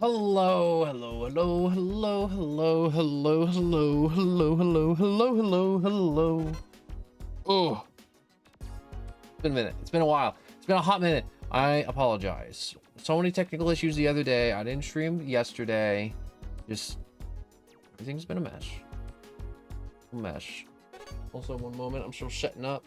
Hello, hello, hello, hello, hello, hello, hello, hello, hello, hello, hello, hello. Oh, it's been a minute. It's been a while. It's been a hot minute. I apologize. So many technical issues the other day. I didn't stream yesterday. Just everything's been a mess. A mess. Also, one moment. I'm still setting up.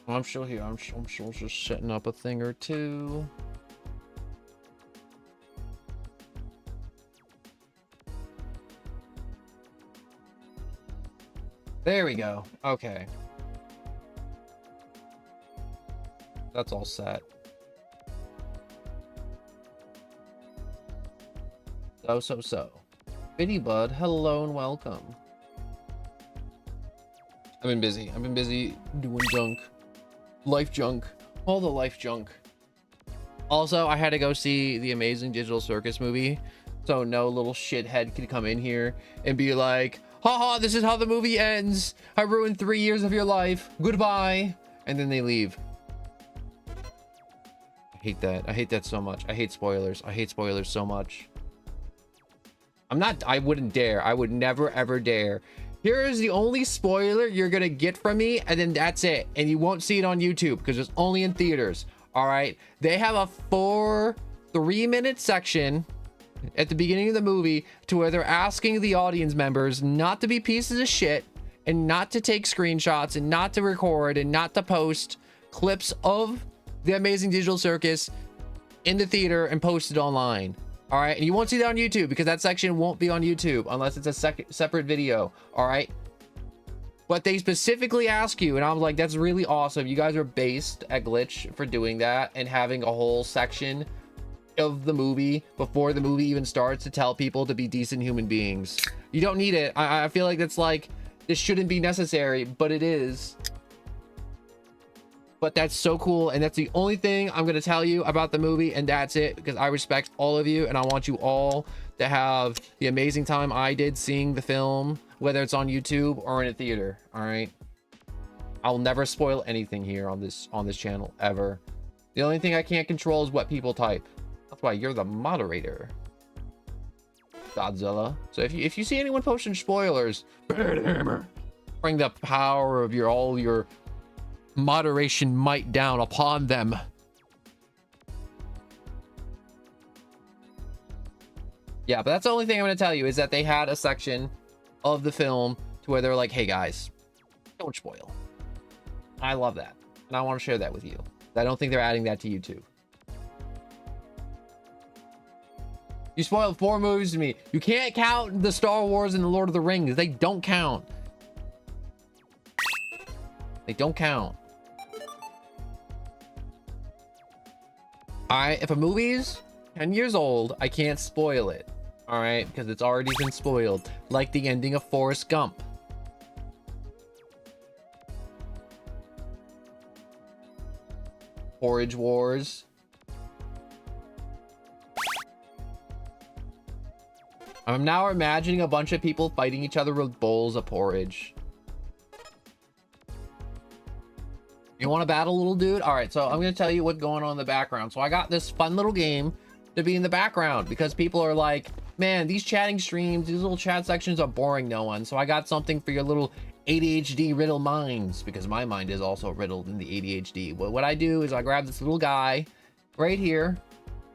I'm still here. I'm still just setting up a thing or two. There we go. Okay. That's all set. So. Bitty Bud, hello and welcome. I've been busy. I've been busy doing junk. Life junk. All the life junk. Also, I had to go see the Amazing Digital Circus movie. So no little shithead could come in here and be like, haha, this is how the movie ends. I ruined 3 years of your life. Goodbye. And then they leave. I hate that. I hate that so much. I hate spoilers. I hate spoilers so much. I wouldn't dare. I would never ever dare. Here is the only spoiler you're gonna get from me, and then that's it. And you won't see it on YouTube because it's only in theaters. All right. They have a 3-minute section at the beginning of the movie to where they're asking the audience members not to be pieces of shit and not to take screenshots and not to record and not to post clips of the Amazing Digital Circus in the theater and post it online. All right, and you won't see that on YouTube because that section won't be on YouTube unless it's a separate video. All right, but they specifically ask you, and I was like, that's really awesome. You guys are based at Glitch for doing that and having a whole section of the movie before the movie even starts to tell people to be decent human beings. You don't need it. I feel like that's like, this shouldn't be necessary, but it is. But that's so cool, and that's the only thing I'm going to tell you about the movie, and that's it, because I respect all of you, and I want you all to have the amazing time I did seeing the film, whether it's on YouTube or in a theater. All right, I'll never spoil anything here on this channel ever. The only thing I can't control is what people type. That's why you're the moderator, Godzilla. So if you see anyone posting spoilers, bring the power of all your moderation might down upon them. Yeah, but that's the only thing I'm going to tell you is that they had a section of the film to where they're like, hey guys, don't spoil. I love that, and I want to share that with you. I don't think they're adding that to YouTube. You spoiled 4 movies to me. You can't count the Star Wars and the Lord of the Rings. They don't count. They don't count. If a movie's 10 years old, I can't spoil it. All right, because it's already been spoiled, like the ending of Forrest Gump. Porridge Wars. I'm now imagining a bunch of people fighting each other with bowls of porridge. You want to battle, little dude? All right, so I'm going to tell you what's going on in the background. So I got this fun little game to be in the background because people are like, man, these chatting streams, these little chat sections are boring no one. So I got something for your little ADHD riddle minds, because my mind is also riddled in the ADHD. But what I do is I grab this little guy right here.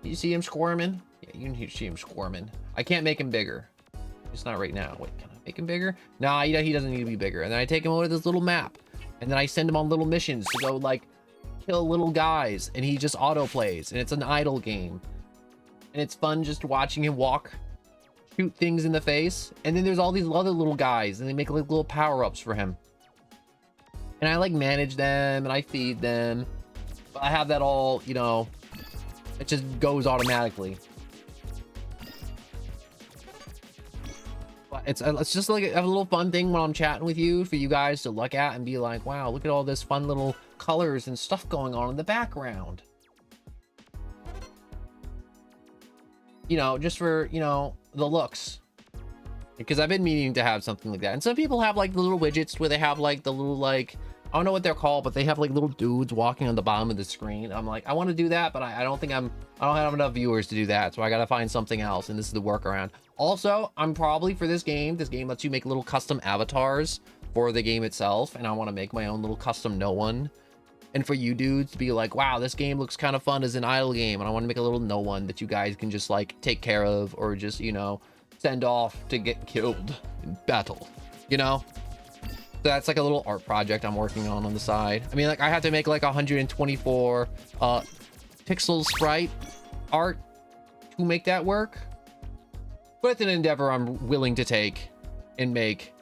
You see him squirming? Yeah, you can see him squirming. I can't make him bigger. Just not right now. Wait, can I make him bigger? Nah, he doesn't need to be bigger. And then I take him over to this little map. And then I send him on little missions to go like kill little guys, and he just auto plays, and it's an idle game. And it's fun just watching him walk, shoot things in the face. And then there's all these other little guys, and they make like little power-ups for him. And I like manage them, and I feed them. But I have that all, you know, it just goes automatically. But it's just like a little fun thing when I'm chatting with you for you guys to look at and be like, wow, look at all this fun little colors and stuff going on in the background. You know, just for, you know, the looks. Because I've been meaning to have something like that. And some people have like the little widgets where they have like the little like, I don't know what they're called, but they have like little dudes walking on the bottom of the screen. I'm like, I want to do that, but I don't think I don't have enough viewers to do that. So I got to find something else. And this is the workaround. Also, I'm probably for this game lets you make little custom avatars for the game itself. And I want to make my own little custom no one. And for you dudes to be like, wow, this game looks kind of fun as an idle game. And I want to make a little no one that you guys can just like take care of, or just, you know, send off to get killed in battle, you know? So that's like a little art project I'm working on the side. I mean, like I have to make like 124 pixel sprite art to make that work. But it's an endeavor I'm willing to take and make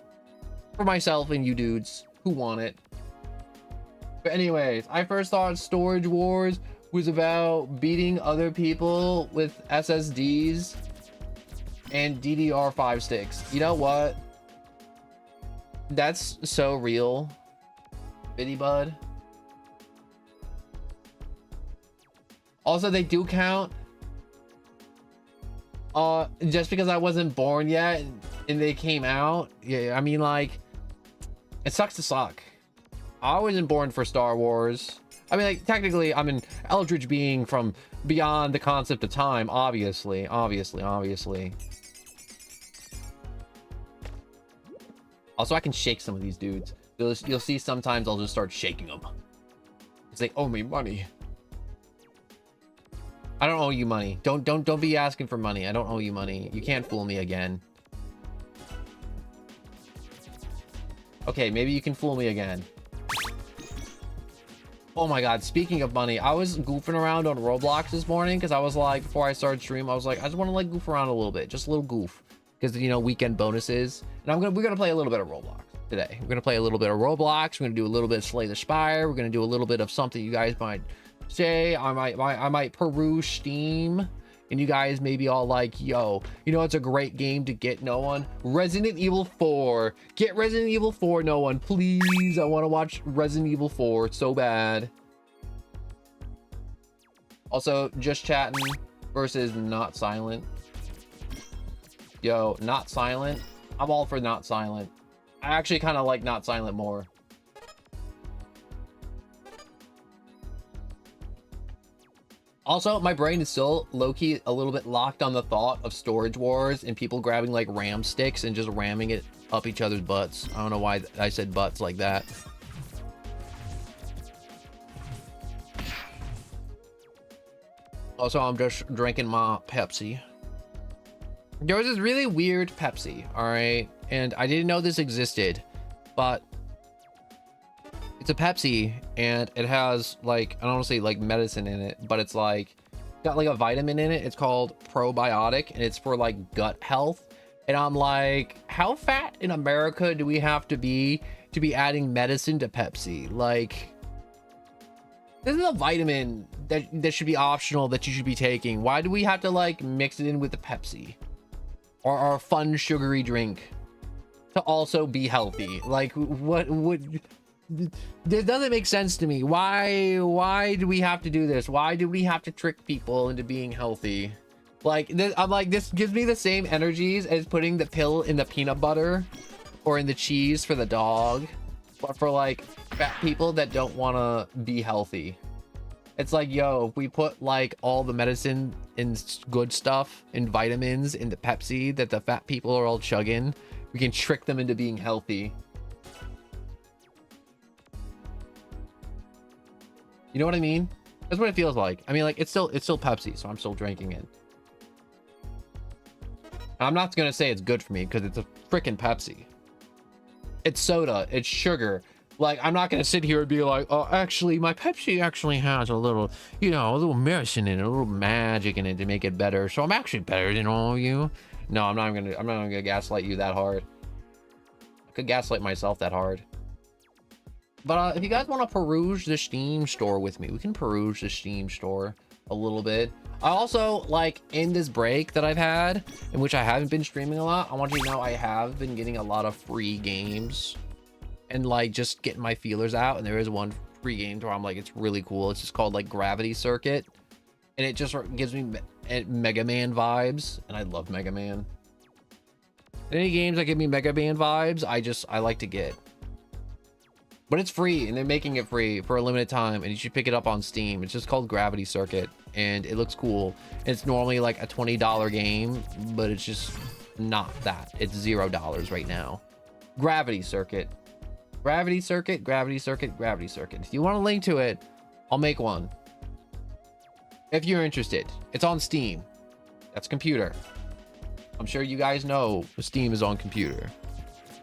for myself and you dudes who want it. But anyways, I first thought Storage Wars was about beating other people with SSDs and DDR5 sticks. You know what? That's so real, Bitty Bud. Also, they do count. Just because I wasn't born yet and they came out. Yeah, I mean, like, it sucks to suck. I wasn't born for Star Wars. I mean, like, technically, I'm an Eldritch being from beyond the concept of time, obviously. Also, I can shake some of these dudes. You'll see sometimes I'll just start shaking them. It's like, owe me money. I don't owe you money. Don't be asking for money. I don't owe you money. You can't fool me again. Okay, maybe you can fool me again. Oh my god, speaking of money, I was goofing around on Roblox this morning because I was like, before I started stream, I was like, I just want to like goof around a little bit, just a little goof, because, you know, weekend bonuses. And we're gonna play a little bit of Roblox today. We're gonna play a little bit of Roblox. We're gonna do a little bit of Slay the Spire. We're gonna do a little bit of something you guys might say. I might peruse Steam, and you guys may be all like, yo, you know, it's a great game to get no one. Resident Evil 4. Get Resident Evil 4, no one, please. I want to watch Resident Evil 4 so bad. Also, just chatting versus not silent. Yo, not silent. I'm all for not silent. I actually kind of like not silent more. Also, my brain is still low-key a little bit locked on the thought of Storage Wars and people grabbing like ram sticks and just ramming it up each other's butts. I don't know why I said butts like that. Also, I'm just drinking my Pepsi. There was this really weird Pepsi, all right? And I didn't know this existed, but it's a Pepsi and it has like, I don't want to say like medicine in it, but it's like got like a vitamin in it. It's called probiotic and it's for like gut health. And I'm like, how fat in America do we have to be adding medicine to Pepsi? Like, this is a vitamin that should be optional, that you should be taking. Why do we have to like mix it in with the Pepsi or our fun sugary drink to also be healthy? Like, what this doesn't make sense to me. Why do we have to do this? Why do we have to trick people into being healthy? Like this, I'm like, this gives me the same energies as putting the pill in the peanut butter or in the cheese for the dog, but for like fat people that don't want to be healthy. It's like, yo, if we put like all the medicine and good stuff and vitamins in the Pepsi that the fat people are all chugging, we can trick them into being healthy. You know what I mean? That's what it feels like. I mean, like, it's still Pepsi, so I'm still drinking it. I'm not gonna say it's good for me because it's a freaking Pepsi. It's soda, it's sugar. Like, I'm not gonna sit here and be like, oh, actually, my Pepsi actually has a little, you know, a little medicine in it, a little magic in it to make it better. So I'm actually better than all of you. No, I'm not gonna gaslight you that hard. I could gaslight myself that hard. But if you guys want to peruse the Steam store with me, we can peruse the Steam store a little bit. I also, like, in this break that I've had, in which I haven't been streaming a lot, I want you to know I have been getting a lot of free games and, like, just getting my feelers out. And there is one free game where I'm like, it's really cool. It's just called, like, Gravity Circuit. And it just gives me Mega Man vibes. And I love Mega Man. Any games that give me Mega Man vibes, I like to get. But it's free, and they're making it free for a limited time, and you should pick it up on Steam. It's just called Gravity Circuit, and it looks cool. It's normally like a $20 game, but it's just not that. It's $0 right now. Gravity Circuit. Gravity Circuit, Gravity Circuit, Gravity Circuit. If you want a link to it, I'll make one. If you're interested. It's on Steam. That's computer. I'm sure you guys know Steam is on computer.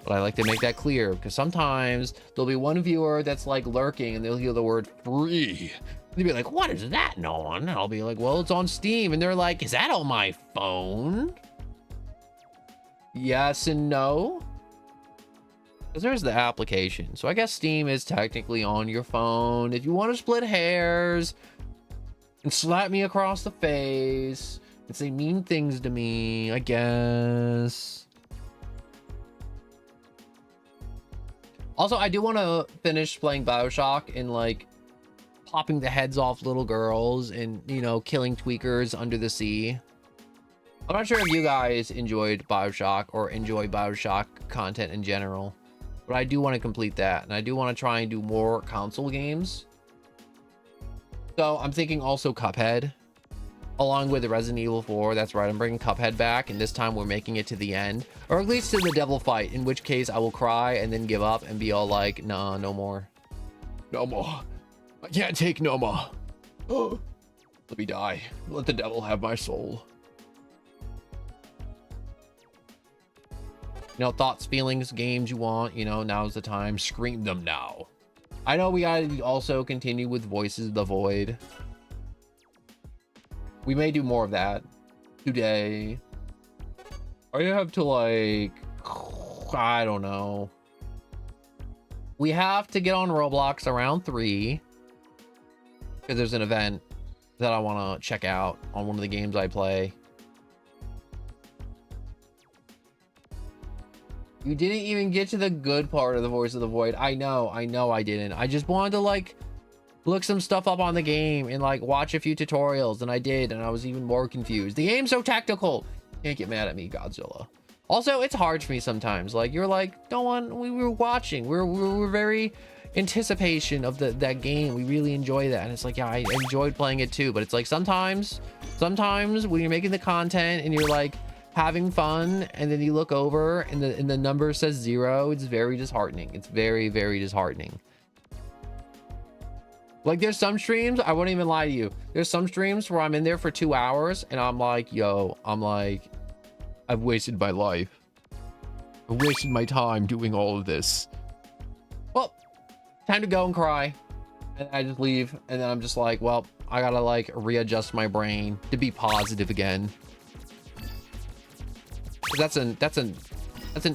But I like to make that clear because sometimes there'll be one viewer that's like lurking and they'll hear the word free. They'll be like, what is that, Nolan? And I'll be like, well, it's on Steam. And they're like, is that on my phone? Yes and no. Because there's the application. So I guess Steam is technically on your phone. If you want to split hairs and slap me across the face and say mean things to me, I guess. Also, I do want to finish playing BioShock and, like, popping the heads off little girls and, you know, killing tweakers under the sea. I'm not sure if you guys enjoyed BioShock or enjoy BioShock content in general, but I do want to complete that. And I do want to try and do more console games. So I'm thinking also Cuphead, along with the Resident Evil 4. That's right, I'm bringing Cuphead back, and this time we're making it to the end, or at least to the devil fight, in which case I will cry and then give up and be all like, nah, no more. No more. I can't take no more. Oh, let me die. Let the devil have my soul. You know, thoughts, feelings, games you want, you know, now's the time. Scream them now. I know we gotta also continue with Voices of the Void. We may do more of that today. I have to, like, I don't know. We have to get on Roblox around 3 because there's an event that I want to check out on one of the games I play. You didn't even get to the good part of the Voice of the Void. I know I didn't. I just wanted to, like, look some stuff up on the game and, like, watch a few tutorials, and I did, and I was even more confused. The game's so technical. Can't get mad at me, Godzilla. Also, it's hard for me sometimes. Like, you're like, no one, we were watching. We're very anticipation of that game. We really enjoy that. And it's like, yeah, I enjoyed playing it too. But it's like sometimes when you're making the content and you're like having fun, and then you look over and the number says 0, it's very disheartening. It's very, very disheartening. Like, there's some streams, I won't even lie to you. There's some streams where I'm in there for 2 hours and I'm like, yo, I've wasted my life. I've wasted my time doing all of this. Well, time to go and cry. And I just leave. And then I'm just like, well, I gotta, like, readjust my brain to be positive again. That's an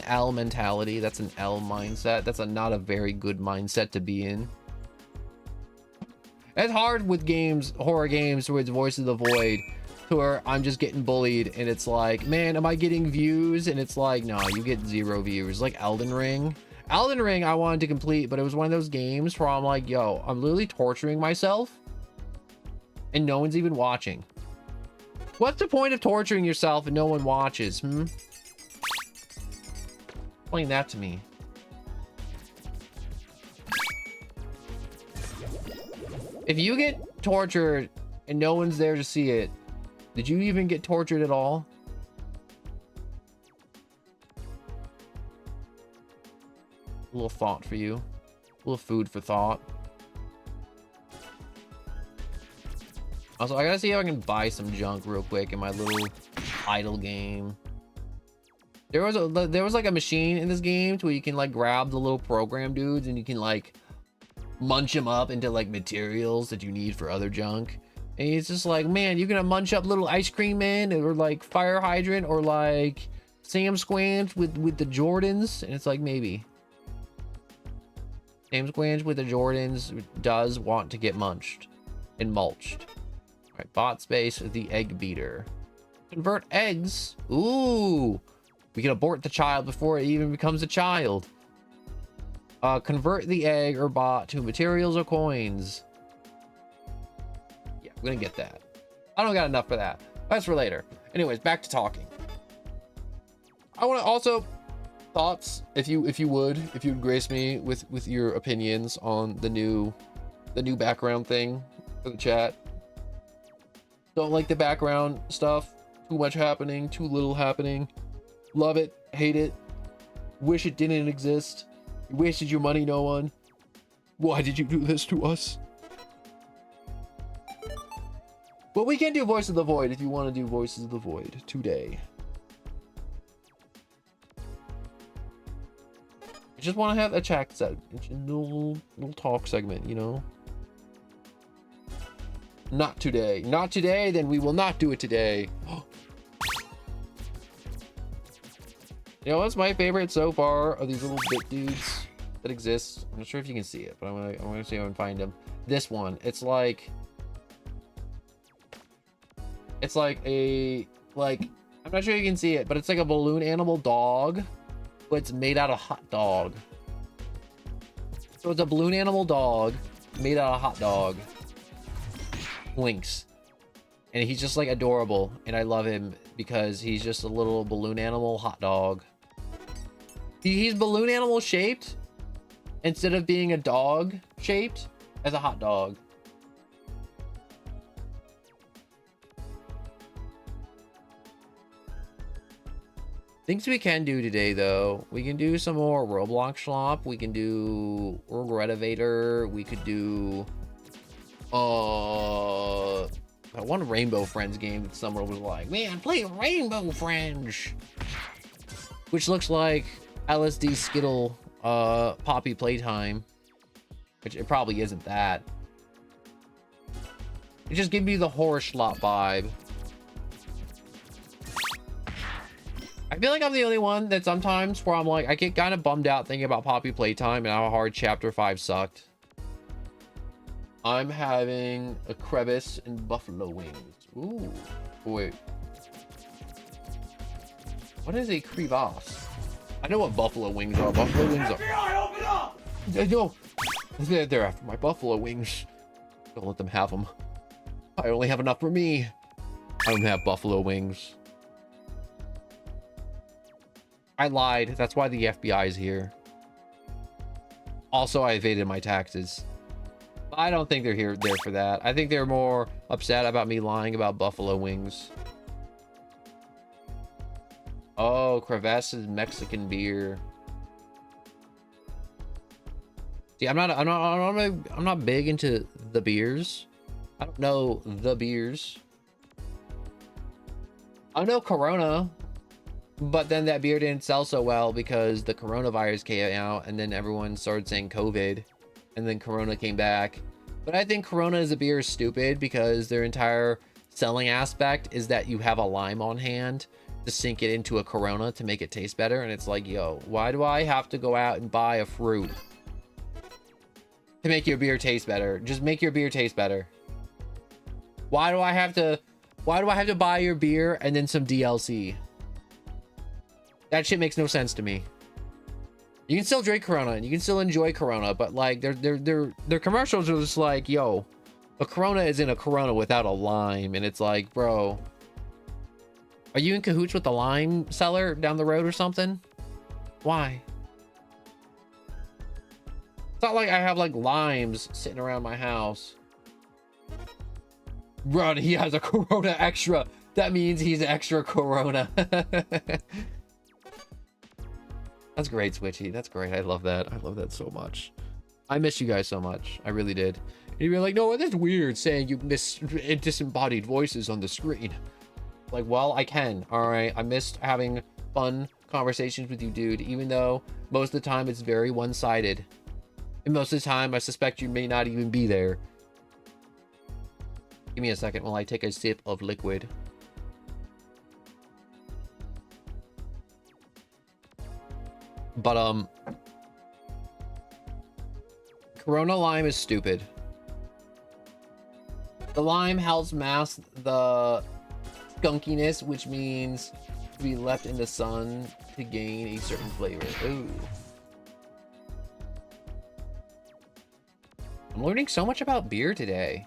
L mentality. That's an L mindset. That's not a very good mindset to be in. It's hard with games, horror games, where it's Voice of the Void, to where I'm just getting bullied, and it's like, man, am I getting views? And it's like, no, you get 0 views. Like Elden Ring. Elden Ring I wanted to complete, but it was one of those games where I'm like, yo, I'm literally torturing myself, and no one's even watching. What's the point of torturing yourself and no one watches? Explain that to me. If you get tortured and no one's there to see it, did you even get tortured at all? A little thought for you. A little food for thought. Also, I gotta see if I can buy some junk real quick in my little idle game. There was like a machine in this game where you can like grab the little program dudes and you can like munch them up into like materials that you need for other junk. And it's just like, man, you're gonna munch up little ice cream man or like fire hydrant or like Sam Squanch with the Jordans. And it's like, maybe Sam Squanch with the Jordans does want to get munched and mulched. All right, bot space, the egg beater. Convert eggs. Ooh, we can abort the child before it even becomes a child. Convert the egg or bot to materials or coins. Yeah, we're gonna get that. I don't got enough for that. That's for later. Anyways, back to talking. I want to also thoughts, if you'd grace me with your opinions on the new background thing for the chat. Don't like the background stuff. Too much happening, too little happening. Love it, hate it. Wish it didn't exist. You wasted your money, no one. Why did you do this to us? But we can do Voice of the Void if you want to do Voices of the Void today. I just want to have a chat set, a little talk segment, you know? Not today. Not today, then we will not do it today. You know what's my favorite so far of these little bit dudes that exist? I'm not sure if you can see it, but I'm gonna see if I can find them. This one, it's like a I'm not sure you can see it, but it's like a balloon animal dog, but it's made out of hot dog. So it's a balloon animal dog made out of hot dog. Lynx. And he's just like adorable, and I love him because he's just a little balloon animal hot dog. He's balloon animal shaped instead of being a dog shaped as a hot dog. Things we can do today though, we can do some more Roblox Shop, we can do Regretivator, we could do that one Rainbow Friends game that Summer was like, man, play Rainbow Friends, which looks like LSD Skittle Poppy Playtime, which it probably isn't that. It just gives me the horror slot vibe. I feel like I'm the only one that sometimes where I'm like, I get kind of bummed out thinking about Poppy Playtime and how hard Chapter 5 sucked. I'm having a crevice and buffalo wings. Ooh, wait. What is a crevasse? I know what buffalo wings are. Buffalo wings are. FBI, open up! No, they're after my buffalo wings. Don't let them have them. I only have enough for me. I don't have buffalo wings. I lied. That's why the FBI is here. Also, I evaded my taxes. I don't think they're there for that. I think they're more upset about me lying about buffalo wings. Oh, Crevasse's Mexican beer. See, I'm not big into the beers. I don't know the beers. I know Corona, but then that beer didn't sell so well because the coronavirus came out and then everyone started saying COVID. And then Corona came back. But I think Corona as a beer is stupid because their entire selling aspect is that you have a lime on hand to sink it into a Corona to make it taste better. And it's like, yo, why do I have to go out and buy a fruit to make your beer taste better? Just make your beer taste better. Why do I have to buy your beer and then some DLC? That shit makes no sense to me. You can still drink Corona and you can still enjoy Corona, but like their commercials are just like, yo, a Corona isn't a Corona without a lime. And it's like, bro, are you in cahoots with the lime seller down the road or something? Why? It's not like I have like limes sitting around my house. Bro, he has a Corona extra. That means he's extra Corona. That's great, Switchy. That's great. I love that. I love that so much. I miss you guys so much. I really did. And you'd be like, no, that's weird saying you miss disembodied voices on the screen. Like, well, I can. All right. I missed having fun conversations with you, dude, even though most of the time it's very one-sided. And most of the time, I suspect you may not even be there. Give me a second while I take a sip of liquid. But, Corona Lime is stupid. The lime helps mask the skunkiness, which means to be left in the sun to gain a certain flavor. Ooh. I'm learning so much about beer today.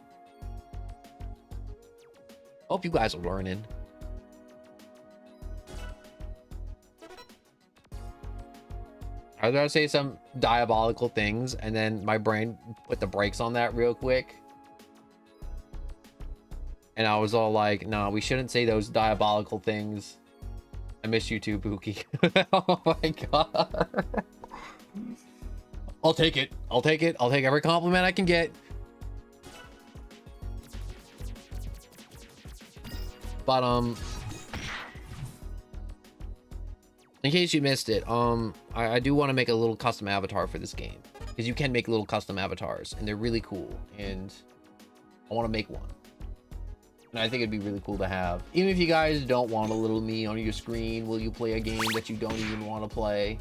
Hope you guys are learning. I was gonna say some diabolical things, and then my brain put the brakes on that real quick. And I was all like, nah, we shouldn't say those diabolical things. I miss you too, Pookie. Oh my god. I'll take it. I'll take it. I'll take every compliment I can get. But, in case you missed it, I do want to make a little custom avatar for this game. Because you can make little custom avatars, and they're really cool. And I want to make one. And I think it'd be really cool to have. Even if you guys don't want a little me on your screen, will you play a game that you don't even want to play?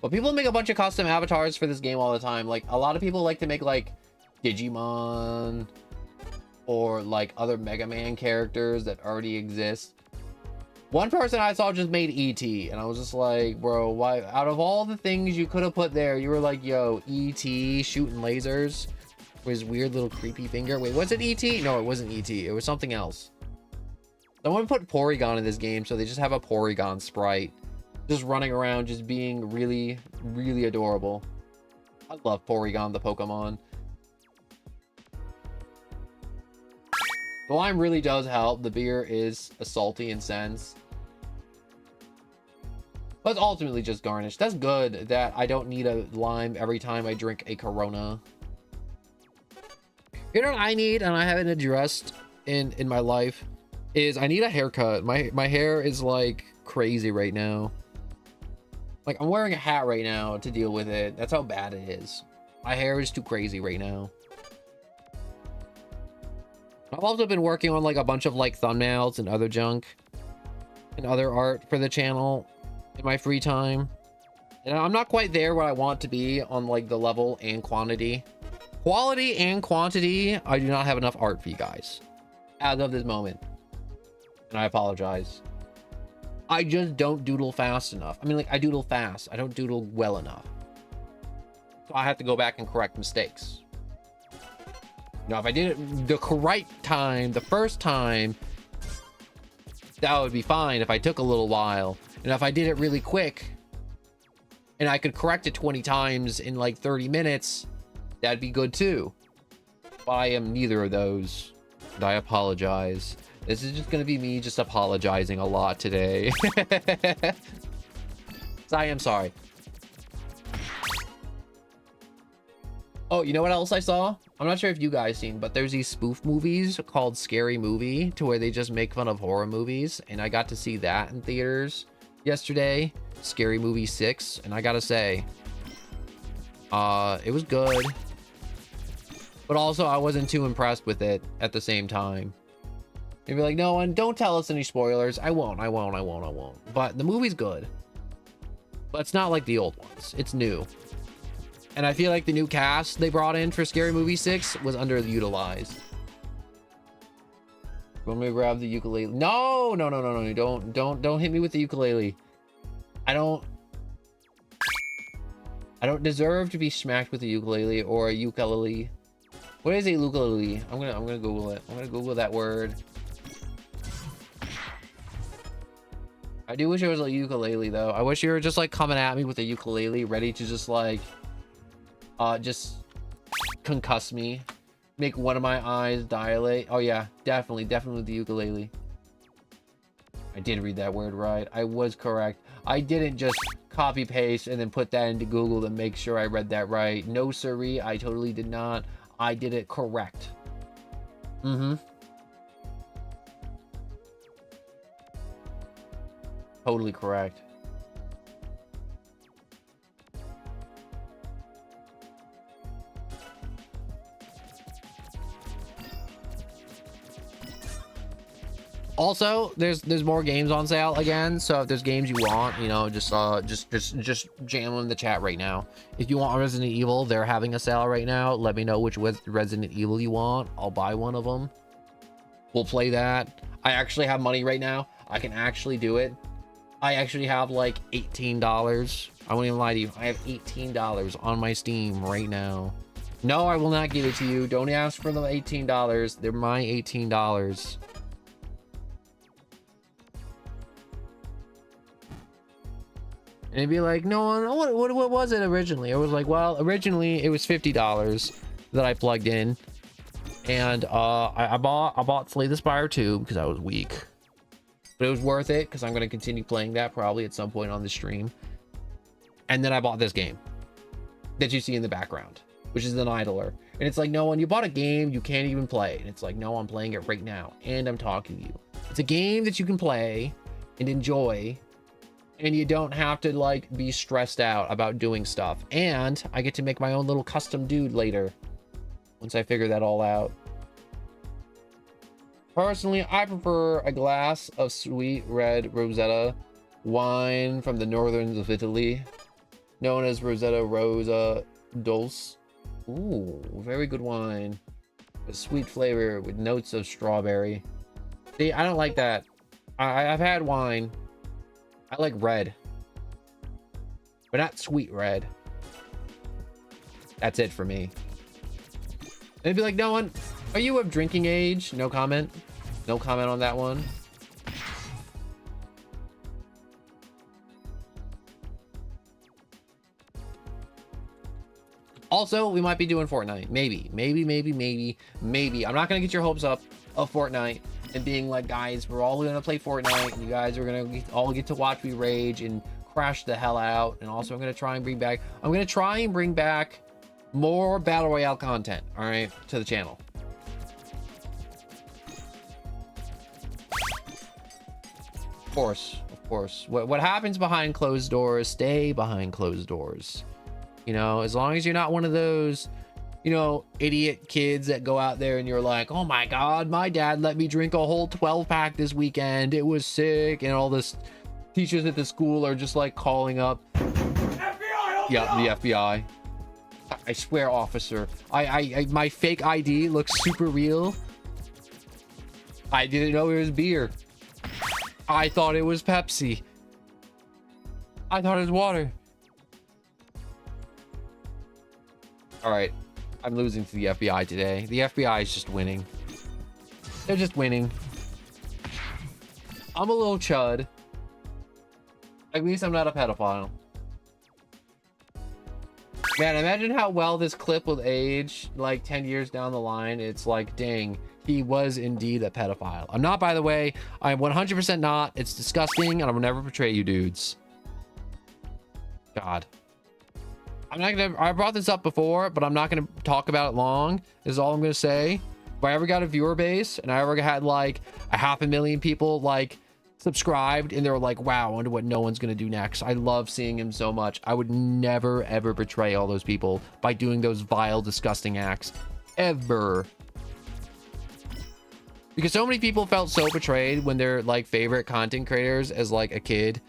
But people make a bunch of custom avatars for this game all the time. Like, a lot of people like to make, like, Digimon or, like, other Mega Man characters that already exist. One person I saw just made E.T. and I was just like, bro, why? Out of all the things you could have put there, you were like, yo, E.T. shooting lasers with his weird little creepy finger. Wait, was it E.T.? No, it wasn't E.T. It was something else. Someone put Porygon in this game, so they just have a Porygon sprite just running around, just being really, really adorable. I love Porygon, the Pokemon. The lime really does help. The beer is a salty in sense. But it's ultimately just garnish. That's good that I don't need a lime every time I drink a Corona. You know what I need, and I haven't addressed in my life, is I need a haircut. My hair is like crazy right now. Like, I'm wearing a hat right now to deal with it. That's how bad it is. My hair is too crazy right now. I've also been working on like a bunch of like thumbnails and other junk and other art for the channel in my free time. And I'm not quite there where I want to be on like the level and quantity. Quality and quantity, I do not have enough art for you guys as of this moment. And I apologize. I just don't doodle fast enough. I mean, like, I doodle fast. I don't doodle well enough. So I have to go back and correct mistakes. Now, if I did it the correct time, the first time, that would be fine if I took a little while. And if I did it really quick, and I could correct it 20 times in like 30 minutes, that'd be good too. But I am neither of those. And I apologize. This is just going to be me just apologizing a lot today. So I am sorry. Oh, you know what else I saw? I'm not sure if you guys seen, but there's these spoof movies called Scary Movie, to where they just make fun of horror movies. And I got to see that in theaters yesterday. Scary Movie 6. And I gotta say, it was good. But also, I wasn't too impressed with it at the same time. You'd be like, no, and don't tell us any spoilers. I won't. But the movie's good. But it's not like the old ones. It's new. And I feel like the new cast they brought in for Scary Movie 6 was underutilized. Want me to grab the ukulele? No. Don't hit me with the ukulele. I don't deserve to be smacked with a ukulele or a ukulele. What is a ukulele? I'm gonna Google it. I'm gonna Google that word. I do wish it was a ukulele though. I wish you were just like coming at me with a ukulele, ready to just like, just concuss me, make one of my eyes dilate. Oh yeah, definitely the ukulele. I did read that word right. I was correct. I didn't just copy paste and then put that into Google to make sure I read that right. No siree, I totally did not. I did it correct. totally correct. Also, there's more games on sale again, so if there's games you want, you know, just jam them in the chat right now. If you want Resident Evil, they're having a sale right now. Let me know which Resident Evil you want. I'll buy one of them. We'll play that. I actually have money right now. I can actually do it. I actually have like $18. I won't even lie to you. I have $18 on my Steam right now. No, I will not give it to you. Don't ask for the $18. They're my $18. And it'd be like, no, what was it originally? It was like, well, originally it was $50 that I plugged in, and I bought Slay the Spire 2 because I was weak, but it was worth it because I'm going to continue playing that probably at some point on the stream. And then I bought this game that you see in the background, which is an idler. And it's like, no one, you bought a game you can't even play. And it's like, no, I'm playing it right now, and I'm talking to you. It's a game that you can play and enjoy, and you don't have to like be stressed out about doing stuff. And I get to make my own little custom dude later once I figure that all out. Personally, I prefer a glass of sweet red Rosetta wine from the northern of Italy, known as Rosetta Rosa Dulce. Ooh, very good wine. A sweet flavor with notes of strawberry. See, I don't like that. I've had wine. I like red, but not sweet red. That's it for me. And it'd be like, no one, are you of drinking age? No comment. No comment on that one. Also, we might be doing Fortnite. Maybe. I'm not gonna get your hopes up of Fortnite and being like, guys, we're all gonna play Fortnite, and you guys are gonna all get to watch me rage and crash the hell out. And also, I'm gonna try and bring back more battle royale content, all right, to the channel. Of course. What happens behind closed doors, stay behind closed doors. You know, as long as you're not one of those, you know, idiot kids that go out there and you're like, oh my god, my dad let me drink a whole 12-pack this weekend, it was sick, and all this teachers at the school are just like calling up FBI, yeah, the FBI. I swear, officer, I my fake ID looks super real. I didn't know it was beer. I thought it was Pepsi. I thought it was water. All right, I'm losing to the FBI today. The FBI is just winning. They're just winning. I'm a little chud. At least I'm not a pedophile. Man, imagine how well this clip will age like 10 years down the line. It's like, dang, he was indeed a pedophile. I'm not, by the way. I'm 100% not. It's disgusting, and I will never betray you dudes. God. I'm not gonna, I brought this up before, but I'm not gonna talk about it long, is all I'm gonna say. If I ever got a viewer base and I ever had like 500,000 people like subscribed and they were like, wow, I wonder what no one's gonna do next. I love seeing him so much. I would never ever betray all those people by doing those vile, disgusting acts. Ever. Because so many people felt so betrayed when their like favorite content creators as like a kid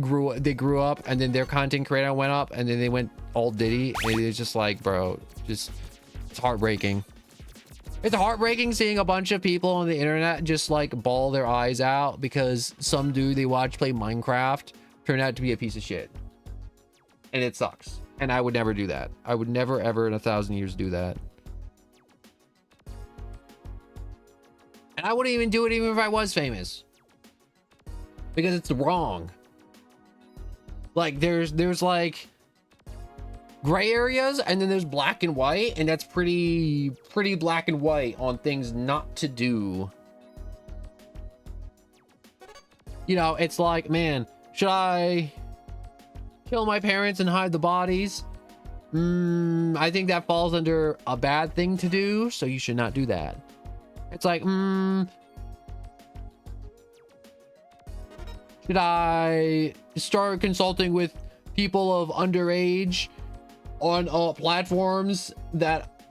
they grew up, and then their content creator went up, and then they went all Diddy, and it's just like, bro, just, it's heartbreaking. It's heartbreaking seeing a bunch of people on the internet just like bawl their eyes out because some dude they watch play Minecraft turned out to be a piece of shit, and it sucks. And I would never do that. I would never ever in 1,000 years do that. And I wouldn't even do it even if I was famous, because it's wrong. Like there's like gray areas, and then there's black and white, and that's pretty black and white on things not to do. You know, it's like, man, should I kill my parents and hide the bodies? I think that falls under a bad thing to do, so you should not do that. It's like, Should I start consulting with people of underage on platforms that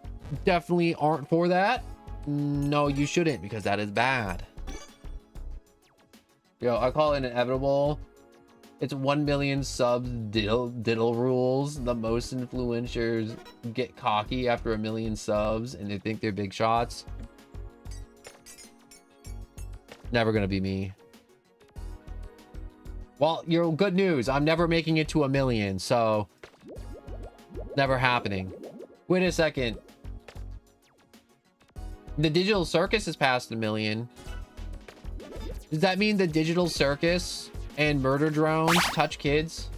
definitely aren't for that? No, you shouldn't, because that is bad. Yo, I call it inevitable. It's 1 million subs diddle rules. The most influencers get cocky after 1 million subs and they think they're big shots. Never gonna be me. Well, you're good news. I'm never making it to 1 million, so never happening. Wait a second. The Digital Circus is past 1 million. Does that mean the Digital Circus and Murder Drones touch kids?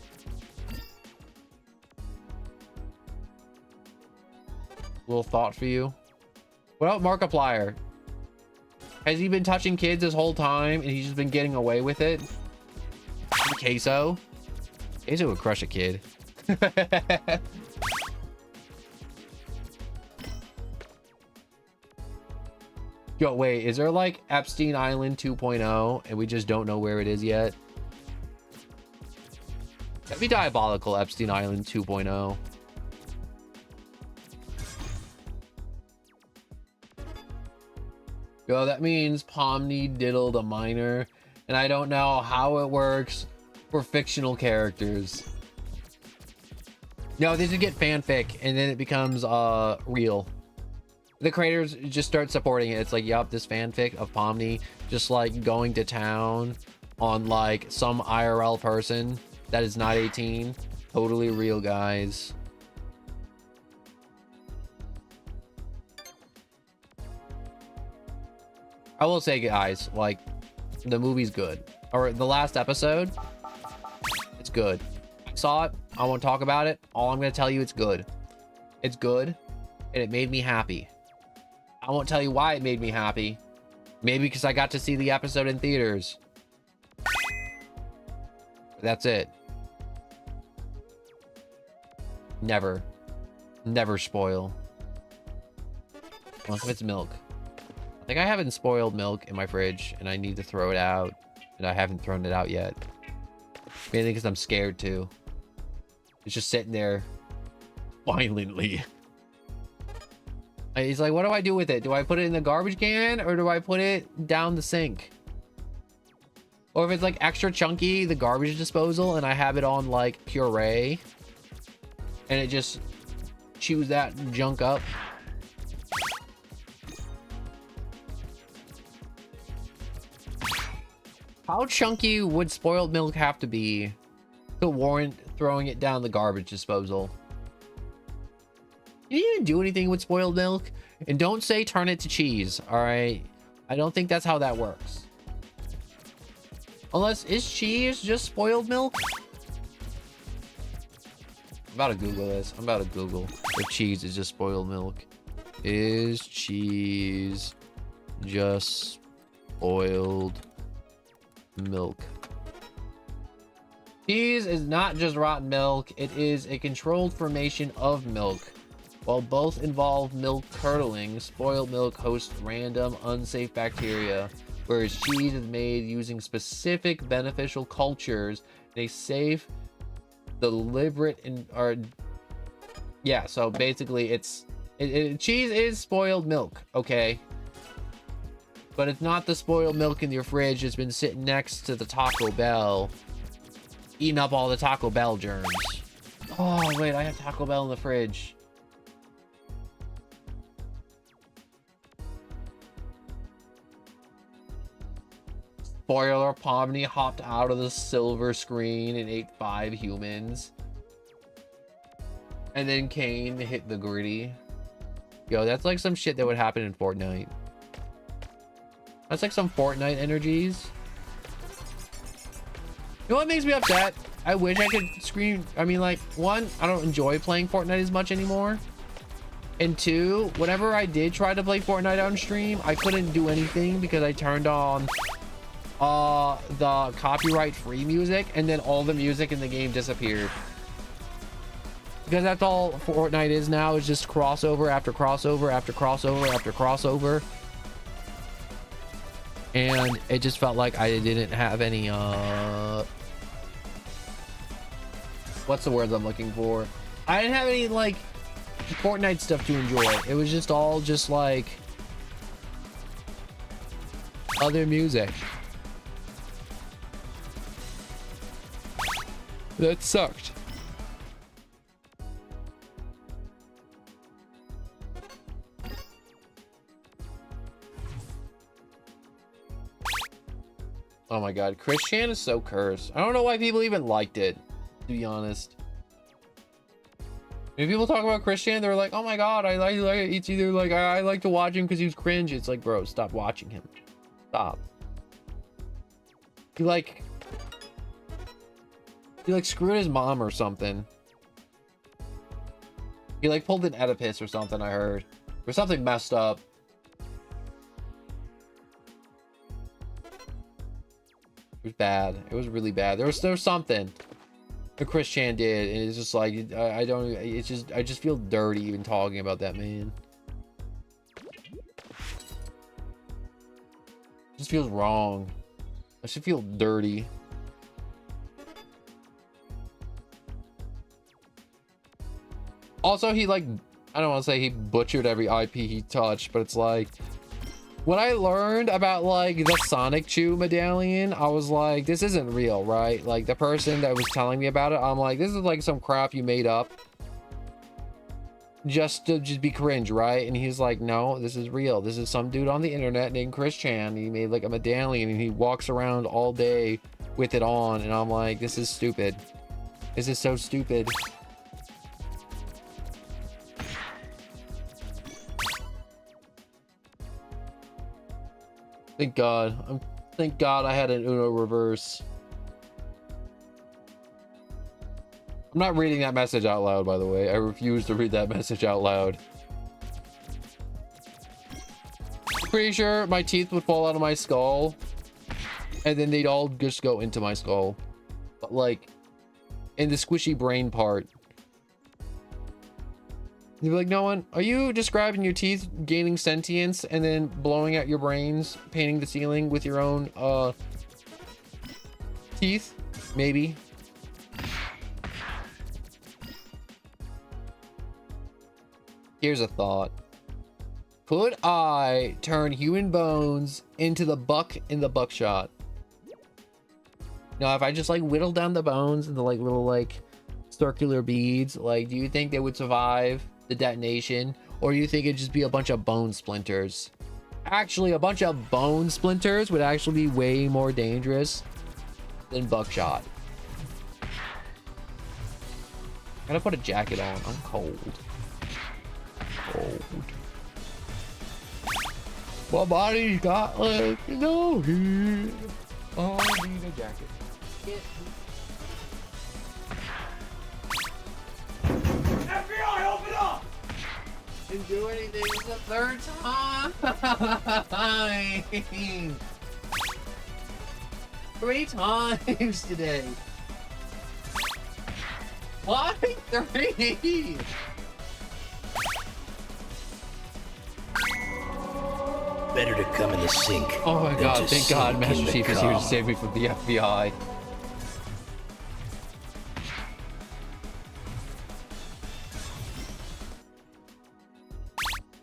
Little thought for you. What about Markiplier? Has he been touching kids this whole time and he's just been getting away with it? Queso would crush a kid. Yo, wait, is there like Epstein Island 2.0 and we just don't know where it is yet? That'd be diabolical, Epstein Island 2.0. Yo, that means Pomni diddled a minor, and I don't know how it works for fictional characters. No, they just get fanfic and then it becomes real. The creators just start supporting it. It's like, yup, this fanfic of Pomni just like going to town on like some IRL person that is not 18. Totally real, guys. I will say, guys, like, the movie's good. Or the last episode, it's good. I saw it. I won't talk about it. All I'm going to tell you, it's good. It's good, and it made me happy. I won't tell you why it made me happy. Maybe because I got to see the episode in theaters. That's it. Never spoil. Unless if it's milk. I think I haven't spoiled milk in my fridge and I need to throw it out, and I haven't thrown it out yet. Mainly because I'm scared to. It's just sitting there violently. He's like, what do I do with it? Do I put it in the garbage can or do I put it down the sink? Or if it's like extra chunky, the garbage disposal, and I have it on like puree and it just chews that junk up. How chunky would spoiled milk have to be to warrant throwing it down the garbage disposal? You didn't do anything with spoiled milk, and don't say turn it to cheese. All right, I don't think that's how that works. Unless, is cheese just spoiled milk? I'm about to Google this. I'm about to Google if cheese is just spoiled milk. Is cheese just spoiled milk? Cheese is not just rotten milk. It is a controlled formation of milk. While both involve milk curdling, spoiled milk hosts random, unsafe bacteria, whereas cheese is made using specific beneficial cultures in a safe, deliberate, yeah, so basically cheese is spoiled milk, okay? But it's not the spoiled milk in your fridge that's been sitting next to the Taco Bell, eating up all the Taco Bell germs. Oh, wait, I have Taco Bell in the fridge. Spoiler, Pomni hopped out of the silver screen and ate 5 humans. And then Kane hit the gritty. Yo, that's like some shit that would happen in Fortnite. That's like some Fortnite energies. You know what makes me upset? I wish I could scream. I mean, like, one, I don't enjoy playing Fortnite as much anymore. And two, whenever I did try to play Fortnite on stream, I couldn't do anything because I turned on the copyright free music, and then all the music in the game disappeared. Because that's all Fortnite is now, is just crossover after crossover after crossover after crossover. and it just felt like I didn't have any what's the word I'm looking for? I didn't have any like Fortnite stuff to enjoy. It was just all just like other music. That sucked. Oh my god, Chris Chan is so cursed. I don't know why people even liked it, to be honest. If people talk about Chris Chan, they're like, oh my god, I like it's either like I like to watch him because he was cringe. It's like, bro, stop watching him. Stop. He like screwed his mom or something. He like pulled an Oedipus or something, I heard. Or something messed up. It was bad. It was really bad. There was something that Chris Chan did, and it's just like I just feel dirty even talking about that man. It just feels wrong. I should feel dirty. Also, he like, I don't want to say he butchered every IP he touched, but it's like, when I learned about like the Sonic Chew medallion, I was like, this isn't real, right? Like the person that was telling me about it, I'm like, this is like some crap you made up just to be cringe, right? And he's like, no, this is real. This is some dude on the internet named Chris Chan. He made like a medallion and he walks around all day with it on. And I'm like, this is stupid. This is so stupid. Thank God. Thank God I had an Uno reverse. I'm not reading that message out loud, by the way. I refuse to read that message out loud. Pretty sure my teeth would fall out of my skull, and then they'd all just go into my skull. But like, in the squishy brain part. You'd be like, no one, are you describing your teeth gaining sentience and then blowing out your brains, painting the ceiling with your own teeth? Maybe. Here's a thought. Could I turn human bones into the buck in the buckshot? Now, if I just like whittle down the bones into like little like circular beads, like, do you think they would survive the detonation, or do you think it'd just be a bunch of bone splinters? Actually, a bunch of bone splinters would actually be way more dangerous than buckshot. Gotta put a jacket on. I'm cold. My body's got like no heat. Oh, I need a jacket. FBI, open up! Didn't do anything. It's the third time. 3 times today. Why 3? Better to come in the sink. Oh my god, thank God Master Chief is here to save me from the FBI.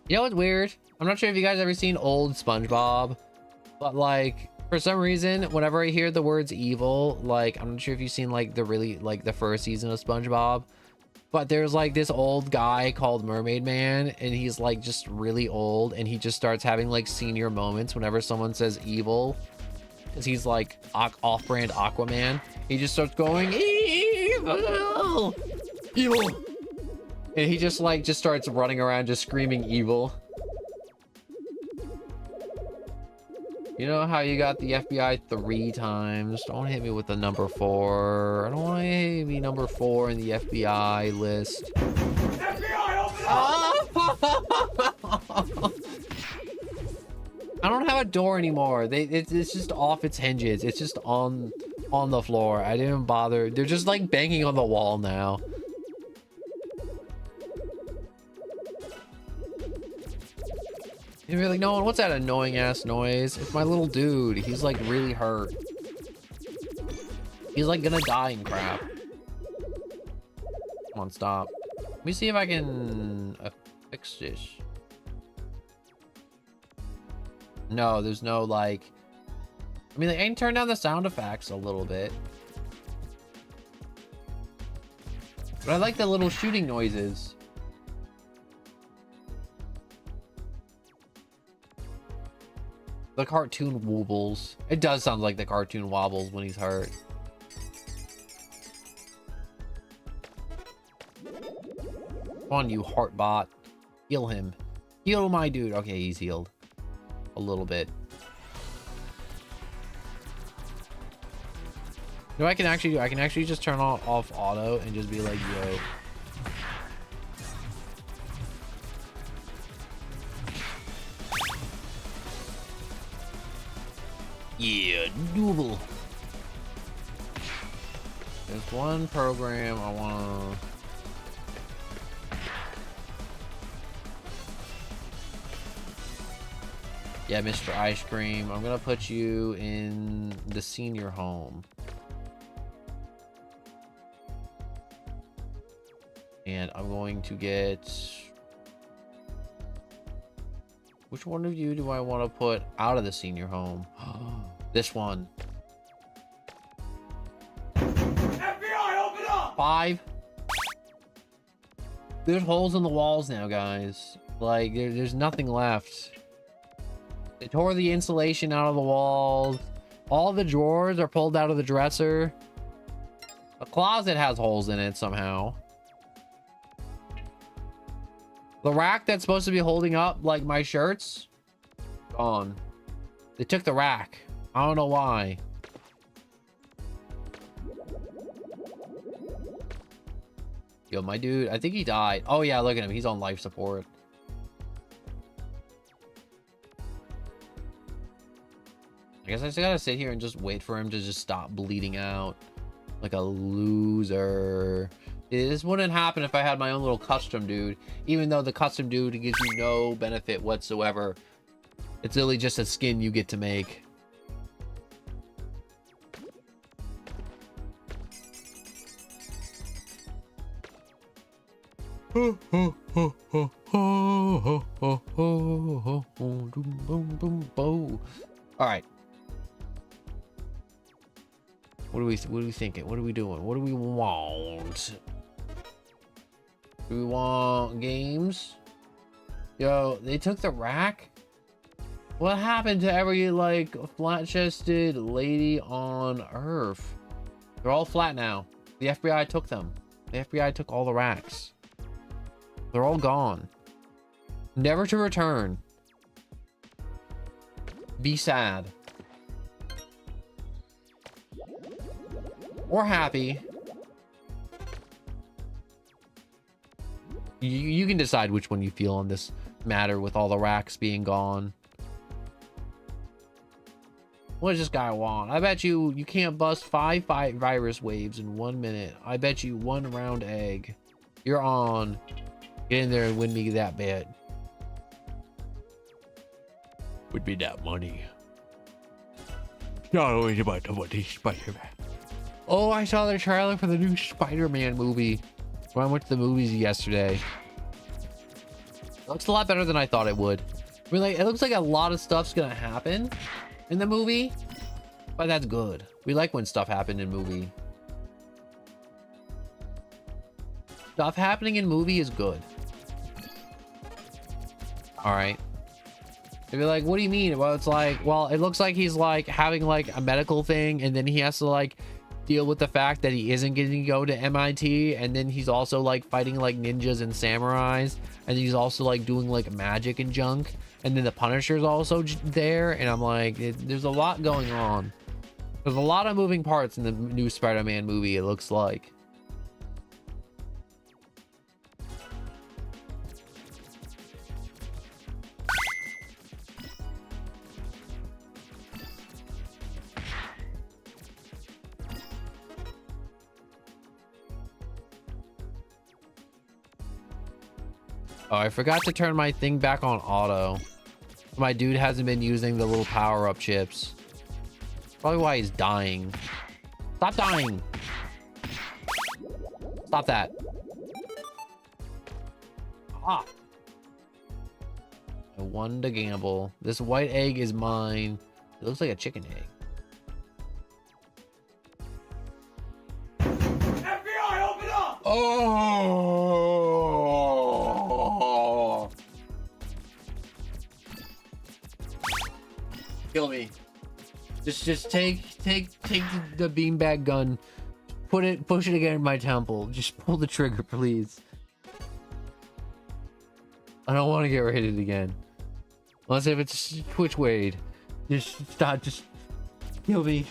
You know what's weird? I'm not sure if you guys ever seen old SpongeBob, but like, for some reason, whenever I hear the words evil, like, I'm not sure if you've seen like the first season of SpongeBob, but there's like this old guy called Mermaid Man, and he's like just really old, and he just starts having like senior moments whenever someone says evil, because he's like off-brand Aquaman. He just starts going evil, evil, and he just starts running around just screaming evil. You know how you got the FBI 3 times? Don't hit me with the number 4. I don't want to hit me number 4 in the FBI list. FBI, open up! I don't have a door anymore. It's just off its hinges. It's just on the floor. I didn't bother. They're just like banging on the wall now. You'd be like, no one, what's that annoying ass noise? It's my little dude. He's like really hurt. He's like gonna die and crap. Come on, stop. Let me see if I can fix this. No, there's no like, I mean, like, I can turn down the sound effects a little bit. But I like the little shooting noises. The cartoon wobbles. It does sound like the cartoon wobbles when he's hurt. Come on, you heartbot. Heal him. Heal my dude. Okay, he's healed. A little bit. No, I can actually do. I can actually just turn off auto and just be like, yo. Yeah, doable. There's one program I wanna. Yeah, Mr. Ice Cream. I'm gonna put you in the senior home. And I'm going to get... Which one of you do I want to put out of the senior home? This one. FBI, open up! 5. There's holes in the walls now, guys. Like, there's nothing left. They tore the insulation out of the walls. All the drawers are pulled out of the dresser. The closet has holes in it somehow. The rack that's supposed to be holding up, like, my shirts, gone. They took the rack. I don't know why. Yo, my dude, I think he died. Oh, yeah, look at him. He's on life support. I guess I just gotta sit here and just wait for him to just stop bleeding out. Like a loser. This wouldn't happen if I had my own little custom dude. Even though the custom dude gives you no benefit whatsoever. It's literally just a skin you get to make. Alright. What are we thinking? What are we doing? What do we want? Do we want games? Yo, they took the rack? What happened to every, like, flat-chested lady on Earth? They're all flat now. The FBI took them. The FBI took all the racks. They're all gone. Never to return. Be sad. Or happy. You can decide which one you feel on this matter with all the racks being gone. What does this guy want? I bet you can't bust 5 virus waves in 1 minute. I bet you 1 round egg. You're on. Get in there and win me that bet. Would be that money. Not always about the money, Spider-Man. Oh, I saw the trailer for the new Spider-Man movie. When I went to the movies yesterday. It looks a lot better than I thought it would. I mean, like, it looks like a lot of stuff's gonna happen in the movie, but that's good. We like when stuff happened in movie. Stuff happening in movie is good. All right. They'd be like, what do you mean? Well, it's like, well, it looks like he's like having like a medical thing, and then he has to like deal with the fact that he isn't getting to go to MIT, and then he's also like fighting like ninjas and samurais, and he's also like doing like magic and junk, and then the Punisher's also there, and I'm like, there's a lot going on. There's a lot of moving parts in the new Spider-Man movie, it looks like. Oh, I forgot to turn my thing back on auto. My dude hasn't been using the little power-up chips. Probably why he's dying. Stop dying. Stop that. Ah. I won the gamble. This white egg is mine. It looks like a chicken egg. FBI, open up! Oh! Kill me. Just take the beanbag gun. Push it against my temple. Just pull the trigger, please. I don't want to get raided again. Unless if it's Twitch Wade. Just stop, just kill me.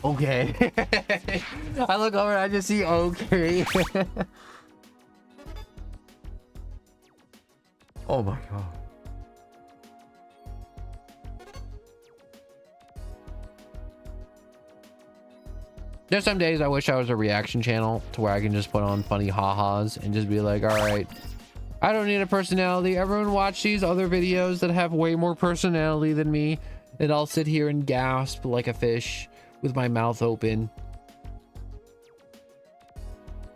Okay. I look over and I just see okay. Oh my god. There's some days I wish I was a reaction channel to where I can just put on funny ha-has and just be like, all right, I don't need a personality. Everyone watch these other videos that have way more personality than me, and I'll sit here and gasp like a fish with my mouth open.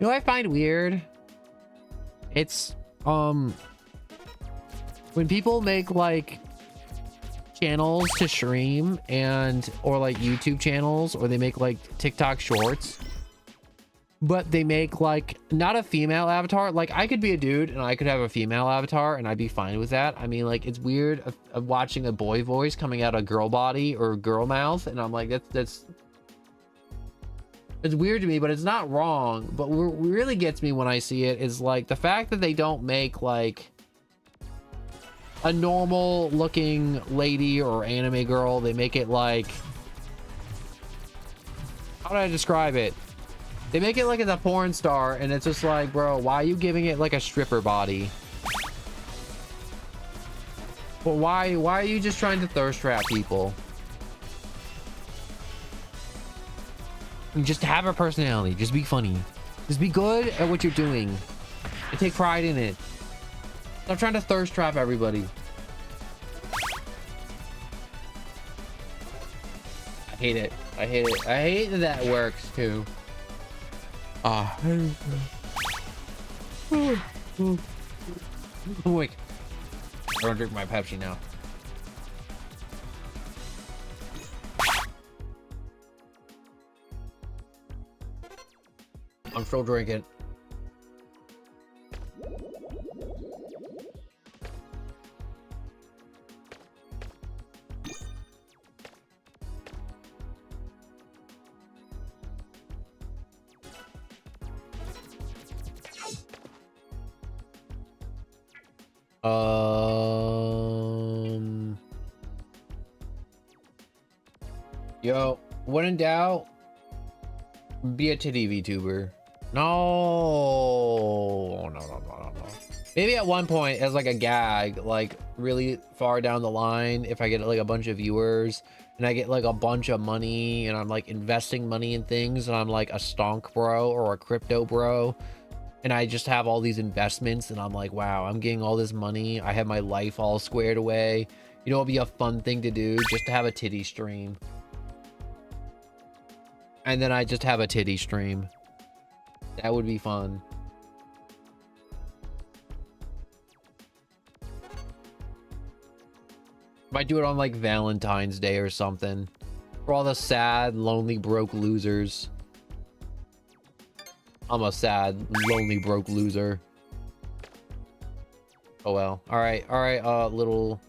You know what I find weird? It's when people make like channels to stream or like YouTube channels, or they make like TikTok shorts, but they make like not a female avatar. Like I could be a dude and I could have a female avatar and I'd be fine with that. I mean, like it's weird of watching a boy voice coming out of girl body or girl mouth, and I'm like it's weird to me, but it's not wrong. But what really gets me when I see it is like the fact that they don't make like a normal looking lady or anime girl. They make it like, how do I describe it? They make it like it's a porn star, and it's just like, bro, why are you giving it like a stripper body? But why are you just trying to thirst trap people? And just have a personality. Just be funny. Just be good at what you're doing. And take pride in it. Stop trying to thirst trap everybody. I hate it. I hate it. I hate that that works too. Ah. Oh, wait. I don't drink my Pepsi now. I'm still drinking. Yo, when in doubt, be a titty VTuber. No. Maybe at one point as like a gag, like really far down the line, if I get like a bunch of viewers and I get like a bunch of money and I'm like investing money in things and I'm like a stonk bro or a crypto bro, and I just have all these investments and I'm like, wow, I'm getting all this money. I have my life all squared away. You know, it'd be a fun thing to do, just to have a titty stream. And then I just have a titty stream. That would be fun. Might do it on like Valentine's Day or something. For all the sad, lonely, broke losers. I'm a sad, lonely, broke loser. Oh well. Alright, little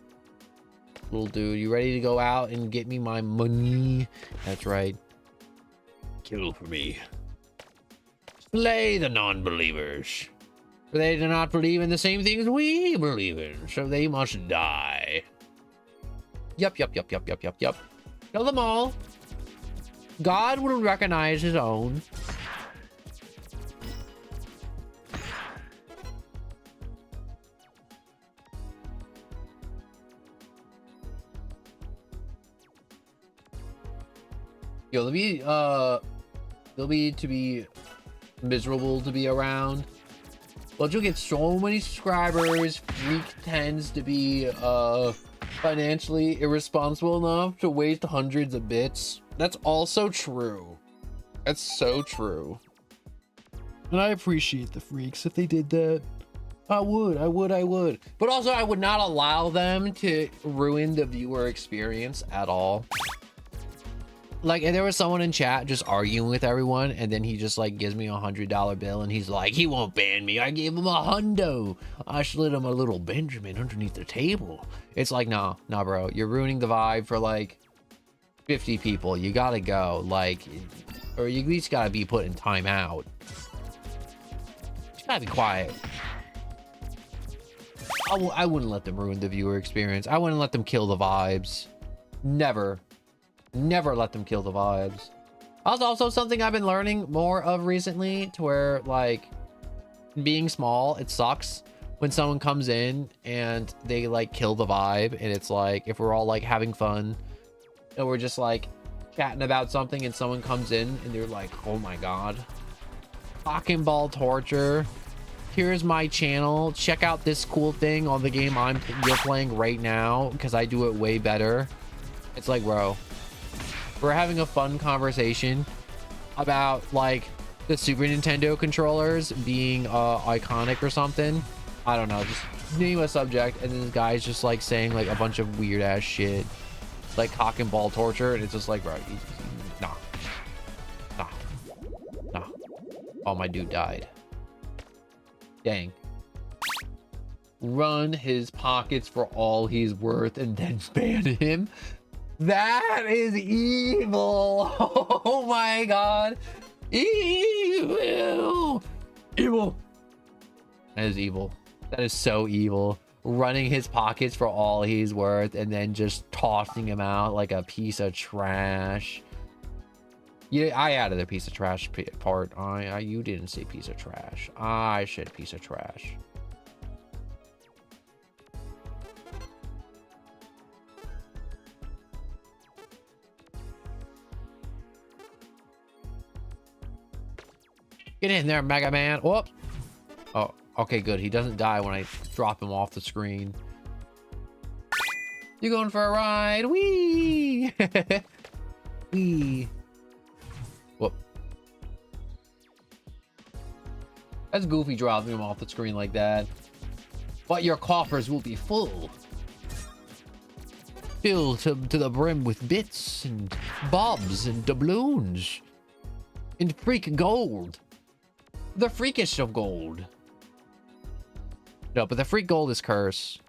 dude. You ready to go out and get me my money? That's right. Kill for me. Slay the non-believers. For they do not believe in the same things we believe in, so they must die. Yup. Kill them all. God will recognize his own. Yo, they'll be to be miserable to be around. But you'll get so many subscribers. Freak tends to be financially irresponsible enough to waste hundreds of bits. That's also true. That's so true. And I appreciate the freaks if they did that. I would. But also, I would not allow them to ruin the viewer experience at all. Like, and there was someone in chat just arguing with everyone, and then he just like gives me $100 bill, and he's like, he won't ban me. I gave him a hundo. I slid him a little Benjamin underneath the table. It's like, nah, bro. You're ruining the vibe for like 50 people. You gotta go. Like, or you at least gotta be put in timeout. You gotta be quiet. I wouldn't let them ruin the viewer experience. I wouldn't let them kill the vibes. Never let them kill the vibes. Also something I've been learning more of recently, to where like being small, it sucks when someone comes in and they like kill the vibe. And it's like, if we're all like having fun and we're just like chatting about something and someone comes in and they're like, oh my god, cock and ball torture. Here's my channel. Check out this cool thing on the game you're playing right now, because I do it way better. It's like, bro, we're having a fun conversation about like the Super Nintendo controllers being iconic or something. I don't know, just name a subject, and then this guy's just like saying like a bunch of weird ass shit, like cock and ball torture, and it's just like, bro, nah. Oh, my dude died. Dang. Run his pockets for all he's worth and then ban him. That is evil. Oh my god. Evil. That is evil. That is so evil. Running his pockets for all he's worth and then just tossing him out like a piece of trash. Yeah, I added a piece of trash part. You didn't say piece of trash. I said piece of trash. Get in there, Mega Man. Whoop. Oh, okay, good. He doesn't die when I drop him off the screen. You going for a ride? Whee! Whee! Whoop. That's Goofy dropping him off the screen like that. But your coffers will be full. Filled to the brim with bits and bobs and doubloons. And freak gold. The freakish of gold. No, but the freak gold is curse.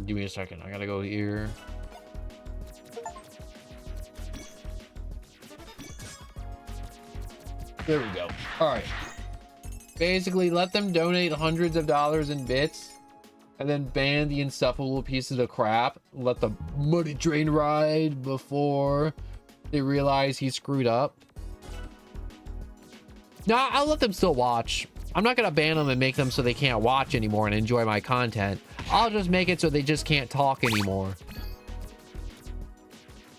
Give me a second. I gotta go here. There we go. All right. Basically, let them donate hundreds of dollars in bits and then ban the insufferable pieces of crap. Let the money train ride before they realize he screwed up. Nah, I'll let them still watch. I'm not gonna ban them and make them so they can't watch anymore and enjoy my content. I'll just make it so they just can't talk anymore.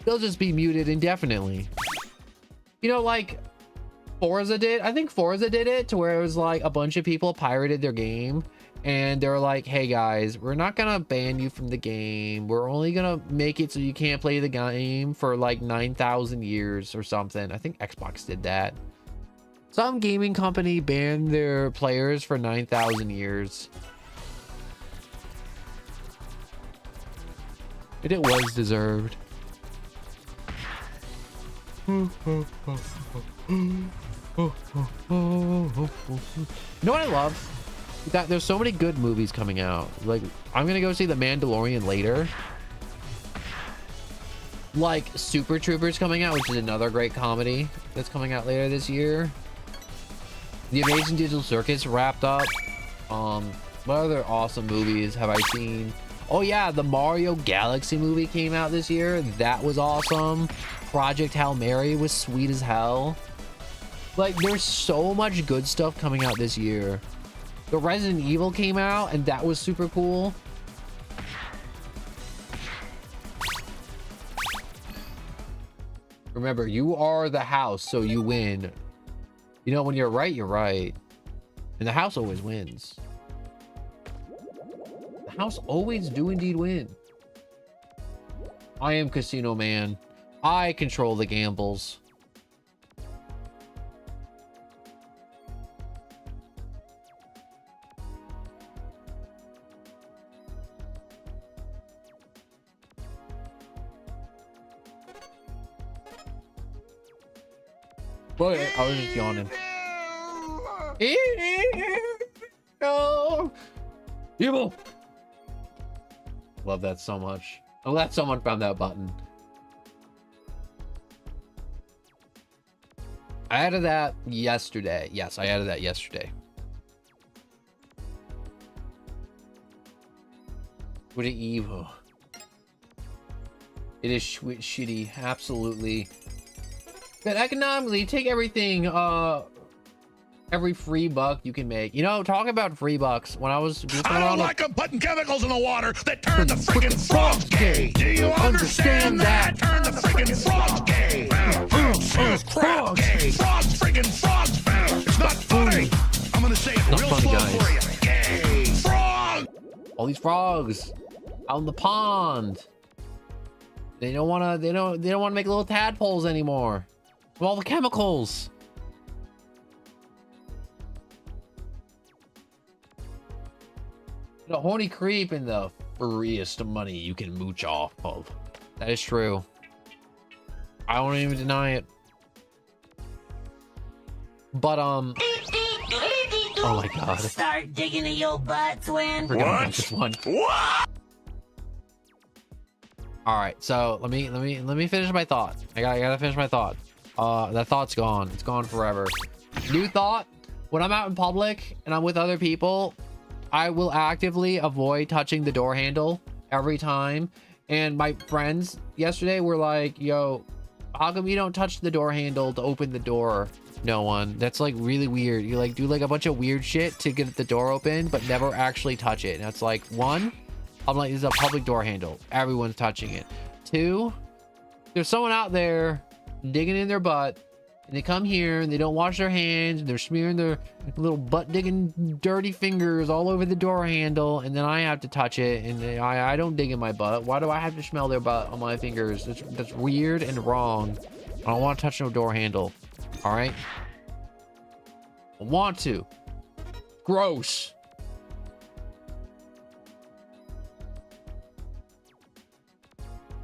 They'll just be muted indefinitely. You know, like Forza did. I think Forza did it to where it was like a bunch of people pirated their game and they're like, hey guys, we're not gonna ban you from the game. We're only gonna make it so you can't play the game for like 9,000 years or something. I think Xbox did that. Some gaming company banned their players for 9,000 years. And it was deserved. You know what I love? That there's so many good movies coming out. Like, I'm gonna go see The Mandalorian later. Like Super Troopers coming out, which is another great comedy that's coming out later this year. The Amazing Digital Circus wrapped up. What other awesome movies have I seen? Oh yeah, the Mario Galaxy movie came out this year. That was awesome. Project Hail Mary was sweet as hell. Like, there's so much good stuff coming out this year. The Resident Evil came out, and that was super cool. Remember, you are the house, so you win. You know, when you're right, you're right. And the house always wins. The house always do indeed win. I am Casino Man. I control the gambles. But I was just yawning. No. Evil. Love that so much. I'm glad someone found that button. I added that yesterday. Yes, I added that yesterday. What an evil. It is shitty. Absolutely. But economically, take everything, every free buck you can make. You know, talk about free bucks. When I was I don't like them putting chemicals in the water that turn the freaking frogs gay. Do you understand that? Turn the freaking frogs gay. Crap gay. Frogs freaking frogs. It's not funny. I'm gonna say it real slow for you. Gay. Frog. All these frogs out in the pond. They don't want to. They don't want to make little tadpoles anymore. With all the chemicals. The horny creep and the freest money you can mooch off of. That is true. I won't even deny it. But oh my god. Start digging in your butt, twin. Forgot about this one. What? All right, so let me finish my thought. I gotta finish my thought. That thought's gone. It's gone forever. New thought: when I'm out in public and I'm with other people, I will actively avoid touching the door handle every time. And my friends yesterday were like, "Yo, how come you don't touch the door handle to open the door?" No one. That's like really weird. You like do like a bunch of weird shit to get the door open, but never actually touch it. And that's like, one, I'm like, this is a public door handle. Everyone's touching it. Two, there's someone out there digging in their butt, and they come here and they don't wash their hands, and they're smearing their little butt digging dirty fingers all over the door handle, and then I have to touch it, and I don't dig in my butt. Why do I have to smell their butt on my fingers? That's weird and wrong. I don't want to touch no door handle. All right? I want to. Gross.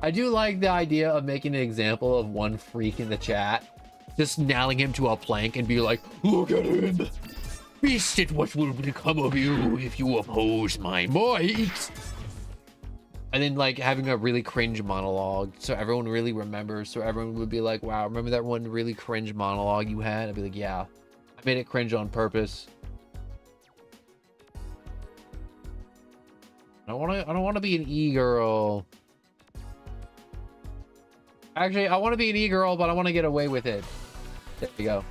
I do like the idea of making an example of one freak in the chat, just nailing him to a plank and be like, "Look at him. Beast it what will become of you if you oppose my might." And then like having a really cringe monologue so everyone really remembers, so everyone would be like, "Wow, remember that one really cringe monologue you had?" I'd be like, "Yeah, I made it cringe on purpose." I don't want to be an e-girl. Actually, I want to be an e-girl, but I want to get away with it. There you go.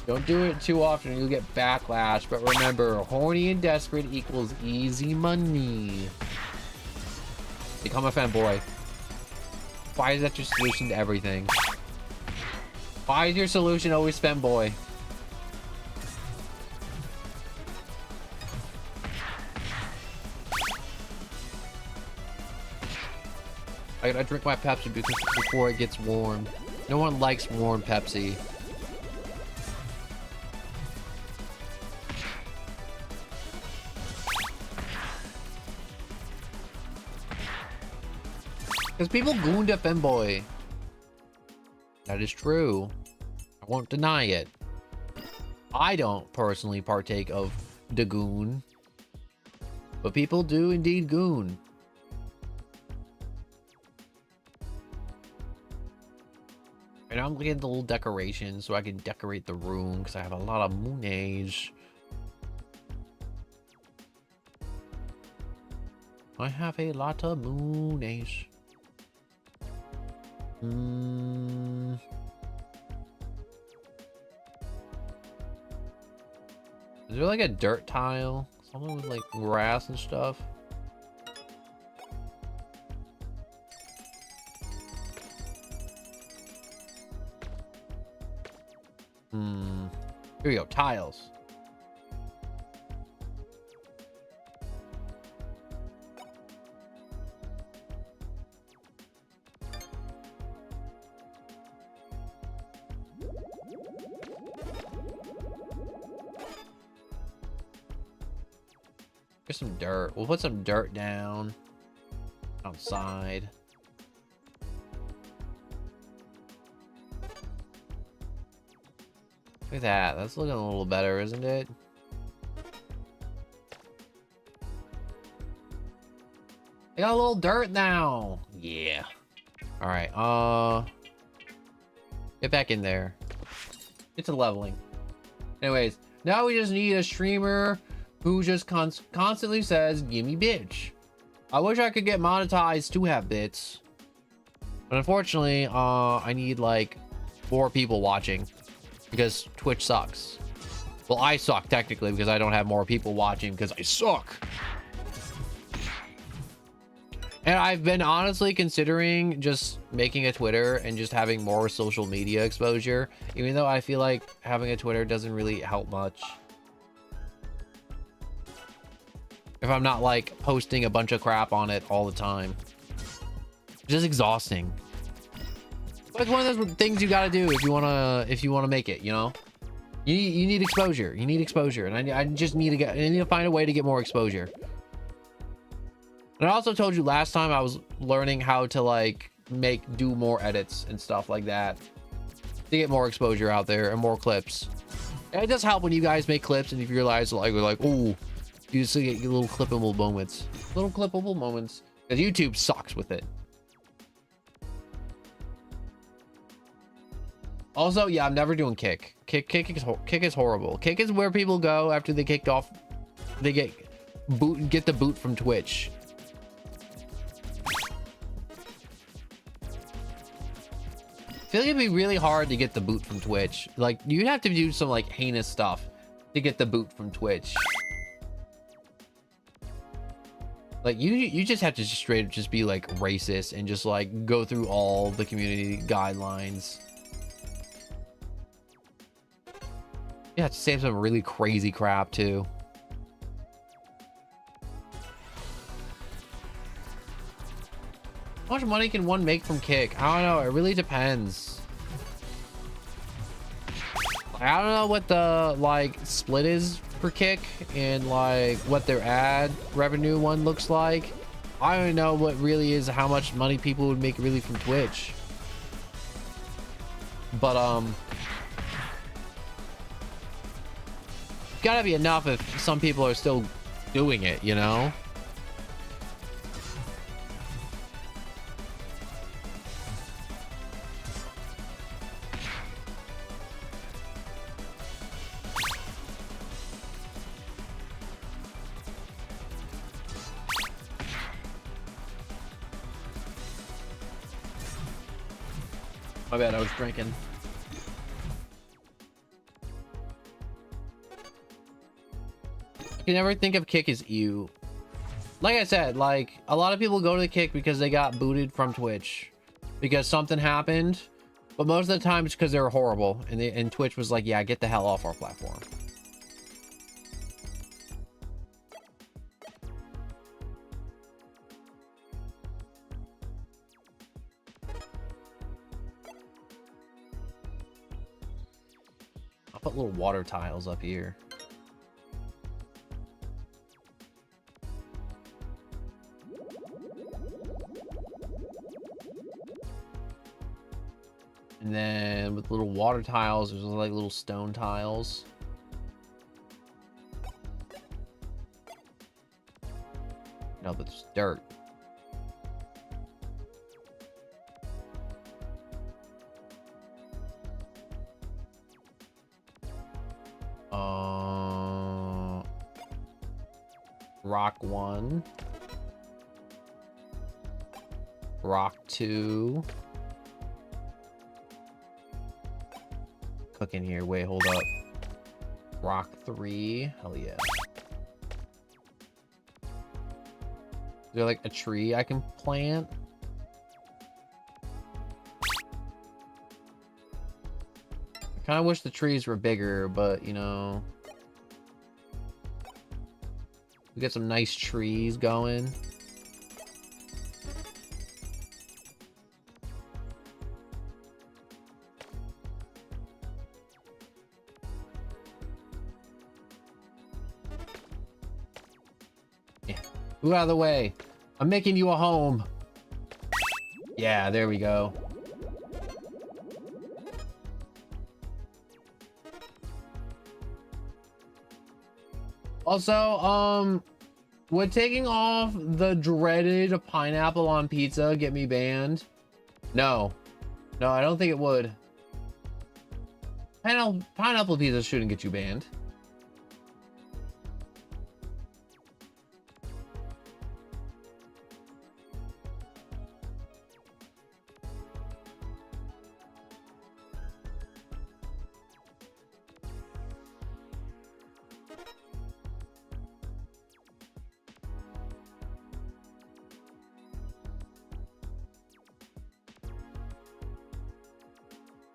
Don't do it too often, you'll get backlash. But remember, horny and desperate equals easy money. Become a fanboy. Why is that your solution to everything? Why is your solution always fanboy? I gotta drink my Pepsi before it gets warm. No one likes warm Pepsi. Because people gooned a femboy. That is true. I won't deny it. I don't personally partake of the goon. But people do indeed goon. And I'm looking at the little decorations so I can decorate the room because I have a lot of moonage. I have a lot of moonies. Is there like a dirt tile? Something with like grass and stuff? Here we go, tiles. Here's some dirt. We'll put some dirt down outside. Look at that. That's looking a little better, isn't it? I got a little dirt now. Yeah. All right. Get back in there. Get to leveling. Anyways, now we just need a streamer who just constantly says, "Give me bitch." I wish I could get monetized to have bits, but unfortunately, I need like 4 people watching. Because Twitch sucks. Well, I suck technically because I don't have more people watching because I suck. And I've been honestly considering just making a Twitter and just having more social media exposure, even though I feel like having a Twitter doesn't really help much. If I'm not like posting a bunch of crap on it all the time. It's just exhausting. It's one of those things you gotta do if you wanna make it, you know. You need exposure. You need exposure, and I just need to find a way to get more exposure. And I also told you last time I was learning how to like do more edits and stuff like that to get more exposure out there and more clips. And it does help when you guys make clips and if you realize like we're like, oh, you just get little clippable moments, because YouTube sucks with it. Also, yeah, I'm never doing kick. Kick is horrible. Kick is where people go after they kicked off. They get the boot from Twitch. I feel like it'd be really hard to get the boot from Twitch. Like you'd have to do some like heinous stuff to get the boot from Twitch. Like you just have to straight up just be like racist and just like go through all the community guidelines. You have to save some really crazy crap too. How much money can one make from Kick? I don't know. It really depends. I don't know what the like split is for Kick and like what their ad revenue one looks like. I don't know what really is how much money people would make really from Twitch. But gotta be enough if some people are still doing it, you know. My bad, I was drinking. I can never think of Kick as ew. Like I said, like a lot of people go to the Kick because they got booted from Twitch because something happened, but most of the time it's because they're horrible and Twitch was like, yeah, get the hell off our platform. I'll put little water tiles up here. And then with little water tiles, there's like little stone tiles. No, but it's dirt. Rock 1. Rock 2. Cooking here. Wait, hold up. Rock 3. Hell yeah. Is there like a tree I can plant? I kind of wish the trees were bigger, but you know, we get some nice trees going. Yeah. Move out of the way. I'm making you a home. Yeah, there we go. Also, would taking off the dreaded pineapple on pizza get me banned? No. No, I don't think it would. Pineapple pizza shouldn't get you banned.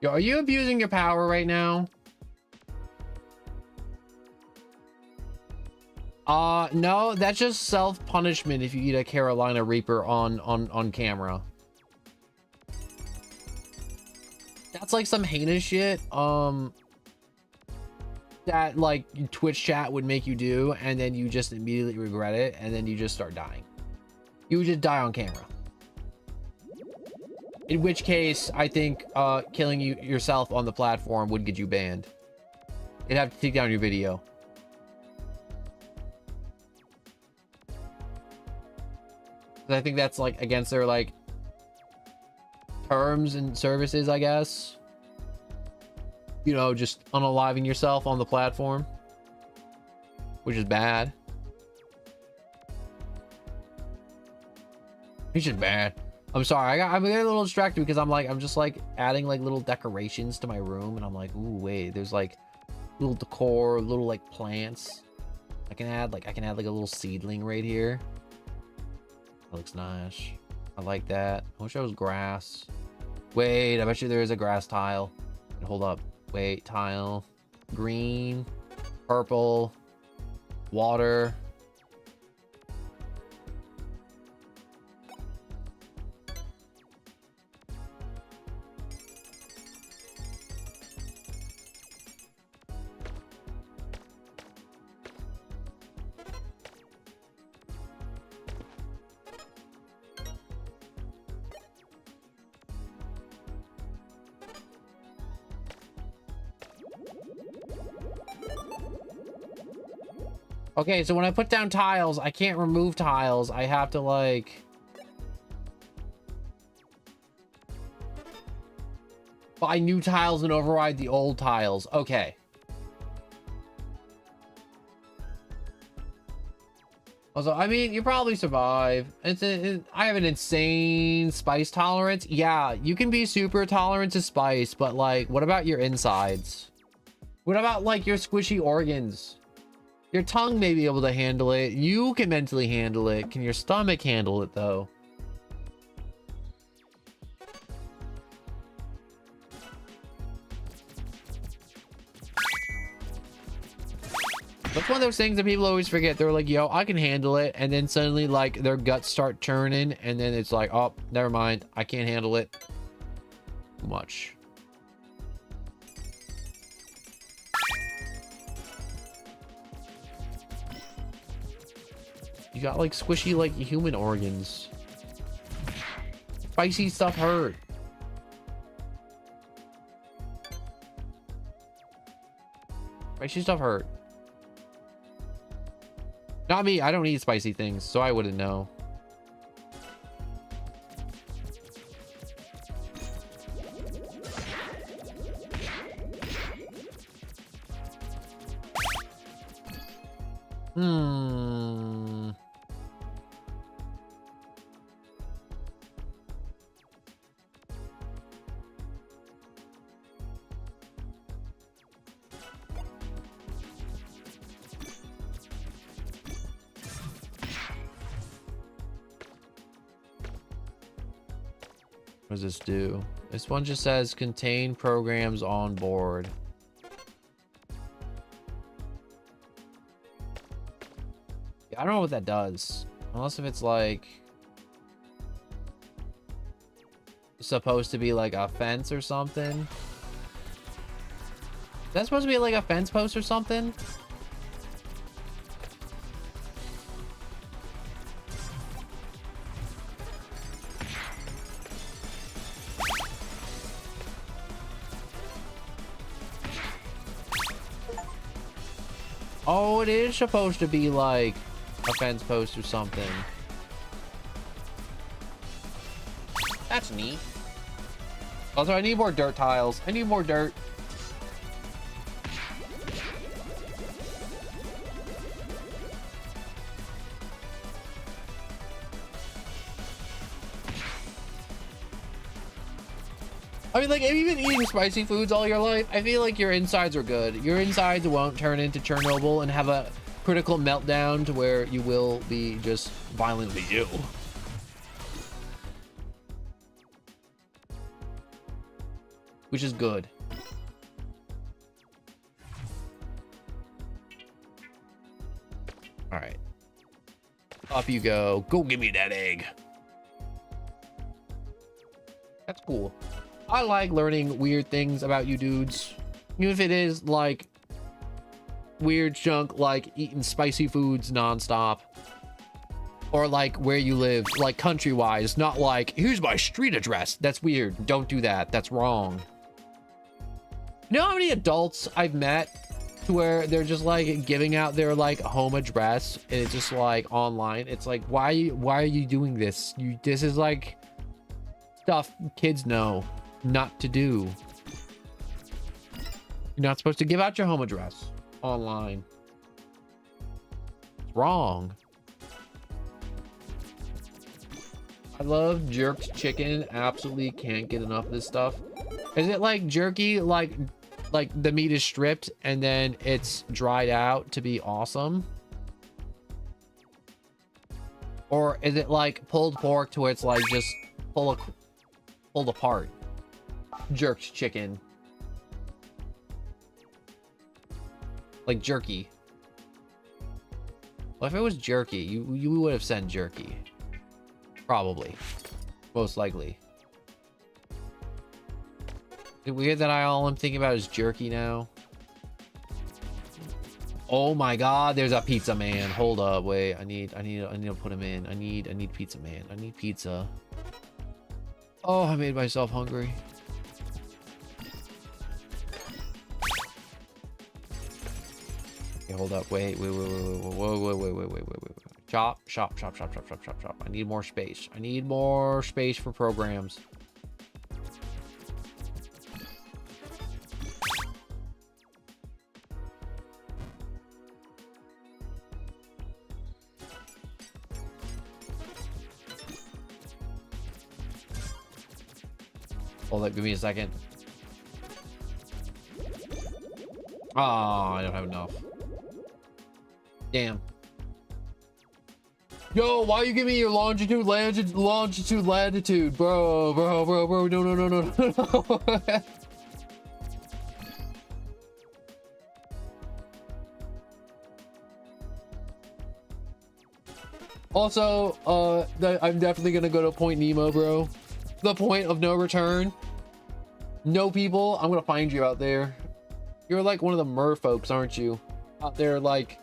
Yo, are you abusing your power right now? No, that's just self-punishment if you eat a Carolina Reaper on camera. That's like some heinous shit, that like Twitch chat would make you do, and then you just immediately regret it, and then you just start dying. You would just die on camera. In which case, I think killing yourself on the platform would get you banned. You'd have to take down your video. I think that's like against their like terms and services, I guess. You know, just unaliving yourself on the platform, which is bad. It's just bad. I'm sorry, I'm getting a little distracted because I'm just like adding like little decorations to my room, and I'm like, ooh, wait, there's like little decor, little like plants. I can add like a little seedling right here. That looks nice. I like that. I wish I was grass. Wait, I bet you there is a grass tile. Hold up. Wait, tile. Green, purple, water. Okay, so when I put down tiles, I can't remove tiles. I have to like... buy new tiles and override the old tiles. Okay. Also, I mean, you probably survive. I have an insane spice tolerance. Yeah, you can be super tolerant to spice, but like, what about your insides? What about like your squishy organs? Your tongue may be able to handle it. You can mentally handle it. Can your stomach handle it though? That's one of those things that people always forget. They're like, yo, I can handle it. And then suddenly like their guts start turning. And then it's like, oh, never mind. I can't handle it. Too much. You got like squishy like human organs. Spicy stuff hurt. Spicy stuff hurt. Not me. I don't eat spicy things, so I wouldn't know. What does this do? This one just says contain programs on board. Yeah, I don't know what that does. Unless if it's like supposed to be like a fence or something. Is that supposed to be like a fence post or something? Oh, it is supposed to be like a fence post or something. That's neat. Also, I need more dirt tiles. I need more dirt. I mean, like, if you've been eating spicy foods all your life, I feel like your insides are good. Your insides won't turn into Chernobyl and have a critical meltdown to where you will be just violently ill. Which is good. All right. Up you go. Go give me that egg. That's cool. I like learning weird things about you dudes. Even if it is like weird junk like eating spicy foods nonstop. Or like where you live, like country-wise, not like, here's my street address. That's weird. Don't do that. That's wrong. You know how many adults I've met to where they're just like giving out their like home address and it's just like online? It's like, why are you doing this? This is like stuff kids know not to do. You're not supposed to give out your home address online. It's wrong. I love jerked chicken. Absolutely can't get enough of this stuff. Is it like jerky, like the meat is stripped and then it's dried out to be awesome? Or is it like pulled pork to where it's like just pulled apart? Jerked chicken. Like jerky. Well, if it was jerky, you would have said jerky. Probably. Most likely. Is it weird that all I'm thinking about is jerky now? Oh my god, there's a pizza man. Hold up, wait. I need to put him in. I need pizza man. I need pizza. Oh, I made myself hungry. Okay, hold up. Wait. Chop. I need more space. I need more space for programs. Hold up, give me a second. Oh, I don't have enough. Damn. Yo, why you give me your longitude, latitude, bro, no. Also, I'm definitely gonna go to Point Nemo, bro. The point of no return. No people, I'm gonna find you out there. You're like one of the mer folks, aren't you? Out there like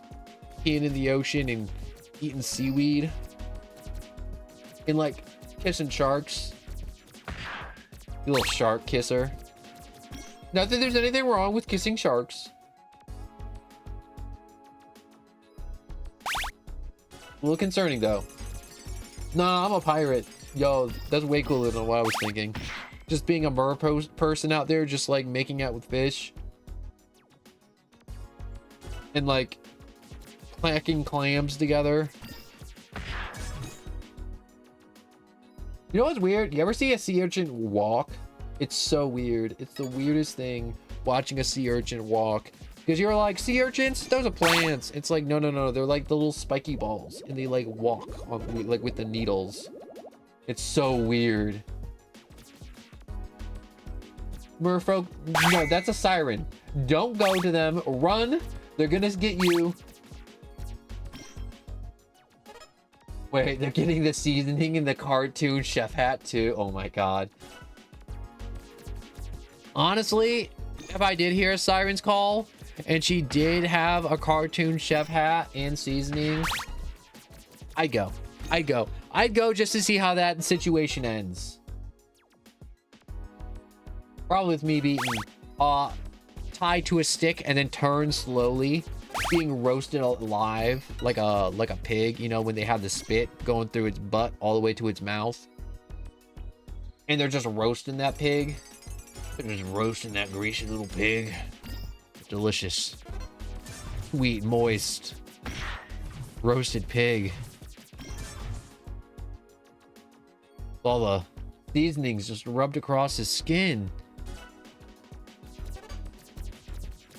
peeing in the ocean and eating seaweed and like kissing sharks. You little shark kisser. Not that there's anything wrong with kissing sharks. A little concerning though. Nah, I'm a pirate. Yo, that's way cooler than what I was thinking. Just being a mer person out there, just like making out with fish. And like clacking clams together. You know what's weird? You ever see a sea urchin walk? It's so weird. It's the weirdest thing watching a sea urchin walk. Because you're like, sea urchins? Those are plants. It's like, no. They're like the little spiky balls. And they like walk on, like with the needles. It's so weird. merfolk. No, that's a siren. Don't go to them. Run. They're gonna get you. Wait, they're getting the seasoning in the cartoon chef hat too. Oh my god. Honestly, if I did hear a siren's call and she did have a cartoon chef hat and seasoning, I'd go. I'd go just to see how that situation ends. Probably with me being tied to a stick and then turned slowly, being roasted alive like a pig, you know, when they have the spit going through its butt all the way to its mouth. And they're just roasting that pig. They're just roasting that greasy little pig. Delicious. Sweet, moist. Roasted pig. All the seasonings just rubbed across his skin.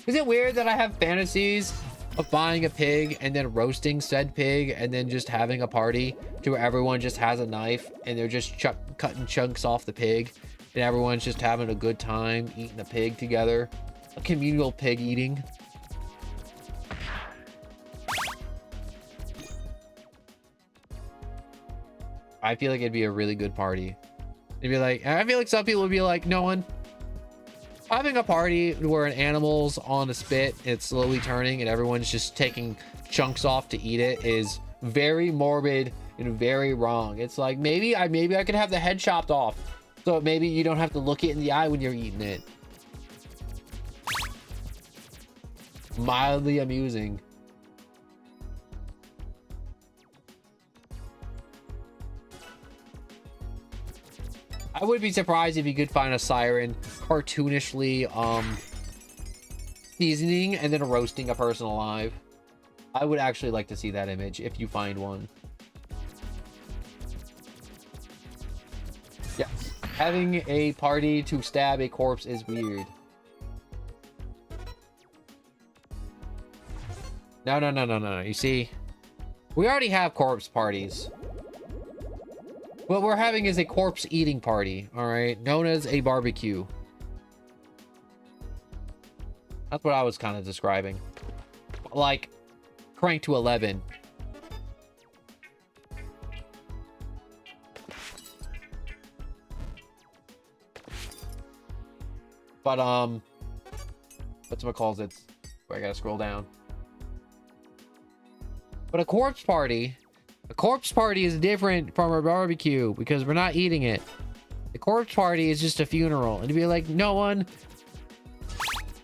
Is it weird that I have fantasies of buying a pig and then roasting said pig and then just having a party to where everyone just has a knife and they're just cutting chunks off the pig and everyone's just having a good time eating a pig together? A communal pig eating. I feel like it'd be a really good party. It'd be like, I feel like some people would be like, no one. Having a party where an animal's on a spit, it's slowly turning, and everyone's just taking chunks off to eat it is very morbid and very wrong. It's like maybe I could have the head chopped off, so maybe you don't have to look it in the eye when you're eating it. Mildly amusing. I would be surprised if you could find a siren cartoonishly seasoning and then roasting a person alive. I would actually like to see that image if you find one. Yes, having a party to stab a corpse is weird. No. You see, we already have corpse parties. What we're having is a corpse eating party, all right, known as a barbecue. That's what I was kind of describing. Like, cranked to 11. But, whatchamacalls it? I gotta scroll down. But a corpse party is different from a barbecue because we're not eating it. The corpse party is just a funeral. And to be like, no one...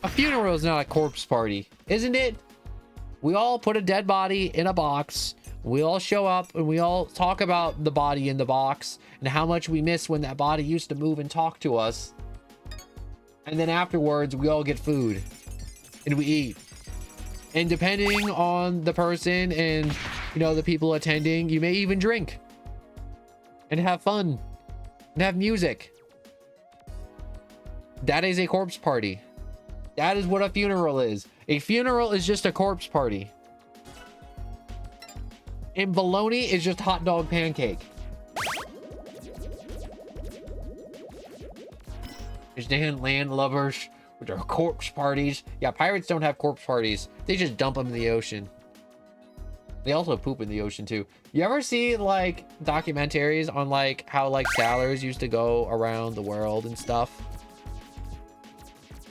A funeral is not a corpse party, isn't it? We all put a dead body in a box. We all show up and we all talk about the body in the box and how much we miss when that body used to move and talk to us. And then afterwards, we all get food and we eat. And depending on the person and, you know, the people attending, you may even drink and have fun and have music. That is a corpse party. That is what a funeral is. A funeral is just a corpse party. And bologna is just hot dog pancake. There's Dan landlubbers with their corpse parties. Yeah, pirates don't have corpse parties. They just dump them in the ocean. They also poop in the ocean too. You ever see like documentaries on like how like sailors used to go around the world and stuff?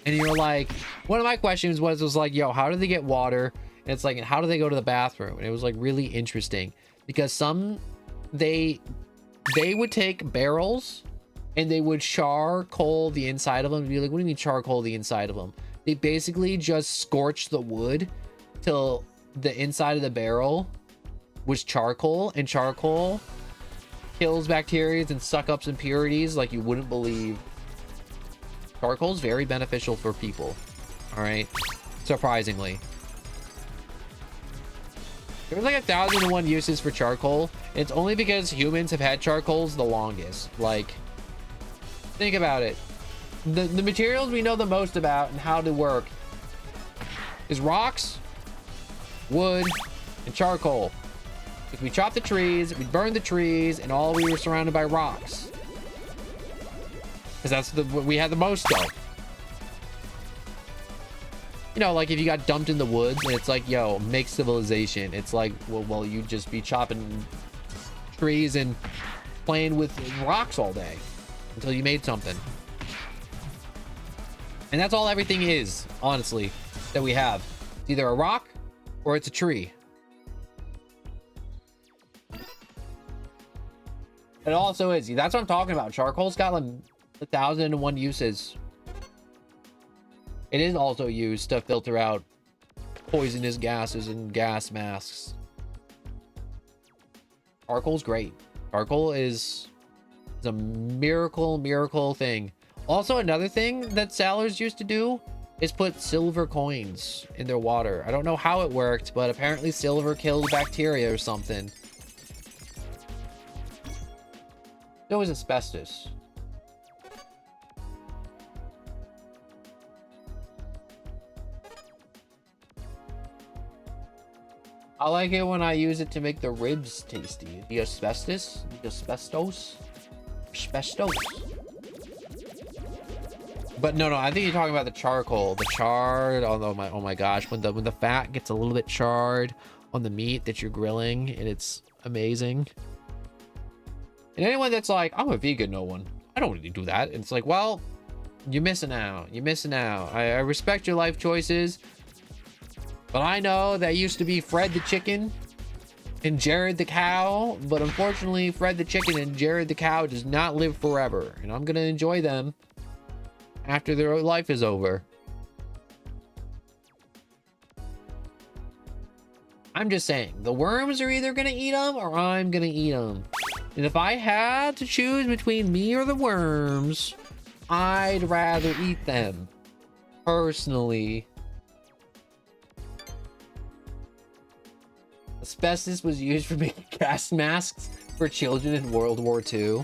And you're like, one of my questions was like, yo, how do they get water? And it's like, how do they go to the bathroom? And it was like really interesting because they would take barrels and they would charcoal the inside of them. And be like, what do you mean charcoal the inside of them? They basically just scorch the wood till the inside of the barrel was charcoal, and charcoal kills bacteria and suck up impurities like you wouldn't believe. Charcoal is very beneficial for people. All right, surprisingly. There's like 1,001 uses for charcoal. And it's only because humans have had charcoals the longest. Like, think about it. The materials we know the most about and how to work is rocks, wood, and charcoal. If we chop the trees, we burn the trees, and all we were surrounded by rocks. Because that's what we had the most of. you know, like if you got dumped in the woods and it's like, yo, make civilization. It's like, well, you'd just be chopping trees and playing with rocks all day until you made something. And that's all everything is, honestly, that we have. It's either a rock or it's a tree. It also is. That's what I'm talking about. Charcoal's got like 1,001 uses. It is also used to filter out poisonous gases and gas masks. Charcoal's great. Charcoal is a miracle thing. Also, another thing that sailors used to do is put silver coins in their water. I don't know how it worked, but apparently silver killed bacteria or something. It was asbestos. I like it when I use it to make the ribs tasty. The asbestos? The asbestos? Asbestos. But no, I think you're talking about the charcoal. The charred, oh my gosh, when the fat gets a little bit charred on the meat that you're grilling, and it's amazing. And anyone that's like, I'm a vegan, no one, I don't really do that. And it's like, well, you're missing out. You're missing out. I respect your life choices, but I know that used to be Fred the chicken and Jared the cow. But unfortunately, Fred the chicken and Jared the cow does not live forever. And I'm going to enjoy them after their life is over. I'm just saying, the worms are either going to eat them or I'm going to eat them. And if I had to choose between me or the worms, I'd rather eat them. Personally. Asbestos was used for making gas masks for children in World War II.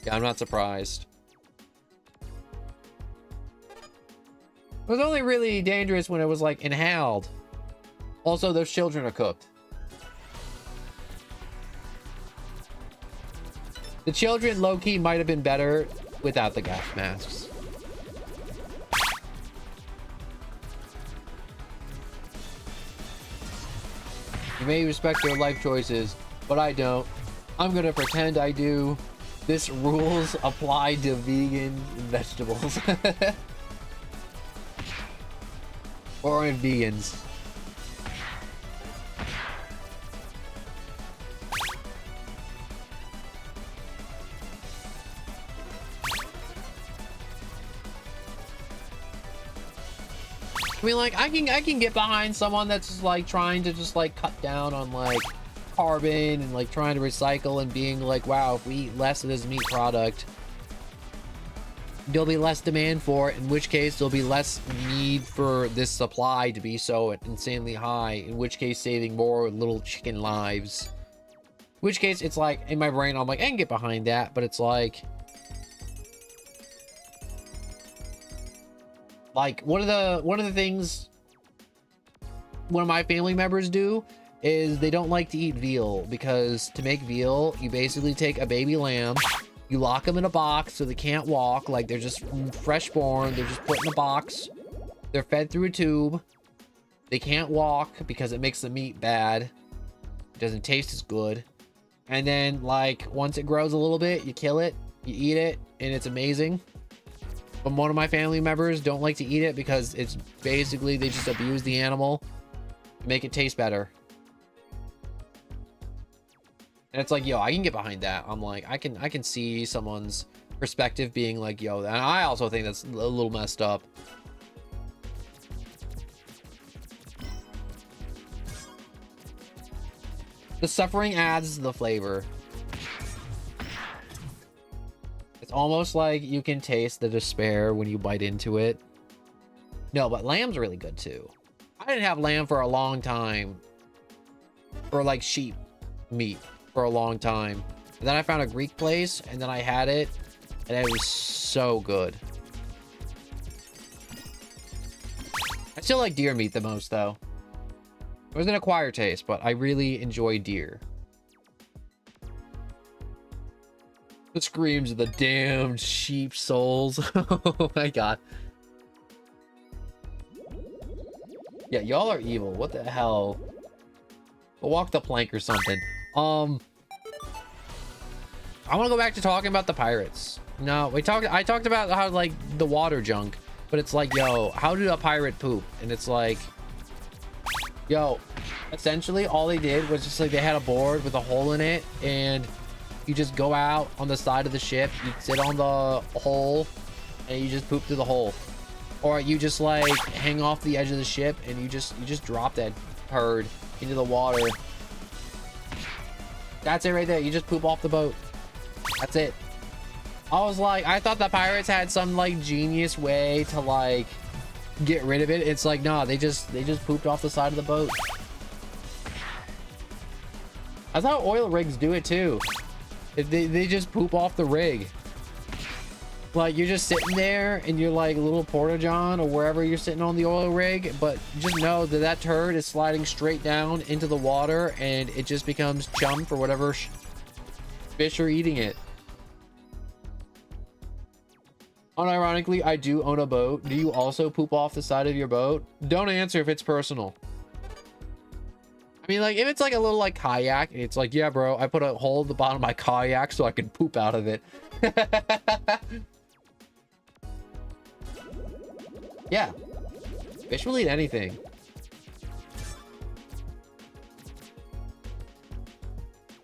Yeah, I'm not surprised. It was only really dangerous when it was like inhaled. Also, those children are cooked. The children, low-key, might have been better without the gas masks. You may respect their life choices, but I don't. I'm gonna pretend I do. This rules apply to vegan vegetables. Or in vegans. I mean, like, I can get behind someone that's just, like, trying to just, like, cut down on, like, carbon and, like, trying to recycle and being like, wow, if we eat less of this meat product, there'll be less demand for it, in which case there'll be less need for this supply to be so insanely high, in which case saving more little chicken lives. In which case, it's like, in my brain, I'm like, I can get behind that, but it's like... Like, one of the things one of my family members do is they don't like to eat veal, because to make veal, you basically take a baby lamb, you lock them in a box so they can't walk, like they're just fresh born, they're just put in a box, they're fed through a tube, they can't walk because it makes the meat bad, it doesn't taste as good, and then like once it grows a little bit, you kill it, you eat it, and it's amazing. But one of my family members don't like to eat it because it's basically they just abuse the animal to make it taste better. And it's like, yo, I can get behind that. I'm like, I can see someone's perspective being like, yo, and I also think that's a little messed up. The suffering adds the flavor. It's almost like you can taste the despair when you bite into it. No, but lamb's really good too. I didn't have lamb for a long time. Or like sheep meat for a long time. And then I found a Greek place and then I had it. And it was so good. I still like deer meat the most though. It was an acquired taste, but I really enjoy deer. The screams of the damned sheep souls. Oh my god. Yeah, y'all are evil. What the hell? Go walk the plank or something. I want to go back to talking about the pirates. No, I talked about how, like, the water junk, but it's like, yo, how did a pirate poop? And it's like, yo, essentially all they did was just like, they had a board with a hole in it, and you just go out on the side of the ship, you sit on the hole, and you just poop through the hole. Or you just like hang off the edge of the ship and you just drop that turd into the water. That's it right there. You just poop off the boat. That's it. I was like, I thought the pirates had some like genius way to like get rid of it. It's like, nah, they just pooped off the side of the boat. That's how oil rigs do it too. They just poop off the rig. Like, you're just sitting there and you're like little Porta John or wherever you're sitting on the oil rig, but just know that that turd is sliding straight down into the water and it just becomes chum for whatever fish are eating it. Unironically, I do own a boat. Do you also poop off the side of your boat? Don't answer if it's personal. I mean, like, if it's like a little like kayak, it's like, yeah, bro, I put a hole at the bottom of my kayak so I can poop out of it. Yeah, fish will eat anything.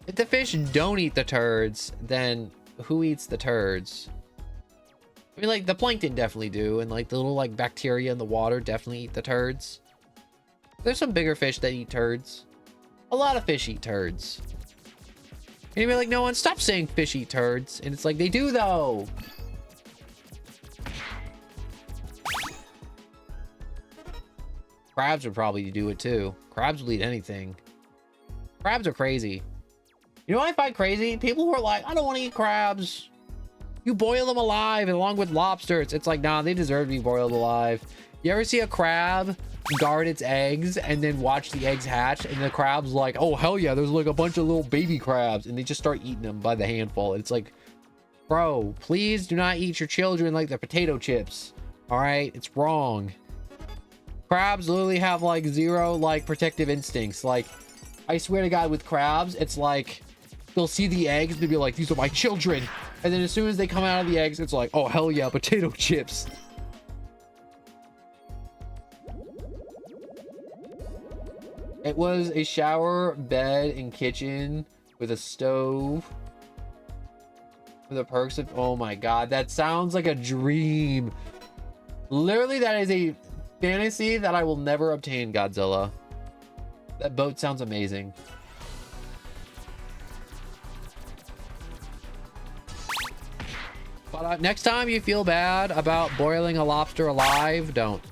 If the fish don't eat the turds, then who eats the turds? I mean, like, the plankton definitely do, and like the little like bacteria in the water definitely eat the turds. There's some bigger fish that eat turds. A lot of fish eat turds. And you'd be like, no one, stop saying fish eat turds. And it's like, they do though. Crabs would probably do it too. Crabs will eat anything. Crabs are crazy. You know what I find crazy? People who are like, I don't want to eat crabs. You boil them alive along with lobsters. It's like, nah, they deserve to be boiled alive. You ever see a crab guard its eggs and then watch the eggs hatch? And the crab's like, oh, hell yeah, there's like a bunch of little baby crabs. And they just start eating them by the handful. It's like, bro, please do not eat your children like they're potato chips. All right? It's wrong. Crabs literally have like zero like protective instincts. Like, I swear to God, with crabs, it's like they'll see the eggs and they'll be like, these are my children. And then as soon as they come out of the eggs, it's like, oh, hell yeah, potato chips. It was a shower, bed, and kitchen with a stove. For the perks of, oh my God, that sounds like a dream. Literally, that is a fantasy that I will never obtain, Godzilla. That boat sounds amazing. But next time you feel bad about boiling a lobster alive, don't.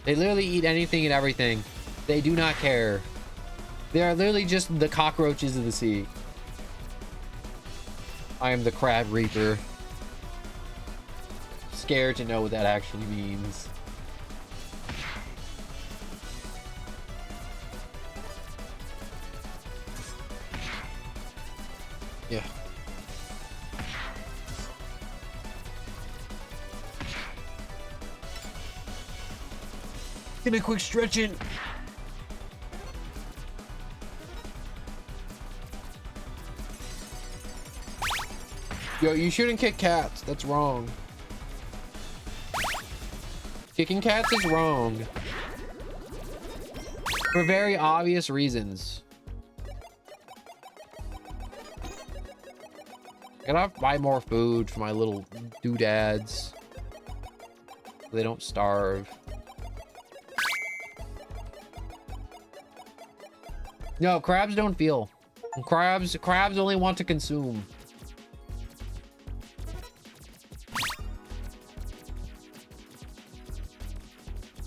They literally eat anything and everything. They do not care. They are literally just the cockroaches of the sea. I am the crab reaper. Scared to know what that actually means. Yeah. Give me a quick stretching. Yo, you shouldn't kick cats. That's wrong. Kicking cats is wrong. For very obvious reasons. I gotta buy more food for my little doodads. So they don't starve. No, crabs don't feel. Crabs only want to consume.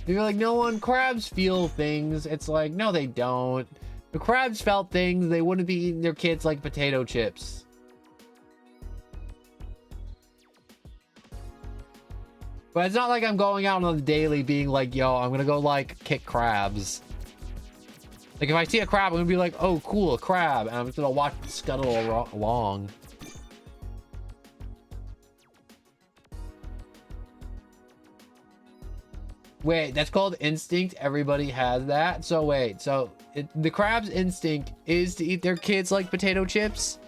You're like, no one, crabs feel things. It's like, no, they don't. The crabs felt things, they wouldn't be eating their kids like potato chips. But it's not like I'm going out on the daily being like, yo, I'm gonna go like kick crabs. Like if I see a crab, I'm gonna be like, oh, cool, a crab. And I'm just gonna watch it scuttle along. Wait, that's called instinct. Everybody has that. So wait, so the crab's instinct is to eat their kids like potato chips.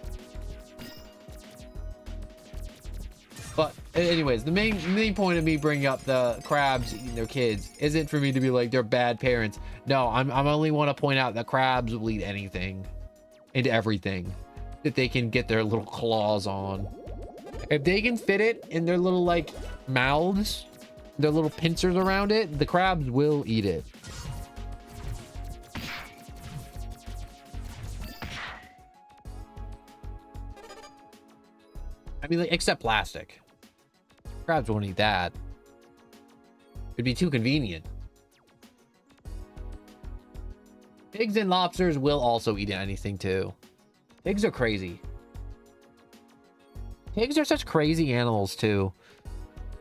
But anyways, the main point of me bringing up the crabs eating their kids isn't for me to be like they're bad parents. No, I'm only want to point out that crabs will eat anything and everything that they can get their little claws on. If they can fit it in their little like mouths, their little pincers around it, the crabs will eat it. I mean, like, except plastic. Crabs won't eat that. It'd be too convenient. Pigs and lobsters will also eat anything too. Pigs are crazy. Pigs are such crazy animals too.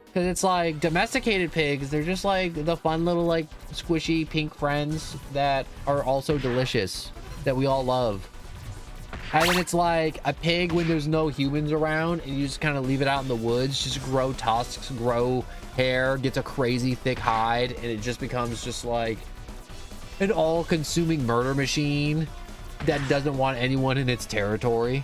Because it's like domesticated pigs, they're just like the fun little like squishy pink friends that are also delicious, that we all love. And then it's like a pig when there's no humans around and you just kind of leave it out in the woods, just grow tusks, grow hair, gets a crazy thick hide, and it just becomes just like an all-consuming murder machine that doesn't want anyone in its territory.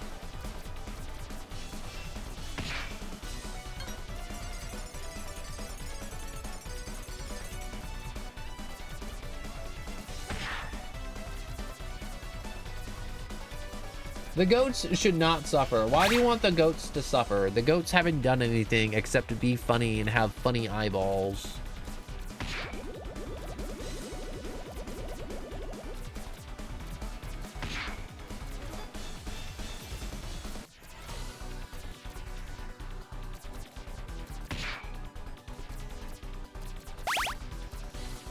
The goats should not suffer. Why do you want the goats to suffer? The goats haven't done anything except to be funny and have funny eyeballs.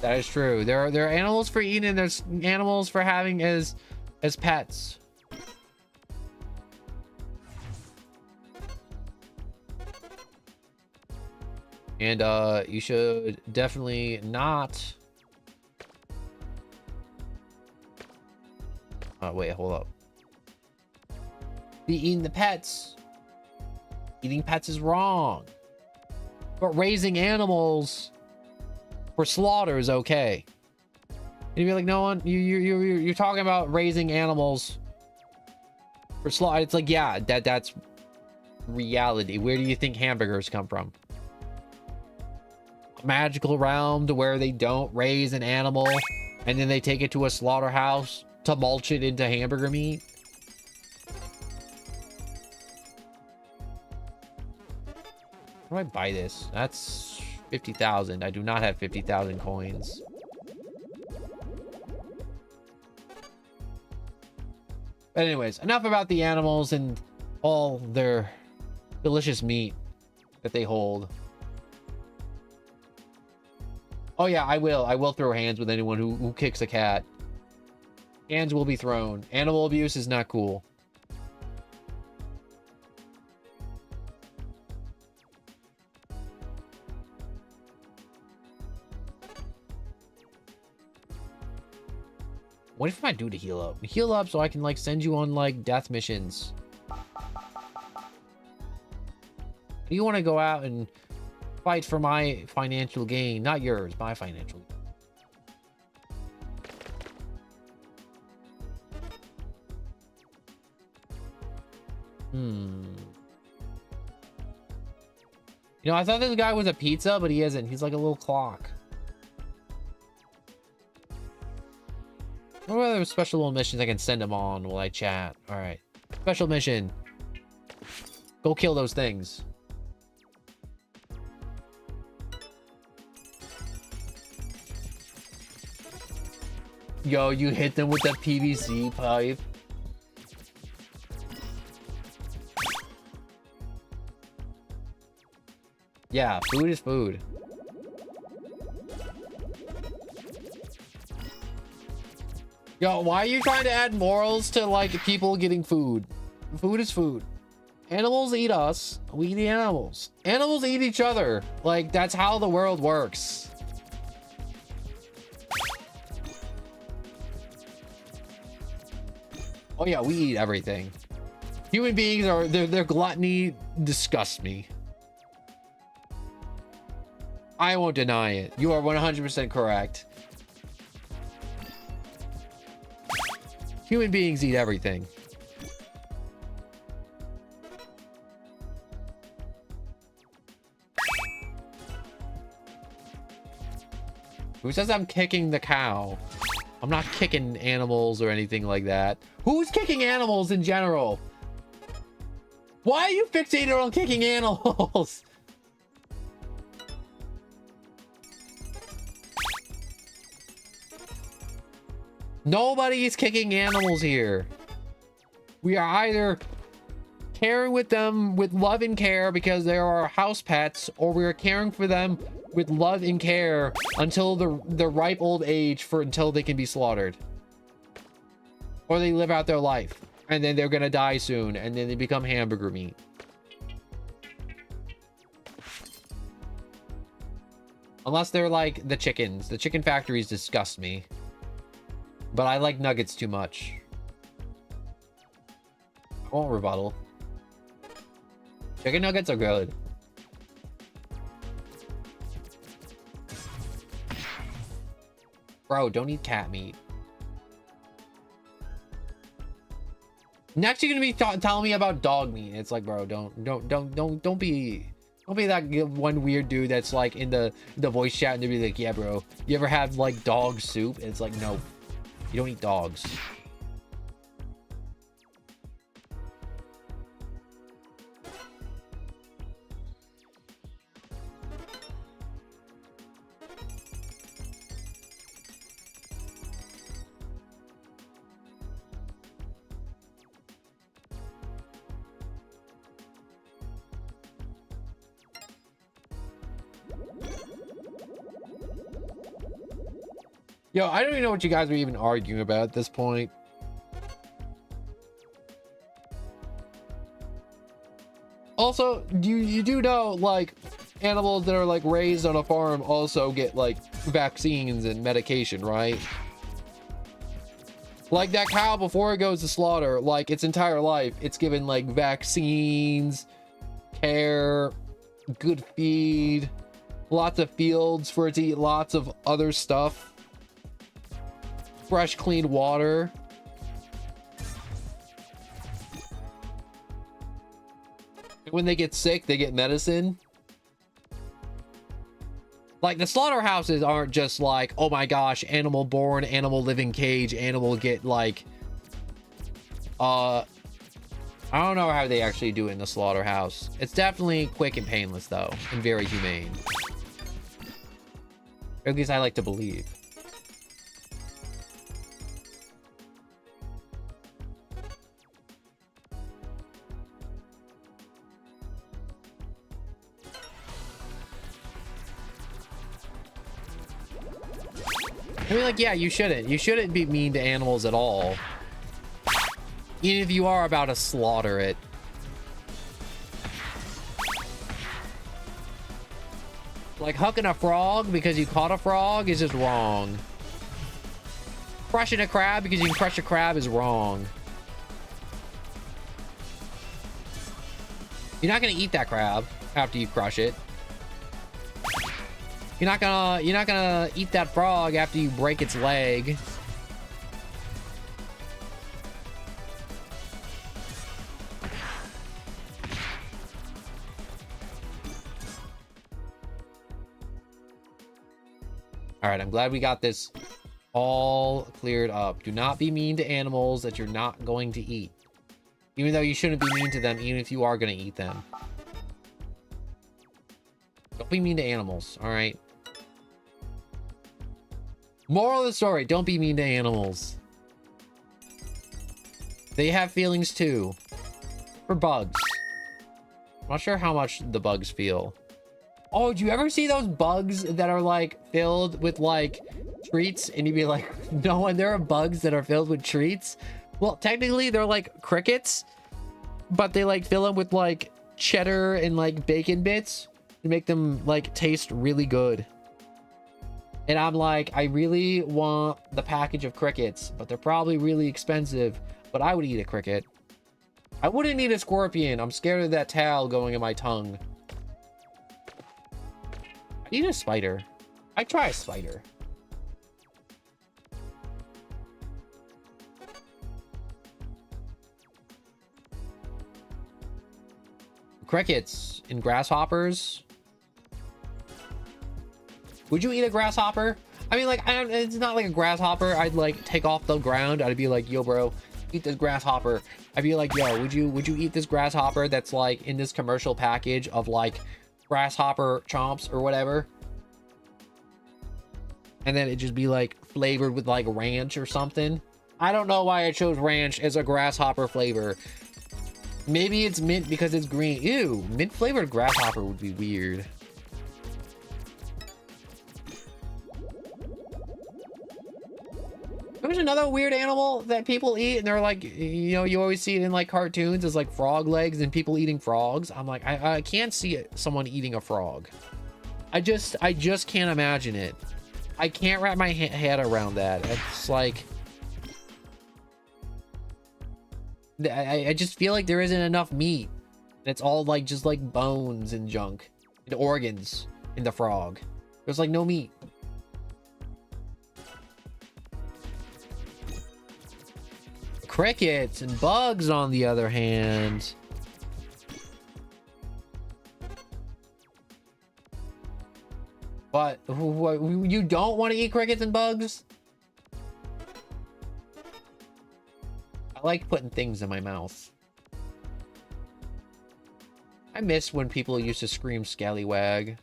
That is true. There are animals for eating and there's animals for having as pets. And you should definitely not. Wait, hold up. Be eating the pets. Eating pets is wrong. But raising animals for slaughter is okay. And you'd be like, no one, you're talking about raising animals for slaughter. It's like, yeah, that's reality. Where do you think hamburgers come from? Magical realm to where they don't raise an animal and then they take it to a slaughterhouse to mulch it into hamburger meat. How do I buy this? That's 50,000. I do not have 50,000 coins. But anyways, enough about the animals and all their delicious meat that they hold. Oh yeah, I will throw hands with anyone who kicks a cat. Hands will be thrown. Animal abuse is not cool. What if I do to heal up? Heal up so I can like send you on like death missions. You want to go out and fight for my financial gain, not yours, my financial gain. You know, I thought this guy was a pizza, but he isn't. He's like a little clock. What other special little missions I can send him on while I chat? All right. Special mission. Go kill those things. Yo, you hit them with the PVC pipe. Yeah, food is food. Yo, why are you trying to add morals to like people getting food? Food is food. Animals eat us. We eat the animals. Animals eat each other. Like, that's how the world works. Oh yeah, we eat everything. Human beings are their gluttony disgusts me. I won't deny it. You are 100% correct. Human beings eat everything. Who says I'm kicking the cow? I'm not kicking animals or anything like that. Who's kicking animals in general? Why are you fixated on kicking animals? Nobody's kicking animals here. We are either caring with them with love and care because they are our house pets, or we are caring for them with love and care until the ripe old age until they can be slaughtered. Or they live out their life and then they're gonna die soon and then they become hamburger meat. Unless they're like the chickens. The chicken factories disgust me. But I like nuggets too much. I won't rebuttal. Chicken nuggets are good. Bro, don't eat cat meat. Next, you're gonna be telling me about dog meat. It's like, bro, don't be that one weird dude that's like in the voice chat and they'll be like, yeah, bro, you ever have like dog soup? And it's like, no, you don't eat dogs. Yo, I don't even know what you guys are even arguing about at this point. Also, you do know, like, animals that are, like, raised on a farm also get, like, vaccines and medication, right? Like, that cow, before it goes to slaughter, like, its entire life, it's given, like, vaccines, care, good feed, lots of fields for it to eat lots of other stuff. Fresh, clean water. When they get sick, they get medicine. Like, the slaughterhouses aren't just like, oh my gosh, animal born, animal living cage, animal get like... I don't know how they actually do it in the slaughterhouse. It's definitely quick and painless, though, and very humane. Or at least I like to believe. I mean, like, yeah, you shouldn't be mean to animals at all. Even if you are about to slaughter it. Like, hucking a frog because you caught a frog is just wrong. Crushing a crab because you can crush a crab is wrong. You're not gonna eat that crab after you crush it. You're not gonna eat that frog after you break its leg. All right, I'm glad we got this all cleared up. Do not be mean to animals that you're not going to eat. Even though you shouldn't be mean to them, even if you are going to eat them. Don't be mean to animals, all right? Moral of the story, don't be mean to animals. They have feelings too. For bugs. I'm not sure how much the bugs feel. Oh, do you ever see those bugs that are like filled with like treats? And you'd be like, no, and there are bugs that are filled with treats. Well, technically they're like crickets, but they like fill them with like cheddar and like bacon bits to make them like taste really good. And I'm like, I really want the package of crickets, but they're probably really expensive, but I would eat a cricket. I wouldn't eat a scorpion. I'm scared of that tail going in my tongue. Eat a spider. I try a spider. Crickets and grasshoppers. Would you eat a grasshopper? I mean, like, it's not like a grasshopper I'd like take off the ground. I'd be like, yo, bro, eat this grasshopper. I'd be like, yo, would you eat this grasshopper that's like in this commercial package of like grasshopper chomps or whatever? And then it just be like flavored with like ranch or something. I don't know why I chose ranch as a grasshopper flavor. Maybe it's mint because it's green. Ew, mint flavored grasshopper would be weird. There's another weird animal that people eat, and they're like, you know, you always see it in like cartoons as like frog legs and people eating frogs. I'm like, I can't see it, someone eating a frog. I just can't imagine it. I can't wrap my head around that. It's like, I just feel like there isn't enough meat. It's all like just like bones and junk and organs in the frog. There's like no meat. Crickets and bugs, on the other hand. But you don't want to eat crickets and bugs? I like putting things in my mouth. I miss when people used to scream scallywag.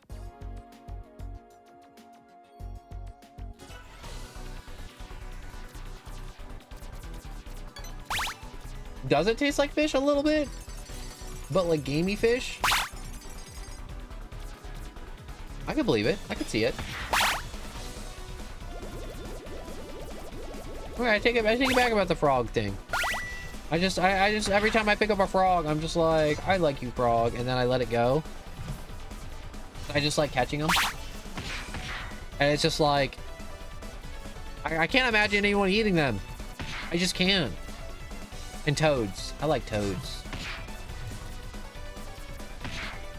Does it taste like fish a little bit? But like gamey fish? I could believe it. I could see it. Okay, I take it back about the frog thing. I just every time I pick up a frog, I'm just like, I like you, frog, and then I let it go. I just like catching them. And it's just like, I can't imagine anyone eating them. I just can't. And toads. I like toads.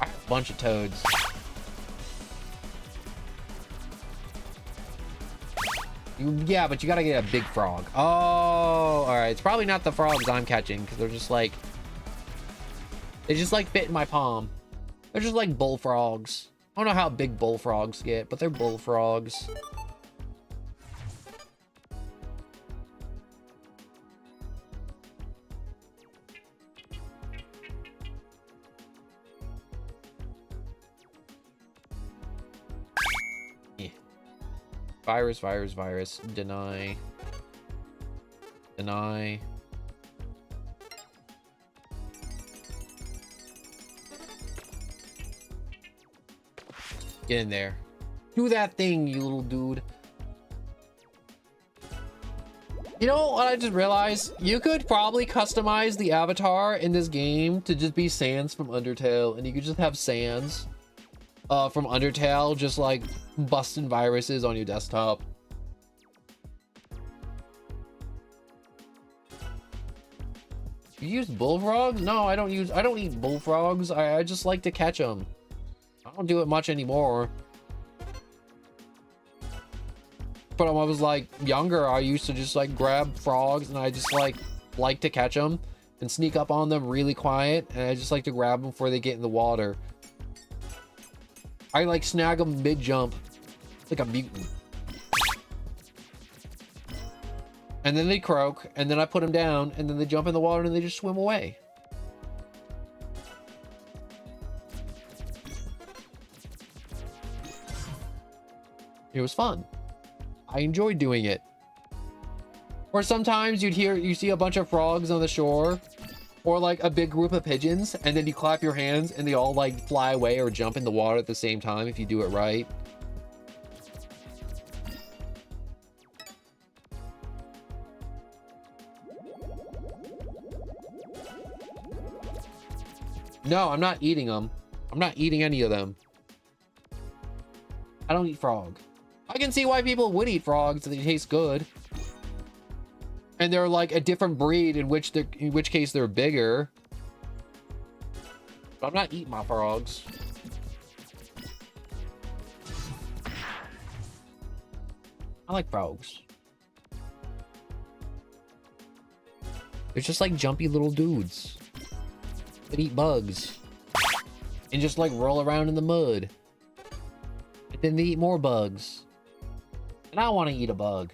I have a bunch of toads. Yeah, but you gotta get a big frog. Oh, all right. It's probably not the frogs I'm catching because they're just like, they just like fit in my palm. They're just like bullfrogs. I don't know how big bullfrogs get, but they're bullfrogs. Virus. Deny. Get in there. Do that thing, you little dude. You know what I just realized? You could probably customize the avatar in this game to just be Sans from Undertale, and you could just have Sans from Undertale just like busting viruses on your desktop. You use bullfrogs? No, I don't eat bullfrogs. I just like to catch them. I don't do it much anymore. But when I was like younger, I used to just like grab frogs and I just like to catch them and sneak up on them really quiet, and I just like to grab them before they get in the water. I like snag them mid-jump like a mutant. And then they croak, and then I put them down, and then they jump in the water and they just swim away. It was fun. I enjoyed doing it. Or sometimes you see a bunch of frogs on the shore, or like a big group of pigeons, and then you clap your hands and they all like fly away or jump in the water at the same time if you do it right. No, I'm not eating them. I'm not eating any of them. I don't eat frog. I can see why people would eat frogs. They taste good. And they're like a different breed in which case they're bigger. But I'm not eating my frogs. I like frogs. They're just like jumpy little dudes that eat bugs and just like roll around in the mud. And then they eat more bugs. And I want to eat a bug.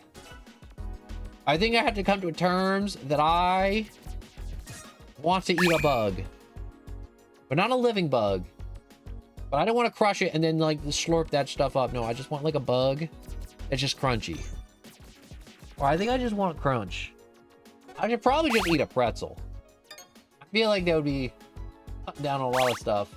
I think I have to come to terms that I want to eat a bug. But not a living bug. But I don't want to crush it and then like slurp that stuff up. No, I just want like a bug that's just crunchy. Or I think I just want crunch. I should probably just eat a pretzel. I feel like that would be cutting down on a lot of stuff.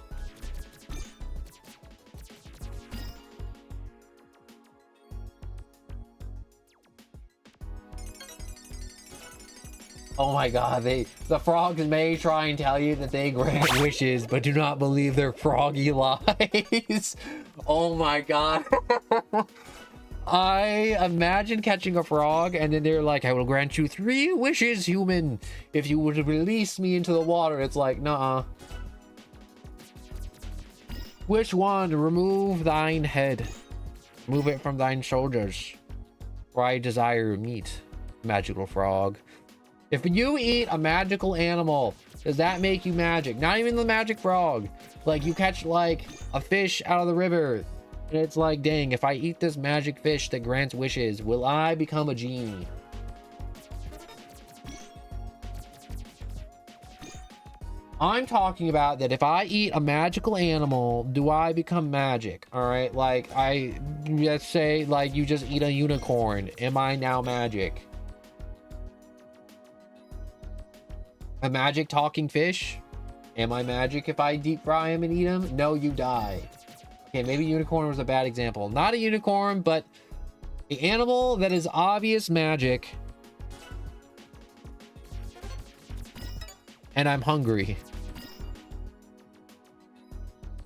Oh my god, the frogs may try and tell you that they grant wishes, but do not believe their froggy lies. Oh my god. I imagine catching a frog and then they're like, I will grant you 3 wishes, human, if you would release me into the water. It's like, nuh-uh. Wish 1, remove thine head. Move it from thine shoulders. For I desire meat, magical frog. If you eat a magical animal, does that make you magic? Not even the magic frog. Like you catch like a fish out of the river. And it's like, dang, if I eat this magic fish that grants wishes, will I become a genie? I'm talking about that if I eat a magical animal, do I become magic? All right, like let's say like you just eat a unicorn. Am I now magic? A magic talking fish? Am I magic if I deep fry him and eat him? No, you die. Okay, maybe unicorn was a bad example. Not a unicorn, but the animal that is obvious magic. And I'm hungry.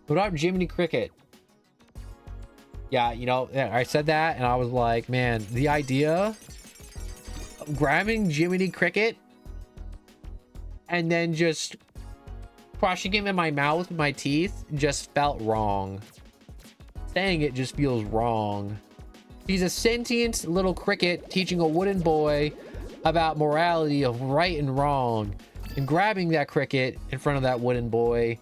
What about Jiminy Cricket? Yeah, you know, I said that and I was like, man, the idea of grabbing Jiminy Cricket and then just crushing him in my mouth with my teeth just felt wrong. Saying it just feels wrong. He's a sentient little cricket teaching a wooden boy about morality of right and wrong. And grabbing that cricket in front of that wooden boy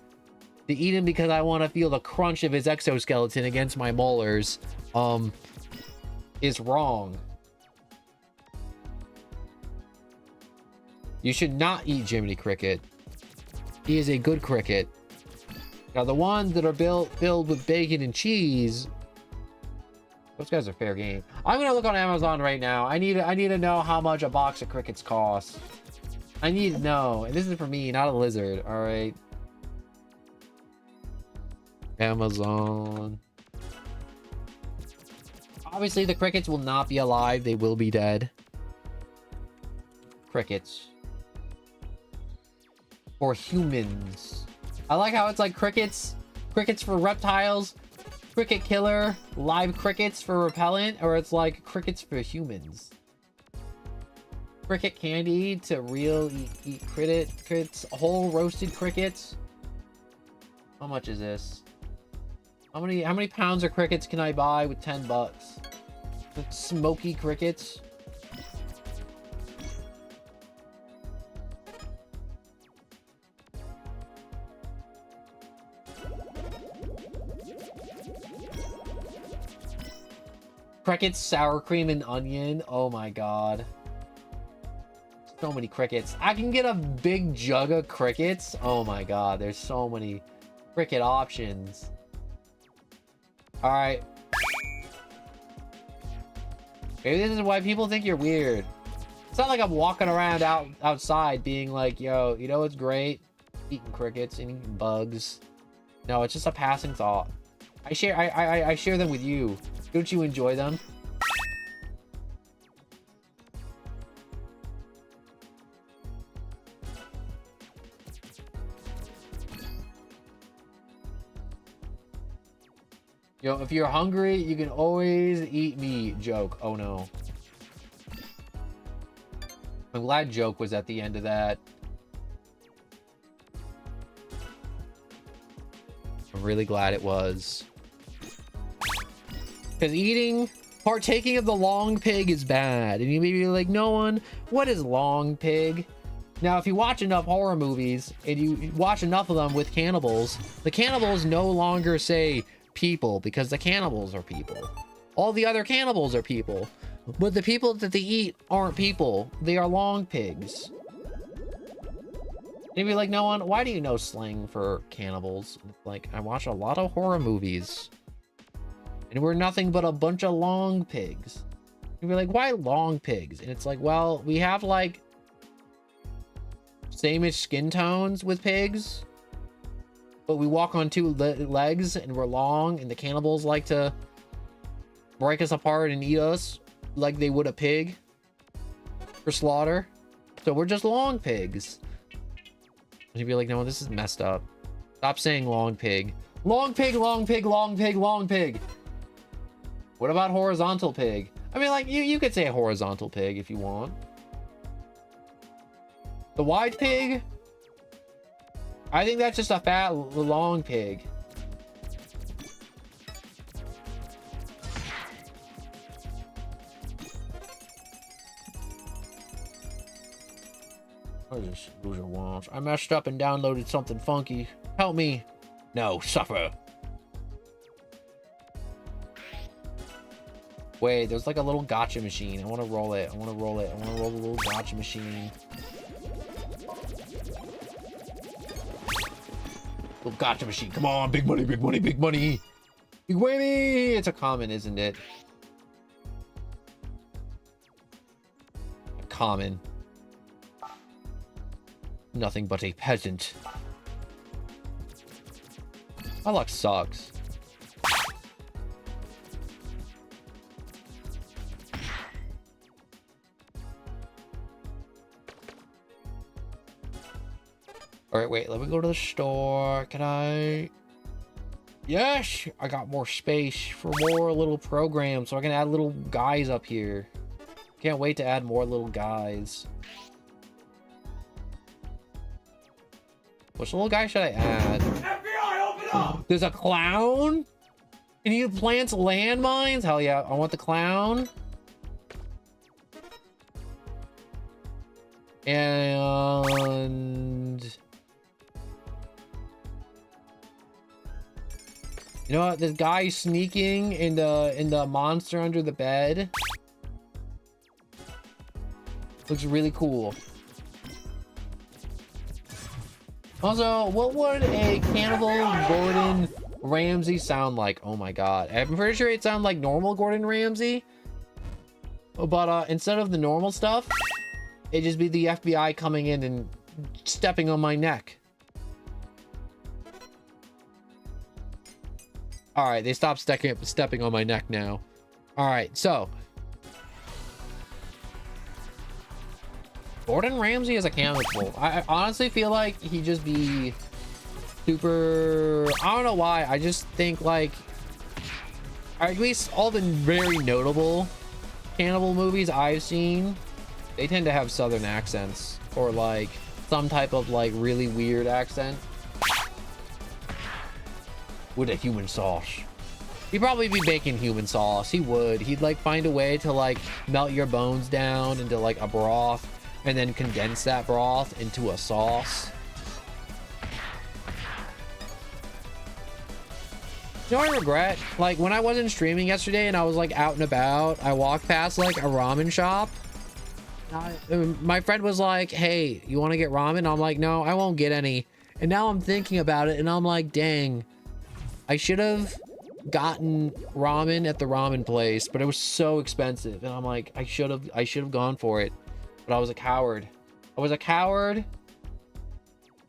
to eat him because I want to feel the crunch of his exoskeleton against my molars is wrong. You should not eat Jiminy Cricket. He is a good cricket. Now the ones that are filled with bacon and cheese, those guys are fair game. I'm gonna look on Amazon right now. I need to know how much a box of crickets costs. I need to know, and this is for me, not a lizard. All right. Amazon. Obviously, the crickets will not be alive. They will be dead. Crickets. For humans. I like how it's like crickets for reptiles, cricket killer, live crickets for repellent, or it's like crickets for humans. Cricket candy to real eat crickets, whole roasted crickets. How much is this? How many pounds of crickets can I buy with 10 bucks? The smoky crickets. Crickets, sour cream, and onion. Oh my god. So many crickets. I can get a big jug of crickets. Oh my god, there's so many cricket options. Alright. Maybe this is why people think you're weird. It's not like I'm walking around outside being like, yo, you know what's great? Eating crickets and eating bugs. No, it's just a passing thought. I share them with you. Don't you enjoy them? Yo, if you're hungry, you can always eat meat. Joke. Oh no. I'm glad joke was at the end of that. I'm really glad it was. Because eating Partaking of the long pig is bad. And you may be like, no one, what is long pig? Now, if you watch enough horror movies and you watch enough of them with cannibals, the cannibals no longer say people because the cannibals are people. All the other cannibals are people, but the people that they eat aren't people. They are long pigs. You'd be like, no one, why do you know slang for cannibals? Like, I watch a lot of horror movies and we're nothing but a bunch of long pigs. You'd be like, why long pigs? And it's like, well, we have like same-ish skin tones with pigs, but we walk on two legs and we're long, and the cannibals like to break us apart and eat us like they would a pig for slaughter. So we're just long pigs. And you'd be like, no, this is messed up. Stop saying long pig. Long pig, long pig, long pig, long pig. What about horizontal pig? I mean, like, you could say horizontal pig if you want. The wide pig? I think that's just a fat, long pig. What is this? Loser wants. I messed up and downloaded something funky. Help me. No, suffer. Wait, there's like a little gotcha machine. I want to roll it. I want to roll it. I want to roll the little gotcha machine. Little gotcha machine. Come on, big money, big money, big money. Big money. It's a common, isn't it? A common. Nothing but a peasant. My luck sucks. All right, wait, let me go to the store. Can I? Yes, I got more space for more little programs, so I can add little guys up here. Can't wait to add more little guys. Which little guy should I add? FBI, open up! There's a clown? And he plants landmines? Hell yeah, I want the clown. And you know what? This guy sneaking in the monster under the bed looks really cool. Also, what would a cannibal Gordon Ramsay sound like? Oh my god. I'm pretty sure it sounds like normal Gordon Ramsay. But instead of the normal stuff, it'd just be the FBI coming in and stepping on my neck. Alright, they stopped stepping on my neck now. Alright, so Gordon Ramsay is a cannibal. I honestly feel like he'd just be super... I don't know why. I just think like... Or at least all the very notable cannibal movies I've seen, they tend to have southern accents. Or like some type of like really weird accent. With a human sauce. He'd probably be baking human sauce. He would. He'd like find a way to like melt your bones down into like a broth. And then condense that broth into a sauce. You know what I regret? Like when I wasn't streaming yesterday and I was like out and about, I walked past like a ramen shop. My friend was like, hey, you want to get ramen? I'm like, no, I won't get any. And now I'm thinking about it and I'm like, dang, I should have gotten ramen at the ramen place, but it was so expensive. And I'm like, I should have gone for it. But I was a coward. I was a coward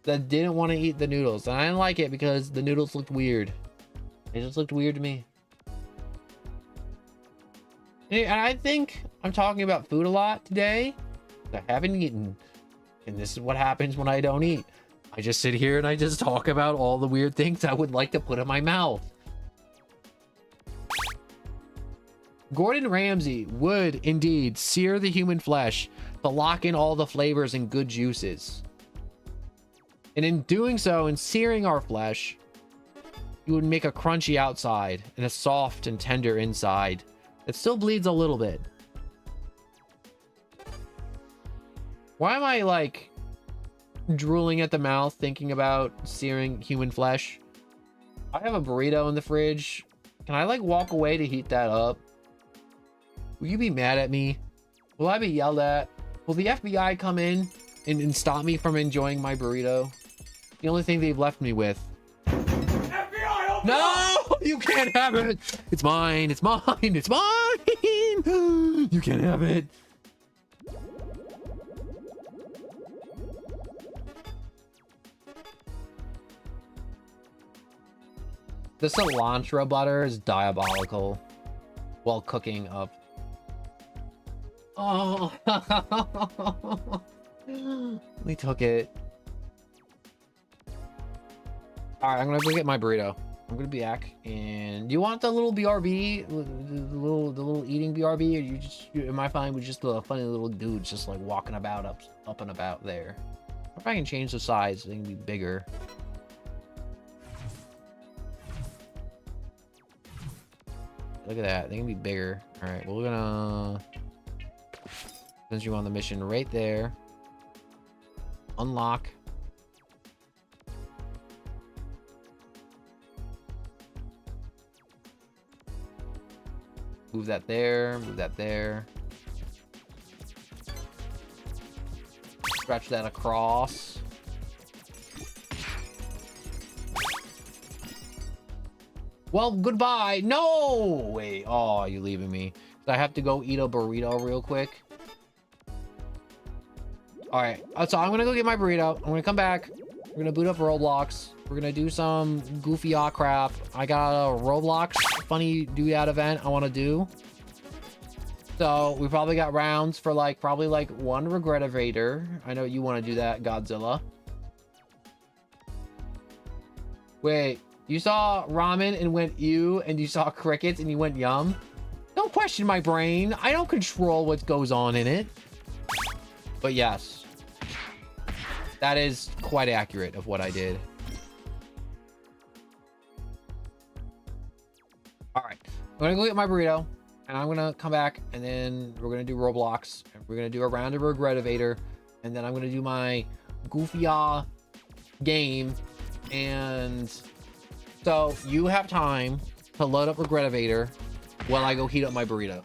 that didn't want to eat the noodles. And I didn't like it because the noodles looked weird. They just looked weird to me. And I think I'm talking about food a lot today. I haven't eaten. And this is what happens when I don't eat. I just sit here and I just talk about all the weird things I would like to put in my mouth. Gordon Ramsay would indeed sear the human flesh to lock in all the flavors and good juices. And in doing so, in searing our flesh, you would make a crunchy outside and a soft and tender inside It still bleeds a little bit. Why am I like drooling at the mouth thinking about searing human flesh? I have a burrito in the fridge. Can I like walk away to heat that up? Will you be mad at me? Will I be yelled at? Will the FBI come in and stop me from enjoying my burrito? The only thing they've left me with. FBI, open up! No, you can't have it. It's mine. It's mine. It's mine. You can't have it. The cilantro butter is diabolical while cooking up. Oh, we took it. All right, I'm gonna go get my burrito. I'm gonna be back. And do you want the little BRB, the little eating BRB, or you just am I fine with just the funny little dudes just like walking about up and about there? If I can change the size, they can be bigger. Look at that, they can be bigger. All right, we're gonna, since you're on the mission right there, unlock. Move that there, move that there. Stretch that across. Well, goodbye. No! Wait, oh, you leaving me. I have to go eat a burrito real quick. All right, so I'm gonna go get my burrito. I'm gonna come back. We're gonna boot up Roblox. We're gonna do some goofy crap. I got a Roblox funny do-that event I want to do. So we probably got rounds for like probably like one Regretivator. I know you want to do that, Godzilla. Wait, you saw ramen and went ew, and you saw crickets and you went yum? Don't question my brain. I don't control what goes on in it. But yes, that is quite accurate of what I did. All right, I'm gonna go get my burrito, and I'm gonna come back, and then we're gonna do Roblox, and we're gonna do a round of Regretivator, and then I'm gonna do my goofy game. And so you have time to load up Regretivator while I go heat up my burrito.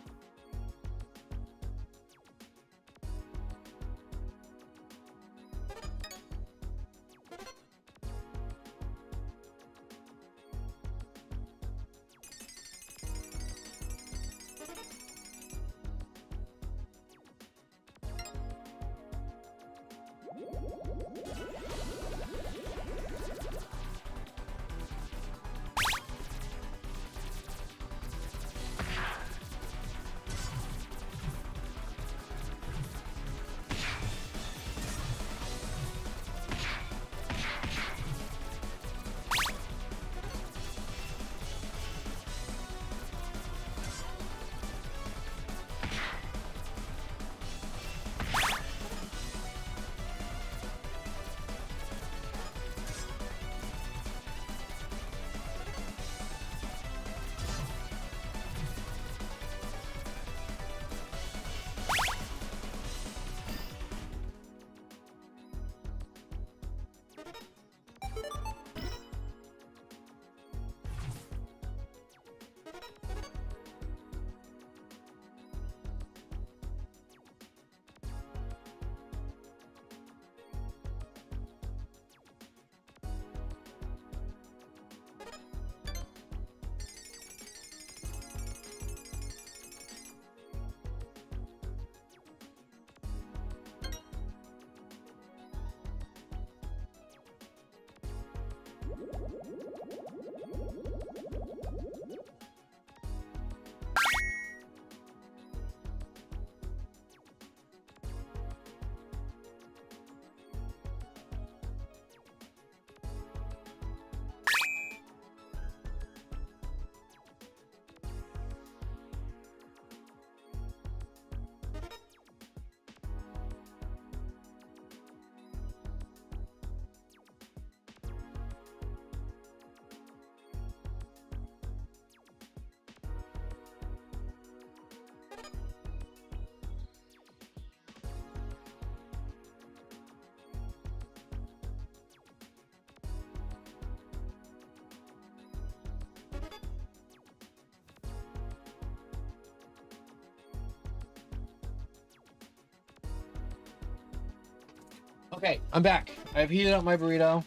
Okay, I'm back. I've heated up my burrito.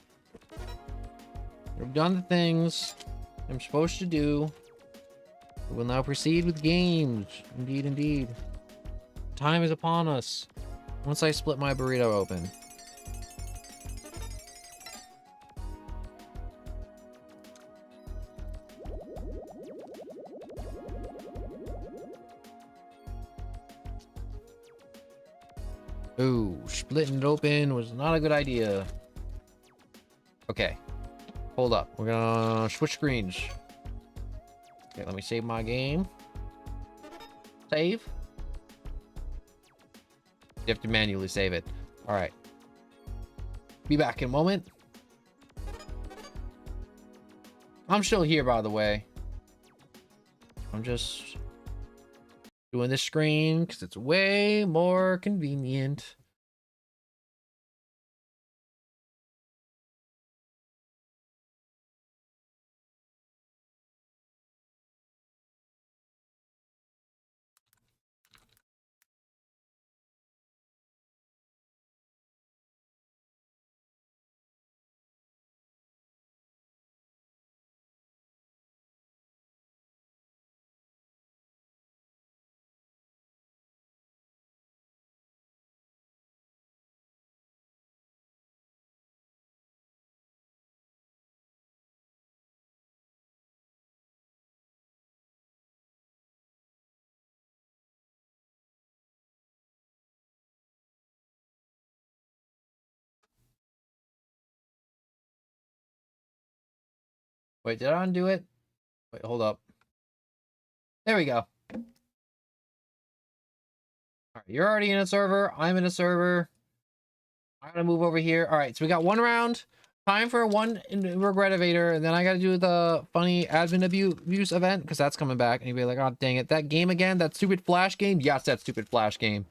I've done the things I'm supposed to do. We will now proceed with games. Indeed, indeed. Time is upon us. Once I split my burrito open. Ooh, splitting it open was not a good idea. Okay. Hold up. We're gonna switch screens. Okay, let me save my game. Save. You have to manually save it. All right. Be back in a moment. I'm still here, by the way. I'm just doing this screen because it's way more convenient. Wait, did I undo it? Wait, hold up. There we go. All right, you're already in a server. I'm in a server. I'm gonna move over here. All right, so we got one round. Time for one regretivator, and then I gotta do the funny admin abuse event because that's coming back. And you'll be like, oh dang it, that game again, that stupid flash game. Yes, that stupid flash game.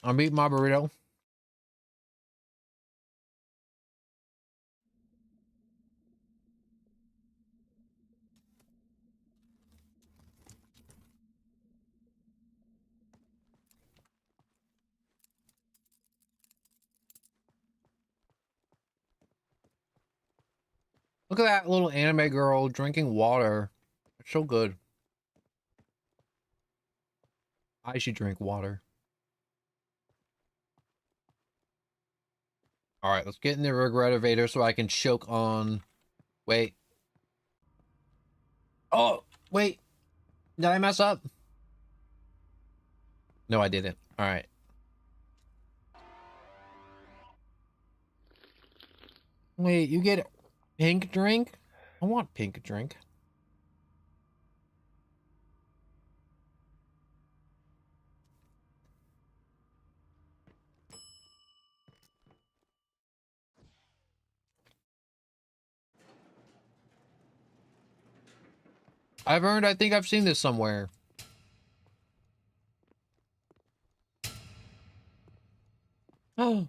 I'm eating my burrito. Look at that little anime girl drinking water. It's so good. I should drink water. All right, let's get in the regretivator so I can choke on. Wait. Oh, wait. Did I mess up? No, I didn't. All right. Wait, you get pink drink? I want pink drink. I think I've seen this somewhere. Oh.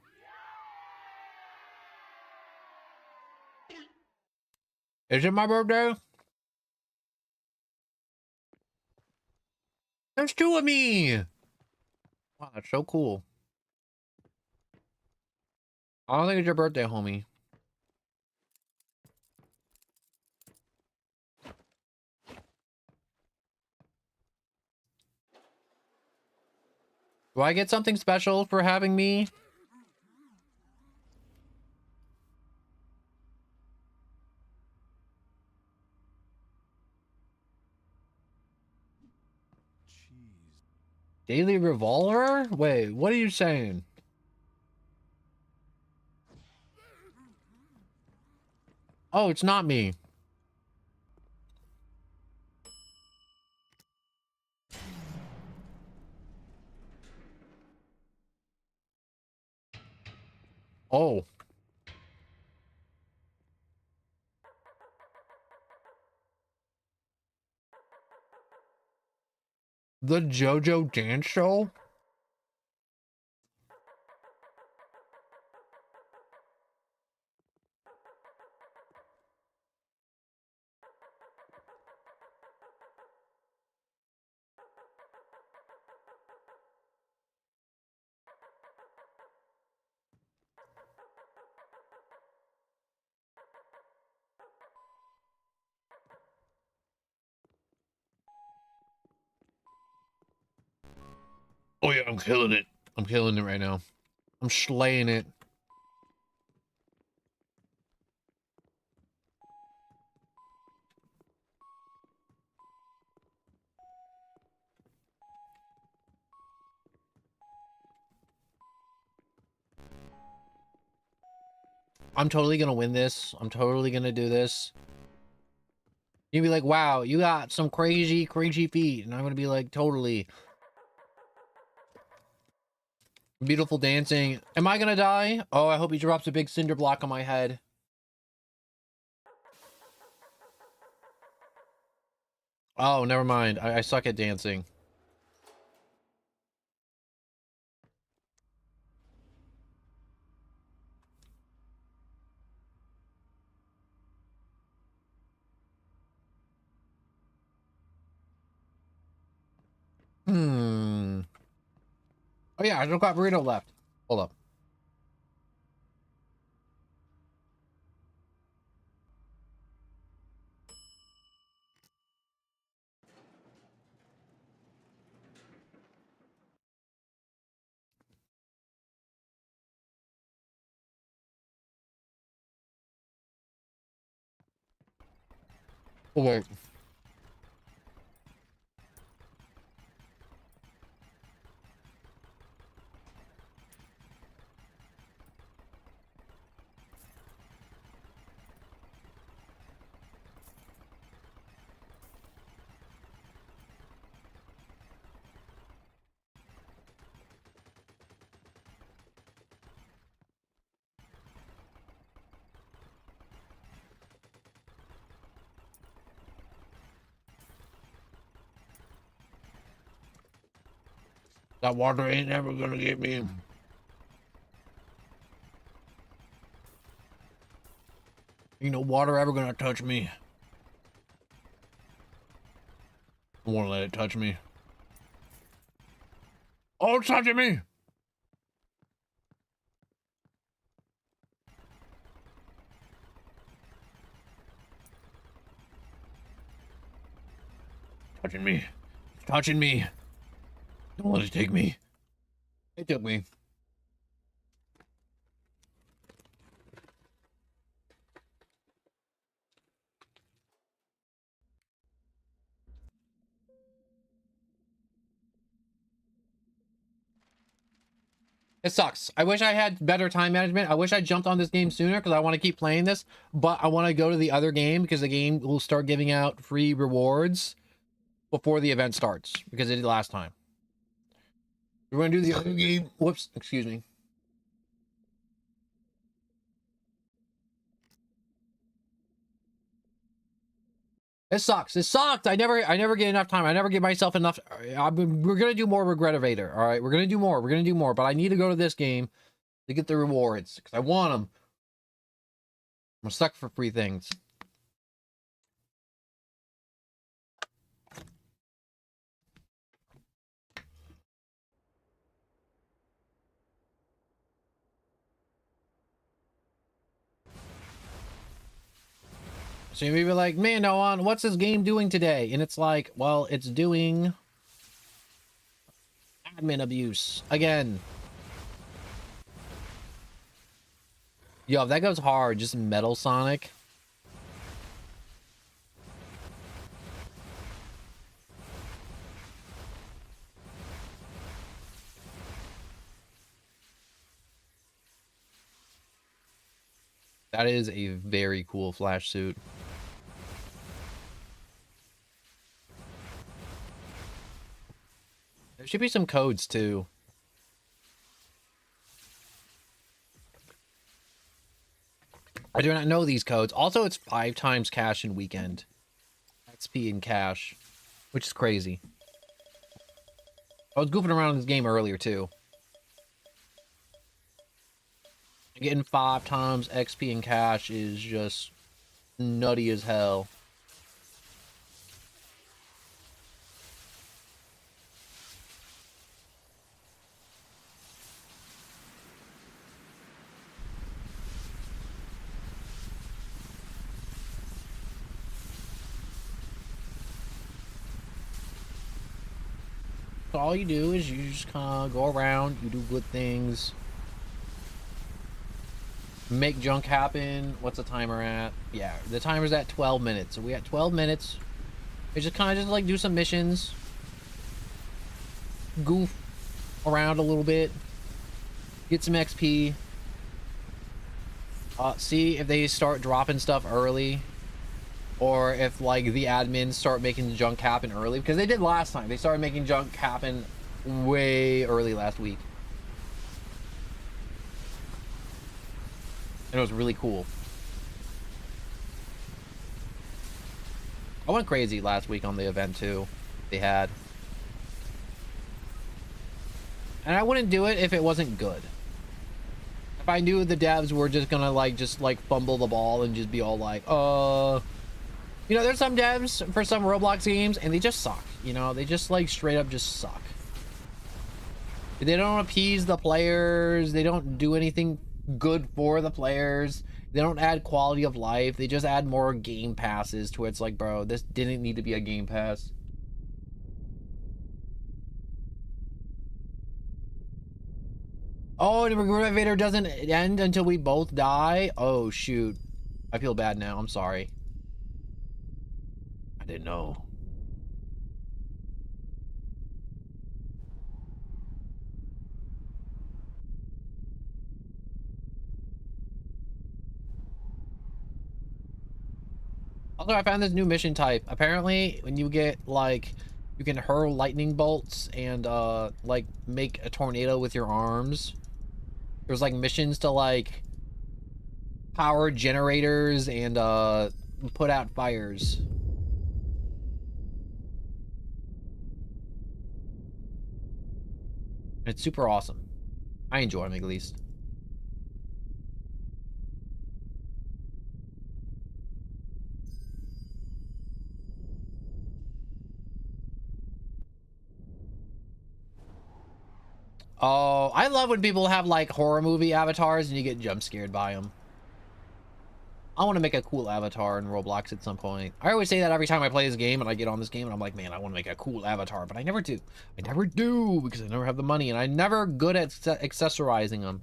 Is it my birthday? There's two of me. Wow, that's so cool. I don't think it's your birthday, homie. Do I get something special for having me? Daily revolver? Wait, what are you saying? Oh, it's not me. Oh. The JoJo Dance Show? Oh yeah, I'm killing it. I'm killing it right now. I'm slaying it. I'm totally gonna win this. I'm totally gonna do this. You'd be like, wow, you got some crazy, crazy feet. And I'm gonna be like, totally. Beautiful dancing. Am I gonna die? Oh, I hope he drops a big cinder block on my head. Oh, never mind. I suck at dancing. Hmm. Oh yeah, I still got burrito left. Hold up. Oh, wait. That water ain't never gonna get me. Ain't no water ever gonna touch me. I won't let it touch me. Oh, it's touching me. Touching me. It's touching me. Don't let it take me. It took me. It sucks. I wish I had better time management. I wish I jumped on this game sooner because I want to keep playing this, but I want to go to the other game because the game will start giving out free rewards before the event starts because it did last time. We're going to do the other game. Whoops, excuse me. It sucks. It sucked. I never get enough time. I never give myself enough. We're gonna do more Regretivator. All right, we're gonna do more. We're gonna do more. But I need to go to this game to get the rewards because I want them. I'm stuck for free things. So you may be like, man, Noan, what's this game doing today? And it's like, well, it's doing admin abuse again. Yo, if that goes hard, just Metal Sonic. That is a very cool flash suit. There should be some codes too. I do not know these codes. Also, it's 5 times cash in weekend. XP in cash, which is crazy. I was goofing around in this game earlier too. Getting 5 times XP in cash is just nutty as hell. So all you do is you just kind of go around, you do good things, make junk happen. What's the timer at? Yeah, the timer's at 12 minutes. So we got 12 minutes. We just kind of just like do some missions, goof around a little bit, get some XP, see if they start dropping stuff early, or if like the admins start making junk happen early, because they did last time. They started making junk happen way early last week, and it was really cool. I went crazy last week on the event too they had, and I wouldn't do it if it wasn't good. If I knew the devs were just gonna like fumble the ball and just be all like, you know, there's some devs for some Roblox games and they just suck. You know, they just like straight up just suck. They don't appease the players. They don't do anything good for the players. They don't add quality of life. They just add more game passes to where it's like, bro, this didn't need to be a game pass. Oh, and Regret Invader doesn't end until we both die? Oh, shoot. I feel bad now. I'm sorry. I didn't know. Also, I found this new mission type. Apparently, when you get, like, you can hurl lightning bolts and, like, make a tornado with your arms. There's, like, missions to, like, power generators and, put out fires. It's super awesome. I enjoy them, at least. Oh, I love when people have like horror movie avatars and you get jump scared by them. I want to make a cool avatar in Roblox at some point. I always say that every time I play this game and I get on this game and I'm like, man, I want to make a cool avatar, but I never do. I never do because I never have the money and I'm never good at accessorizing them.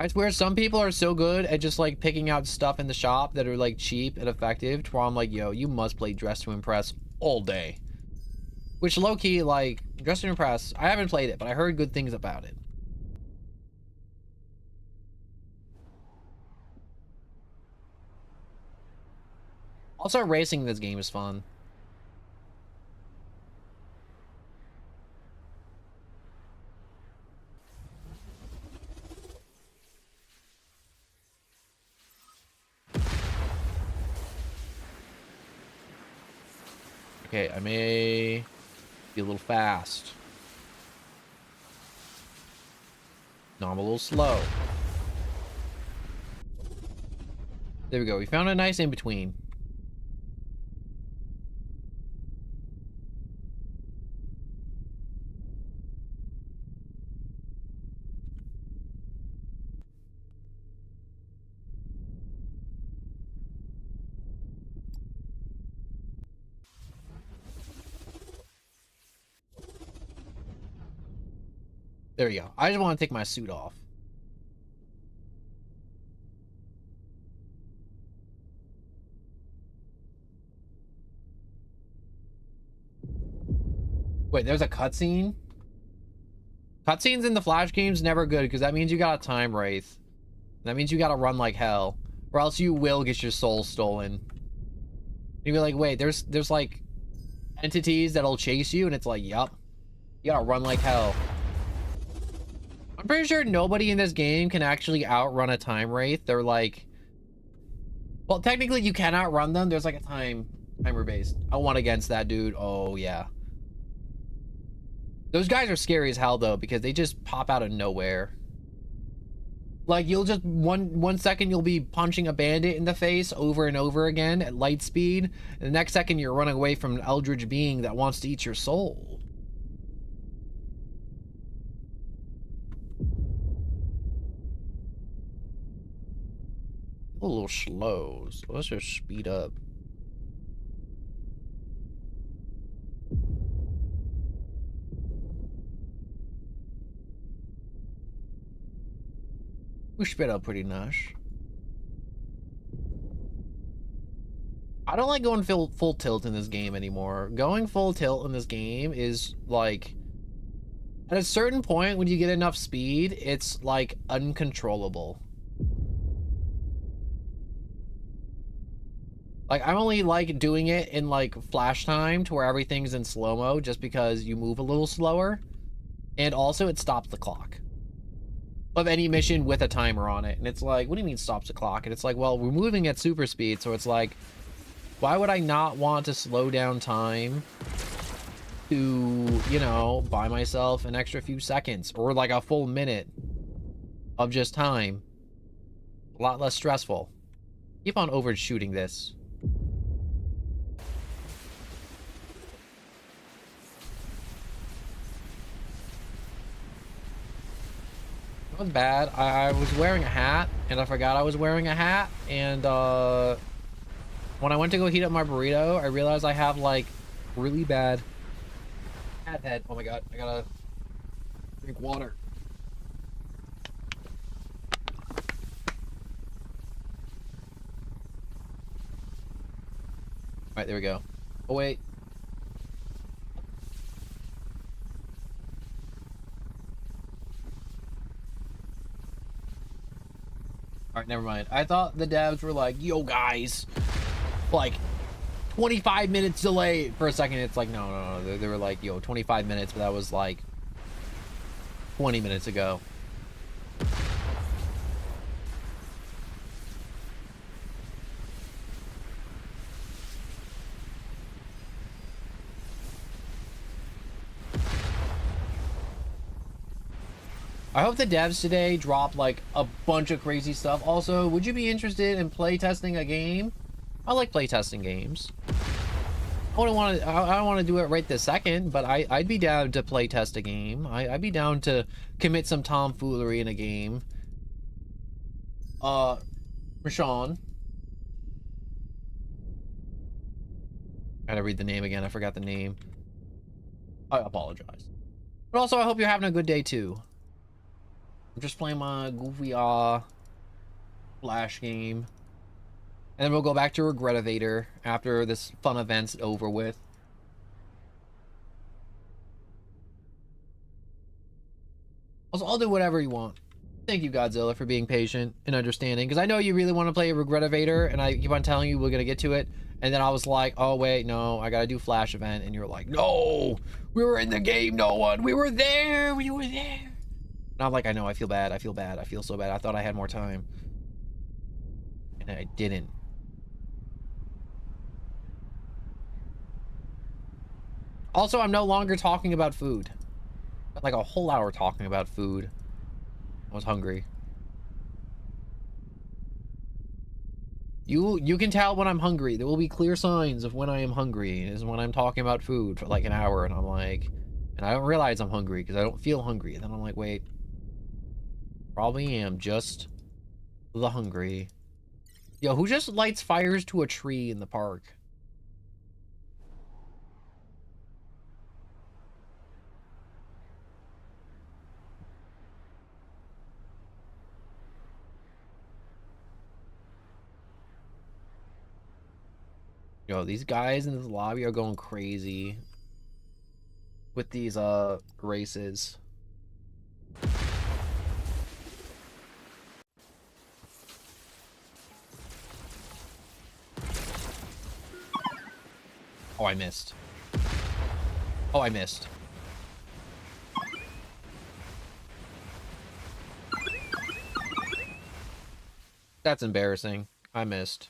I swear some people are so good at just like picking out stuff in the shop that are like cheap and effective to where I'm like, yo, you must play Dress to Impress all day. Which low-key, like, Dress to Impress, I haven't played it, but I heard good things about it. Also, racing in this game is fun. Okay, I may be a little fast. No, I'm a little slow. There we go. We found a nice in-between. There we go. I just want to take my suit off. Wait, there's a cutscene? Cutscenes in the Flash games never good because that means you got a time wraith. That means you gotta run like hell, or else you will get your soul stolen. You'd be like, wait, there's like entities that'll chase you, and it's like, yup, you gotta run like hell. I'm pretty sure nobody in this game can actually outrun a time wraith. They're like, well, technically you can outrun them. There's like a timer based. I won against that dude. Oh yeah. Those guys are scary as hell though, because they just pop out of nowhere. Like you'll just one second you'll be punching a bandit in the face over and over again at light speed, and the next second you're running away from an eldritch being that wants to eat your soul. A little slow, so let's just speed up. We sped up pretty nice. I don't like going full tilt in this game anymore. Going full tilt in this game is like, at a certain point when you get enough speed, it's like uncontrollable. Like I'm only like doing it in like flash time to where everything's in slow-mo just because you move a little slower. And also it stops the clock of any mission with a timer on it. And it's like, what do you mean stops the clock? And it's like, well, we're moving at super speed, so it's like, why would I not want to slow down time to, you know, buy myself an extra few seconds or like a full minute of just time? A lot less stressful. Keep on overshooting this. Not bad. I was wearing a hat and I forgot I was wearing a hat, and when I went to go heat up my burrito, I realized I have like really bad hat head. Oh my god, I gotta drink water. Alright, there we go. Oh wait. Alright, never mind. I thought the devs were like, yo guys, like 25 minutes delay. For a second it's like, no. They were like, yo, 25 minutes, but that was like 20 minutes ago. I hope the devs today drop like a bunch of crazy stuff. Also, would you be interested in playtesting a game? I like playtesting games. I don't want to do it right this second, but I'd be down to playtest a game. I'd be down to commit some tomfoolery in a game. Rashawn. Gotta read the name again. I forgot the name. I apologize. But also, I hope you're having a good day too. I'm just playing my goofy Flash game. And then we'll go back to Regretivator after this fun event's over with. Also, I'll do whatever you want. Thank you, Godzilla, for being patient and understanding. Because I know you really want to play Regretivator, and I keep on telling you we're going to get to it. And then I was like, oh, wait, no, I got to do Flash event. And you're like, no, we were in the game, no one. We were there. We were there. And I'm like, I know, I feel bad. I feel bad. I feel so bad. I thought I had more time. And I didn't. Also, I'm no longer talking about food. Like a whole hour talking about food. I was hungry. You can tell when I'm hungry. There will be clear signs of when I am hungry. Is when I'm talking about food for like an hour and I'm like, and I don't realize I'm hungry because I don't feel hungry. And then I'm like, wait, probably am just the hungry. Yo, who just lights fires to a tree in the park? Yo, these guys in this lobby are going crazy with these races. Oh, I missed. Oh, I missed. That's embarrassing. I missed.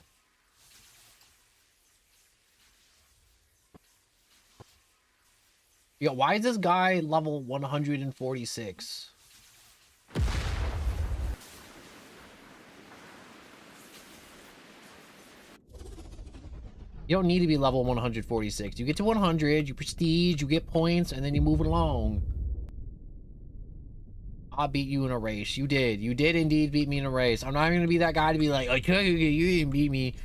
Yeah, why is this guy level 146? You don't need to be level 146. You get to 100, you prestige, you get points, and then you move it along. I beat you in a race. You did. You did indeed beat me in a race. I'm not even gonna be that guy to be like, I tell you, you didn't beat me.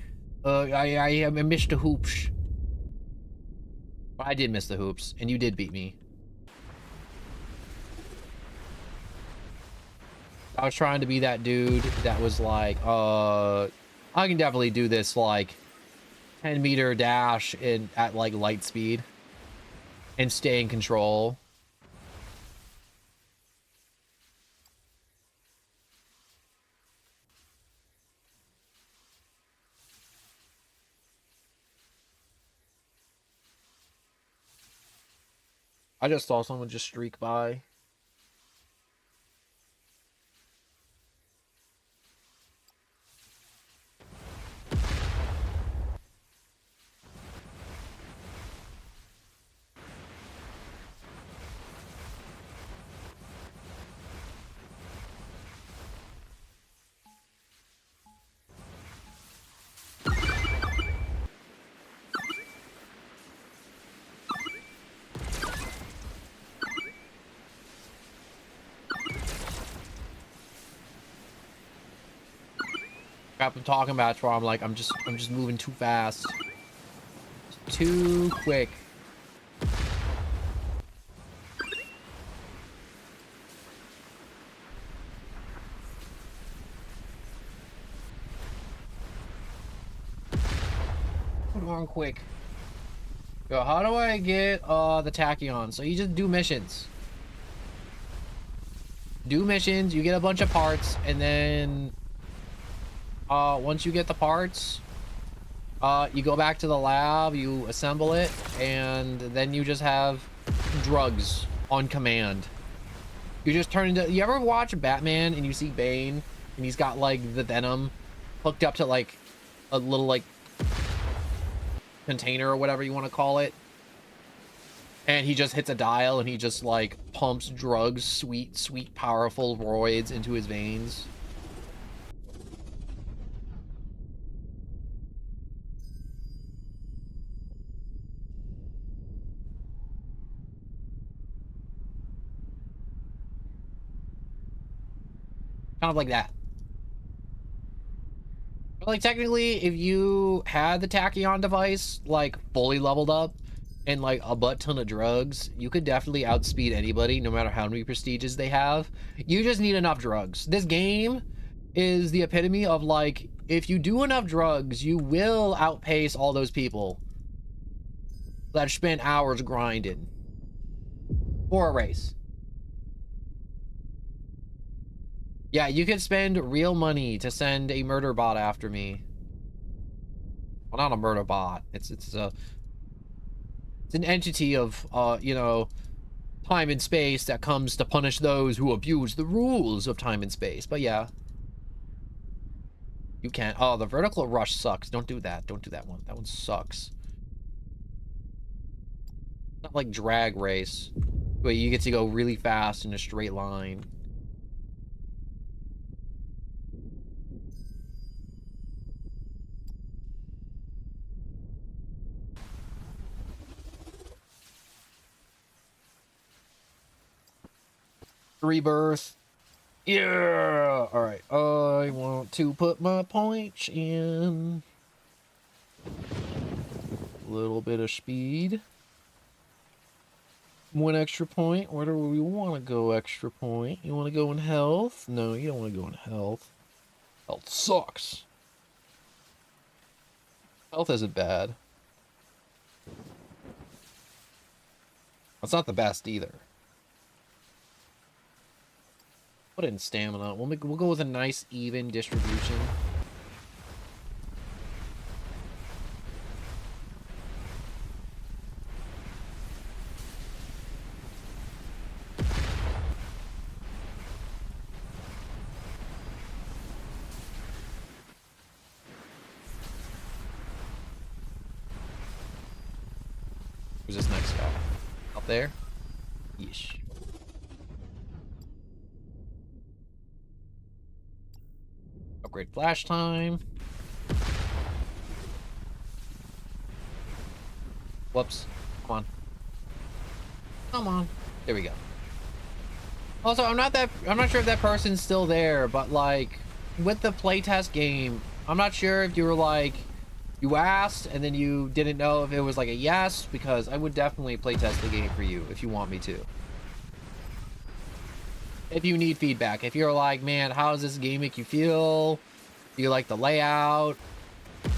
I missed the hoops. I did miss the hoops, and you did beat me. I was trying to be that dude that was like, I can definitely do this, like, 10-meter dash at like light speed and stay in control. I just saw someone just streak by. Crap, I'm talking about it, where I'm like, I'm just moving too fast. Too quick. Come on, quick. Yo, how do I get the tachyon? So you just do missions. Do missions, you get a bunch of parts, and then once you get the parts, you go back to the lab, you assemble it, and then you just have drugs on command. You just turn into... You ever watch Batman and you see Bane and he's got like the venom hooked up to like a little like container or whatever you want to call it, and he just hits a dial and he just like pumps drugs, sweet powerful roids into his veins? Kind of like that. But like technically, if you had the tachyon device like fully leveled up and like a butt ton of drugs, you could definitely outspeed anybody, no matter how many prestiges they have. You just need enough drugs. This game is the epitome of like, if you do enough drugs, you will outpace all those people that spent hours grinding for a race. Yeah, you could spend real money to send a murder bot after me. Well, not a murder bot. It's an entity of you know, time and space that comes to punish those who abuse the rules of time and space. But yeah, you can't. Oh, the vertical rush sucks. Don't do that. Don't do that one. That one sucks. Not like drag race, where you get to go really fast in a straight line. Rebirth. Yeah. All right. I want to put my points in. A little bit of speed. 1 extra point. Where do we want to go extra point? You want to go in health? No, you don't want to go in health. Health sucks. Health isn't bad. It's not the best either. Put it in stamina. We'll go with a nice even distribution. Who's this next guy? Up there? Yeesh. Upgrade flash time. Whoops. Come on. Come on. There we go. Also, I'm not sure if that person's still there, but like with the playtest game, I'm not sure if you were like you asked and then you didn't know if it was like a yes, because I would definitely playtest the game for you if you want me to. If you need feedback, if you're like, man, how does this game make you feel? Do you like the layout?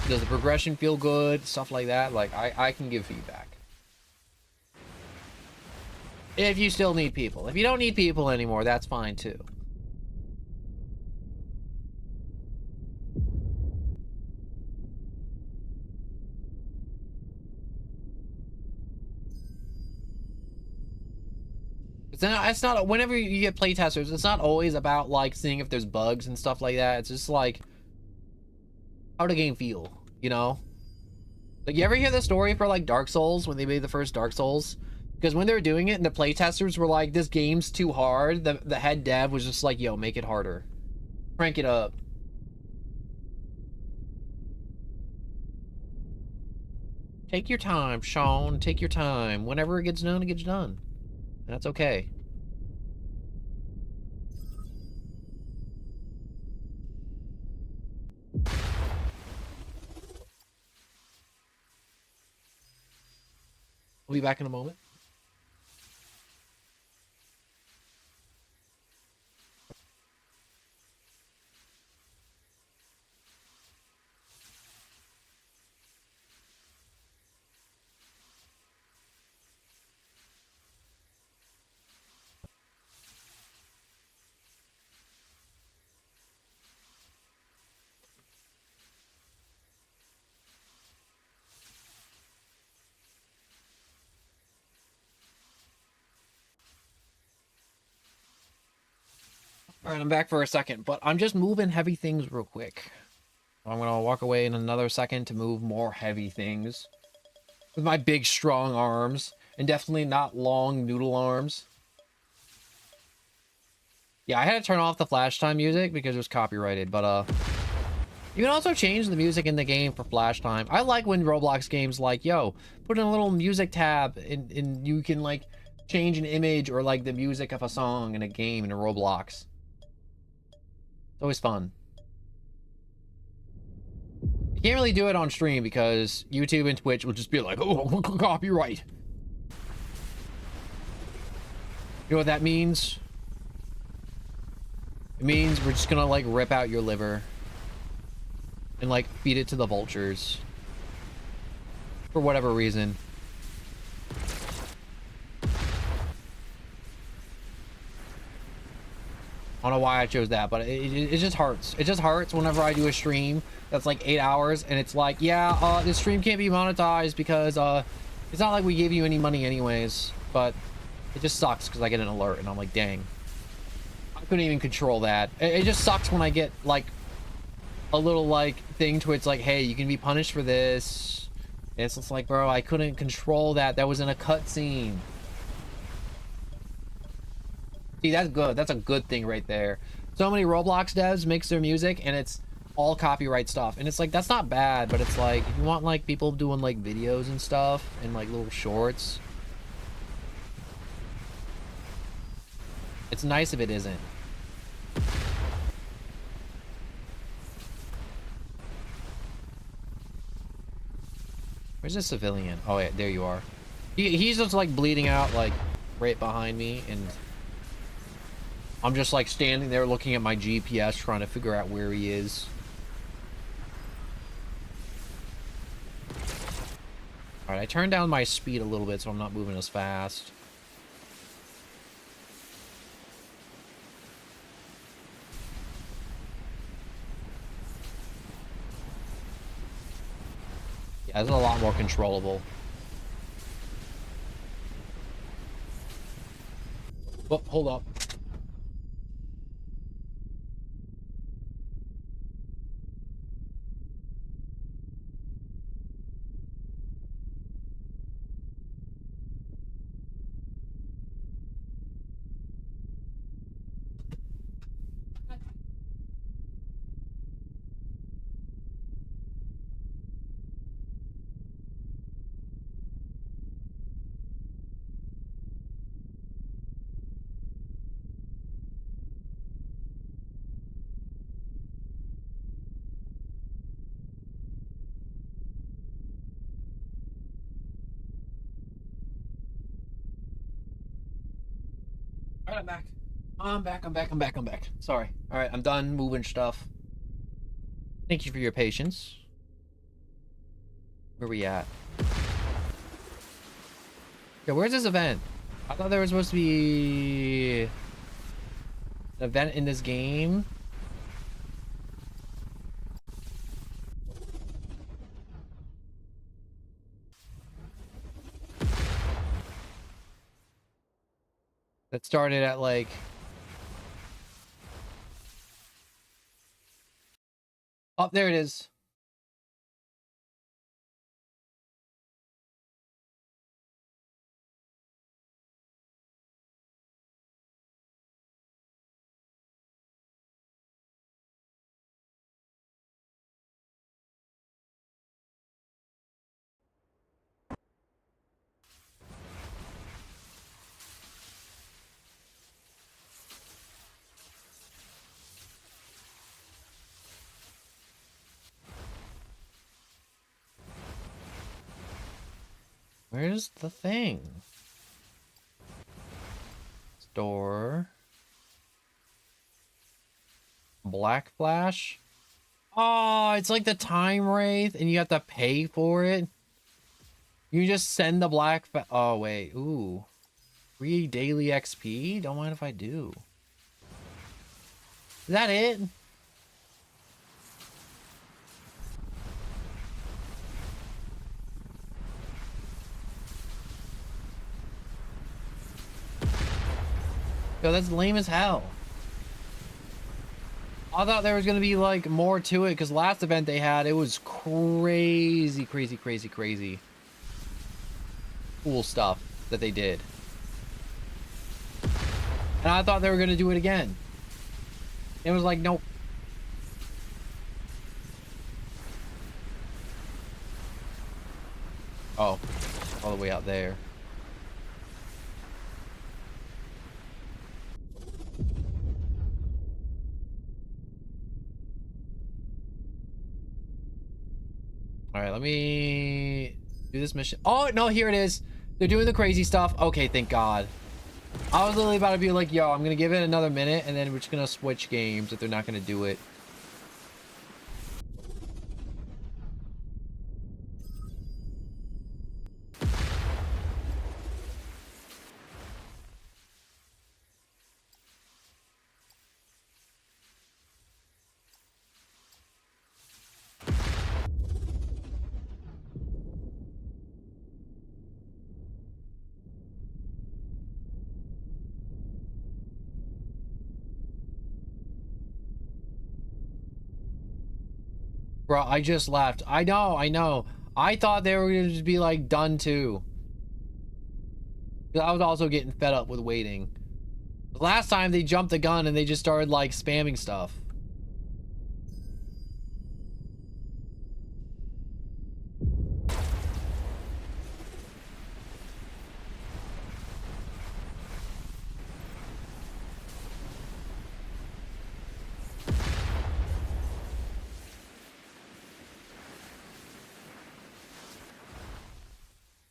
Does the progression feel good? Stuff like that. Like I can give feedback. If you still need people. If you don't need people anymore, that's fine too. It's not whenever you get playtesters, it's not always about like seeing if there's bugs and stuff like that. It's just like how the game feel, you know? Like, you ever hear the story for like Dark Souls when they made the first Dark Souls? Because when they were doing it and the playtesters were like, this game's too hard, the head dev was just like, yo, make it harder. Crank it up. Take your time, Sean. Take your time. Whenever it gets done, it gets done. And that's okay. We'll be back in a moment. All right, I'm back for a second, but I'm just moving heavy things real quick. I'm gonna walk away in another second to move more heavy things with my big, strong arms, and definitely not long noodle arms. Yeah, I had to turn off the flash time music because it was copyrighted, but you can also change the music in the game for flash time. I like when Roblox games like, yo, put in a little music tab and you can like change an image or like the music of a song in a game in a Roblox. It's always fun. You can't really do it on stream because YouTube and Twitch will just be like, oh, copyright. You know what that means? It means we're just gonna like rip out your liver and like feed it to the vultures for whatever reason. I don't know why I chose that, but it just hurts. It just hurts whenever I do a stream that's like 8 hours and it's like, yeah, this stream can't be monetized because it's not like we gave you any money anyways, but it just sucks because I get an alert and I'm like, dang, I couldn't even control that. It just sucks when I get like a little like thing to it's like, hey, you can be punished for this. And it's just like, bro, I couldn't control that. That was in a cutscene. See, that's good. That's a good thing right there. So many Roblox devs makes their music and it's all copyright stuff. And it's like, that's not bad, but it's like, if you want like people doing like videos and stuff and like little shorts, it's nice if it isn't. Where's this civilian? Oh yeah, there you are. He's just like bleeding out like right behind me, and I'm just like standing there looking at my GPS trying to figure out where he is. All right, I turned down my speed a little bit so I'm not moving as fast. Yeah, it's a lot more controllable. Oh, hold up. All right, I'm back. I'm back. Sorry. All right, I'm done moving stuff. Thank you for your patience. Where we at? Yeah, where's this event? I thought there was supposed to be an event in this game. That started at like... Oh, there it is. Where's the thing? Store. Black Flash. Oh, it's like the Time Wraith, and you have to pay for it. You just send the oh, wait. Ooh. Free daily XP? Don't mind if I do. Is that it? Yo, that's lame as hell. I thought there was gonna be like more to it, because last event they had, it was crazy cool stuff that they did. And I thought they were gonna do it again. It was like, nope. Oh, all the way out there. All right, let me do this mission. Oh, no, here it is. They're doing the crazy stuff. Okay, thank God. I was literally about to be like, yo, I'm going to give it another minute, and then we're just going to switch games if they're not going to do it. Bro, I just left. I know. I thought they were gonna just be like done too. I was also getting fed up with waiting. Last time they jumped the gun and they just started like spamming stuff.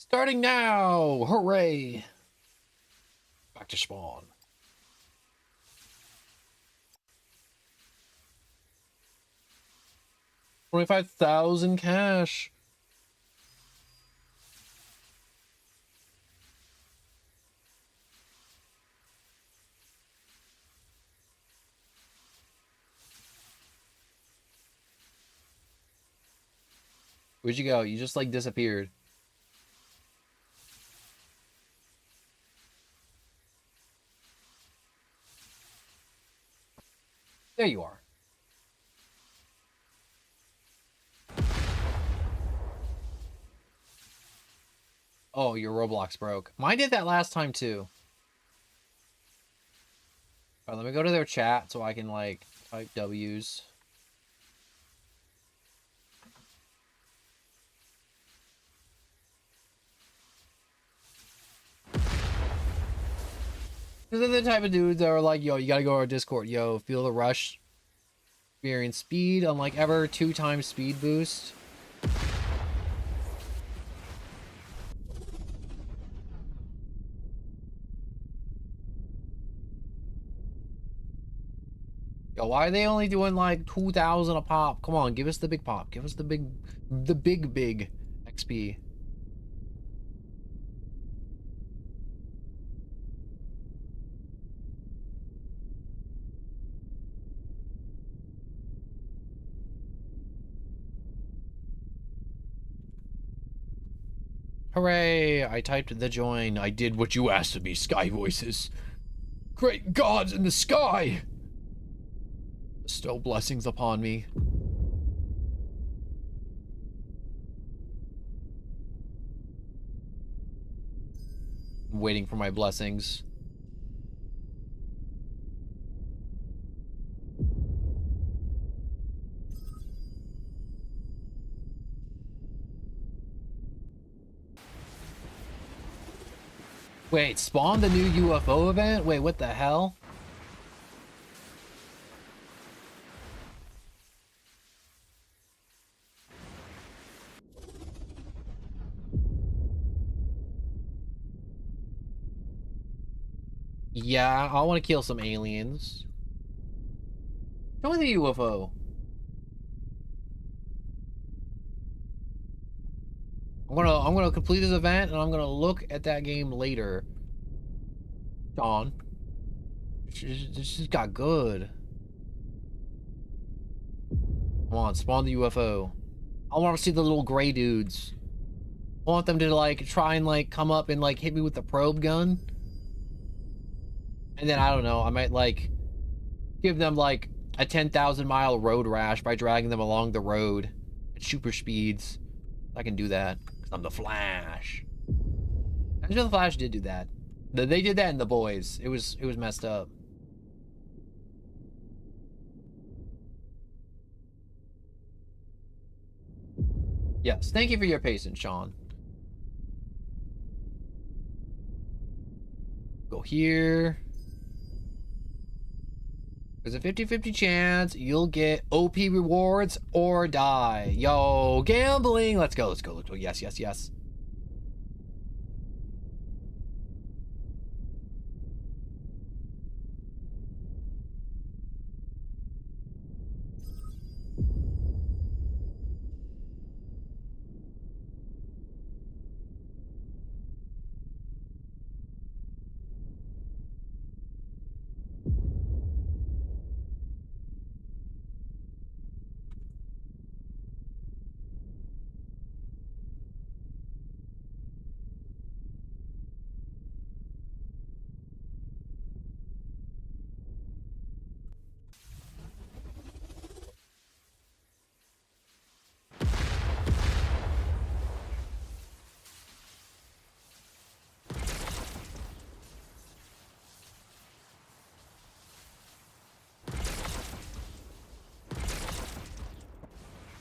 Starting now! Hooray! Back to spawn. $25,000 cash. Where'd you go? You just like disappeared. There you are. Oh, your Roblox broke. Mine did that last time too. All right, let me go to their chat so I can like type W's. These are the type of dudes that are like, yo, you gotta go to our Discord. Yo, feel the rush. Experience speed, unlike ever, 2x speed boost. Yo, why are they only doing like 2,000 a pop? Come on, give us the big pop. Give us the big XP. Hooray! I typed the join. I did what you asked of me, Sky Voices. Great gods in the sky! Bestow blessings upon me. I'm waiting for my blessings. Wait, spawn the new UFO event? Wait, what the hell? Yeah, I want to kill some aliens. Show me the UFO. I'm gonna complete this event and I'm gonna look at that game later. Dawn. This just got good. Come on, spawn the UFO. I want to see the little gray dudes. I want them to like try and like come up and like hit me with the probe gun. And then I don't know, I might like give them like a 10,000-mile road rash by dragging them along the road at super speeds. I can do that because I'm the Flash. I'm sure the Flash did do that. They did that in The Boys. It was messed up. Yes, thank you for your patience, Sean. Go here. There's a 50-50 chance you'll get OP rewards or die. Yo, gambling. Let's go, let's go, let's go. Yes, yes, yes.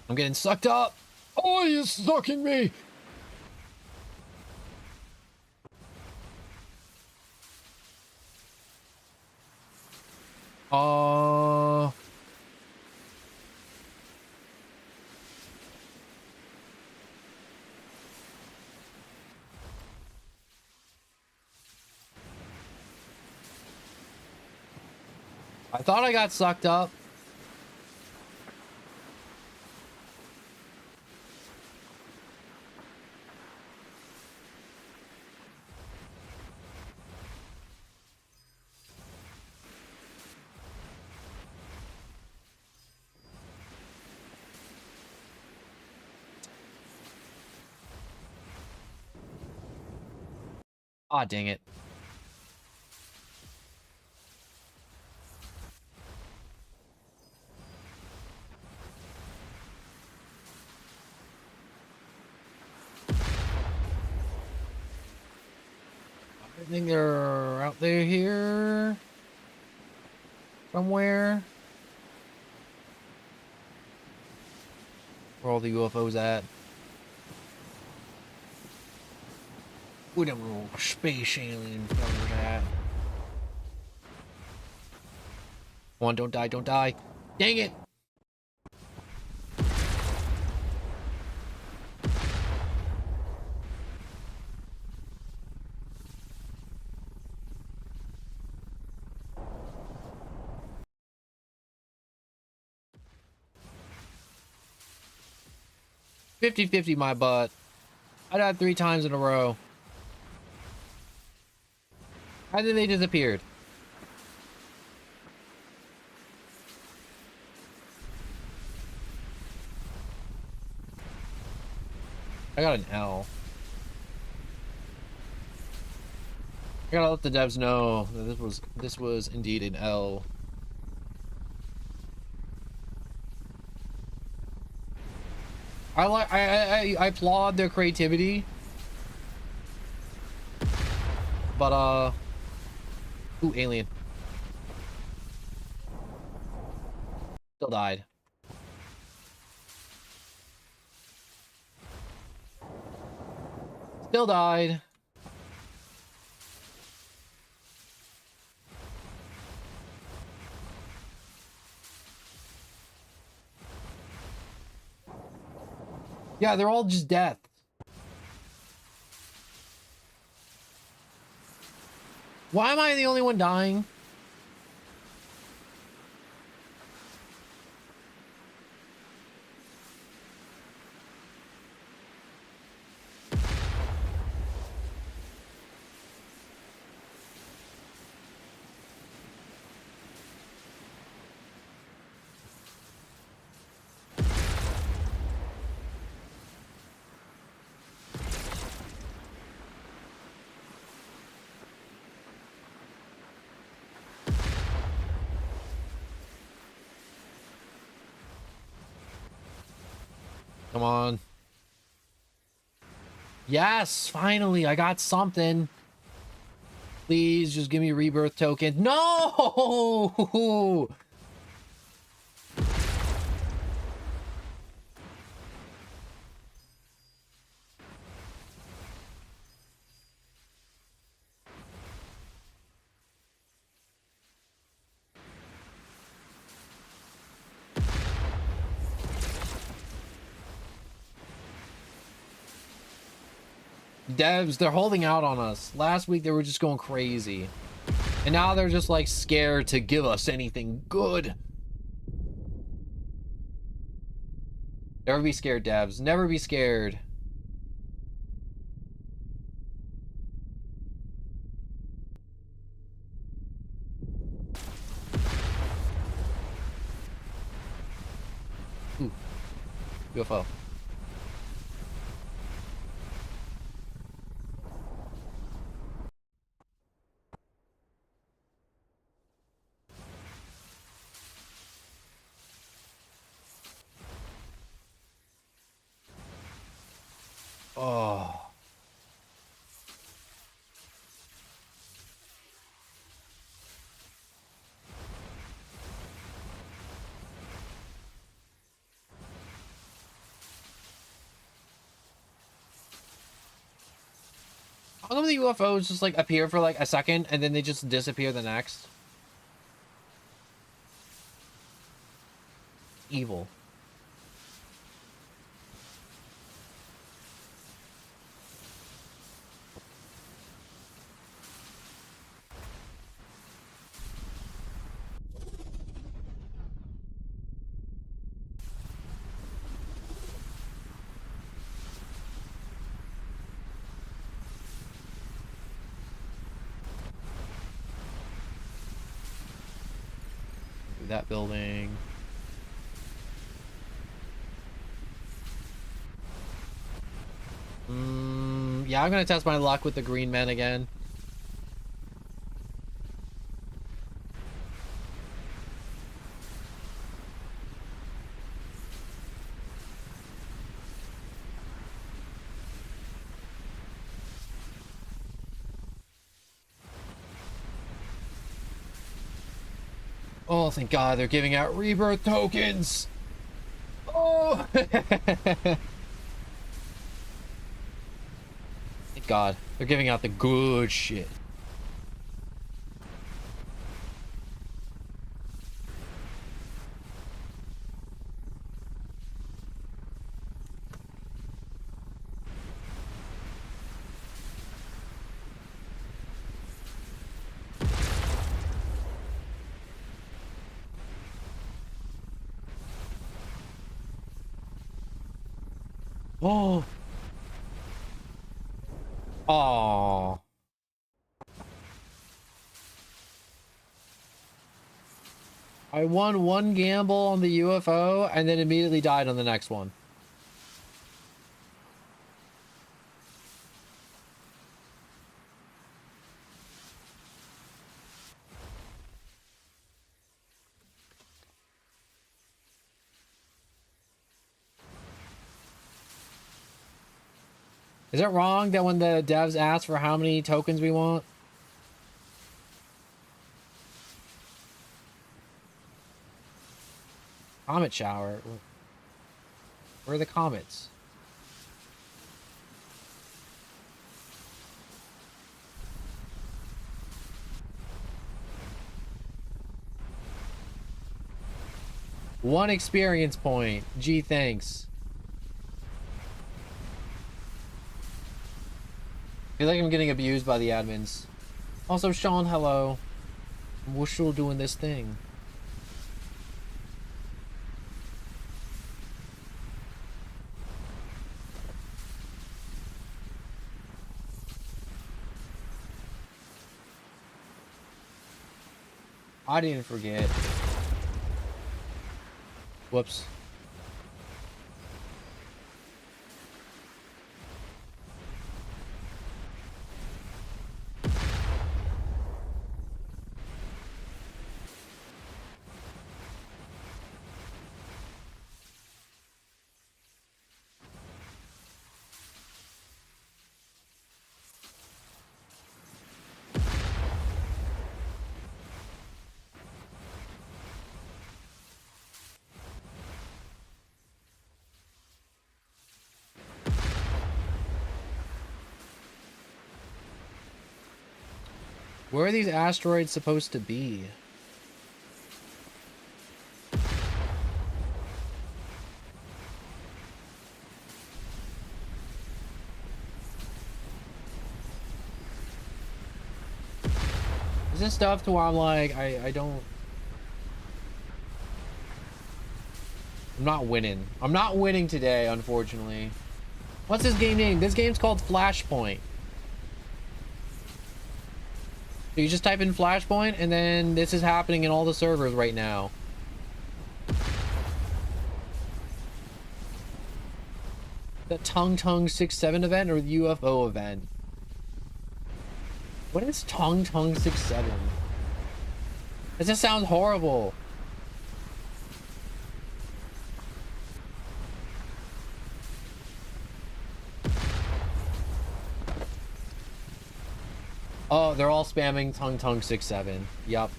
I'm getting sucked up. Oh, he's sucking me. I thought I got sucked up. Ah, dang it. I think they're out there here somewhere. Where all the UFOs at? Where them little space alien fellas at? Come on, don't die, don't die. Dang it! 50-50 my butt. I died 3 times in a row. And then they disappeared. I got an L. I gotta let the devs know that this was indeed an L. I applaud their creativity. But ooh, alien. Still died. Still died. Yeah, they're all just death. Why am I the only one dying? Come on. Yes, finally, I got something. Please just give me a rebirth token. No! Devs, they're holding out on us. Last week they were just going crazy. And now they're just like scared to give us anything good. Never be scared, devs. Never be scared. Ooh. UFO. Oh. How come the UFOs just like appear for like a second and then they just disappear the next? Evil. That building. Yeah, I'm gonna test my luck with the green men again. Oh, thank God, they're giving out rebirth tokens. Oh, thank God, they're giving out the good shit. Oh. Oh. I won one gamble on the UFO and then immediately died on the next one. Is it wrong that when the devs ask for how many tokens we want? Comet shower. Where are the comets? One experience point. Gee, thanks. I feel like I'm getting abused by the admins. Also, Sean, hello. We're still doing this thing. I didn't forget. Whoops. Where are these asteroids supposed to be? Is this stuff to where I'm like, I don't... I'm not winning. I'm not winning today, unfortunately. What's this game name? This game's called Flashpoint. So you just type in Flashpoint, and then this is happening in all the servers right now. The Tung 67 event or the UFO event? What is Tung 67? This just sounds horrible. Oh, they're all spamming Tung 67. Yup.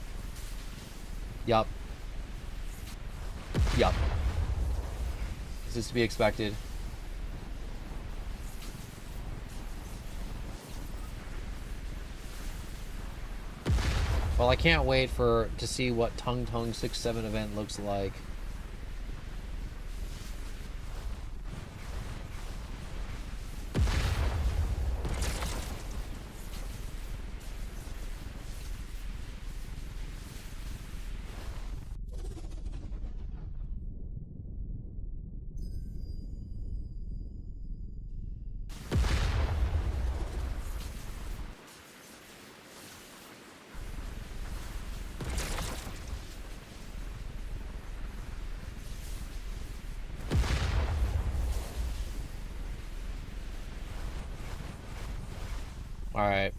Yup. Yup. This is to be expected. Well, I can't wait to see what Tung 67 event looks like. Alright.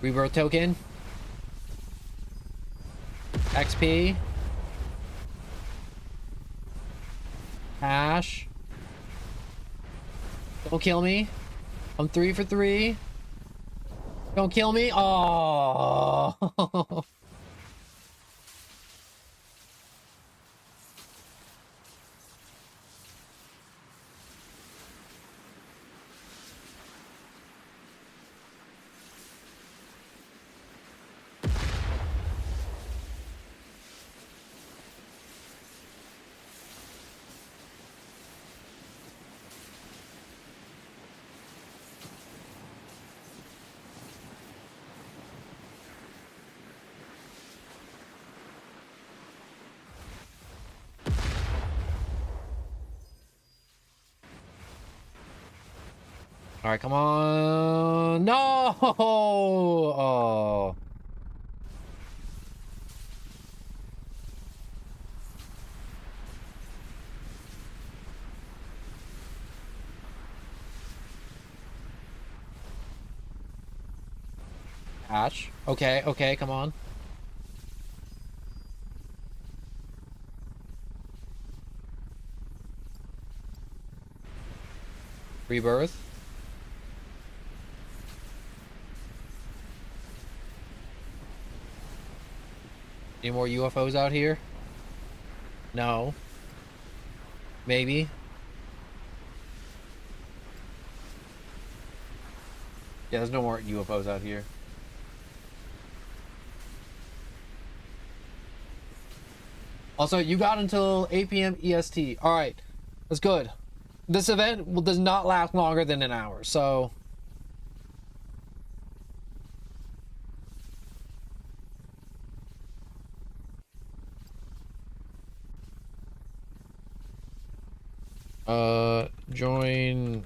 Rebirth token. XP. Hash. Don't kill me. I'm 3 for 3. Don't kill me. Oh. All right, come on. No. Oh. Ash. Okay, okay, come on. Rebirth. Any more UFOs out here? No. Maybe. Yeah, there's no more UFOs out here. Also, you got until 8 p.m. EST. All right, that's good. This event does not last longer than an hour, so... join...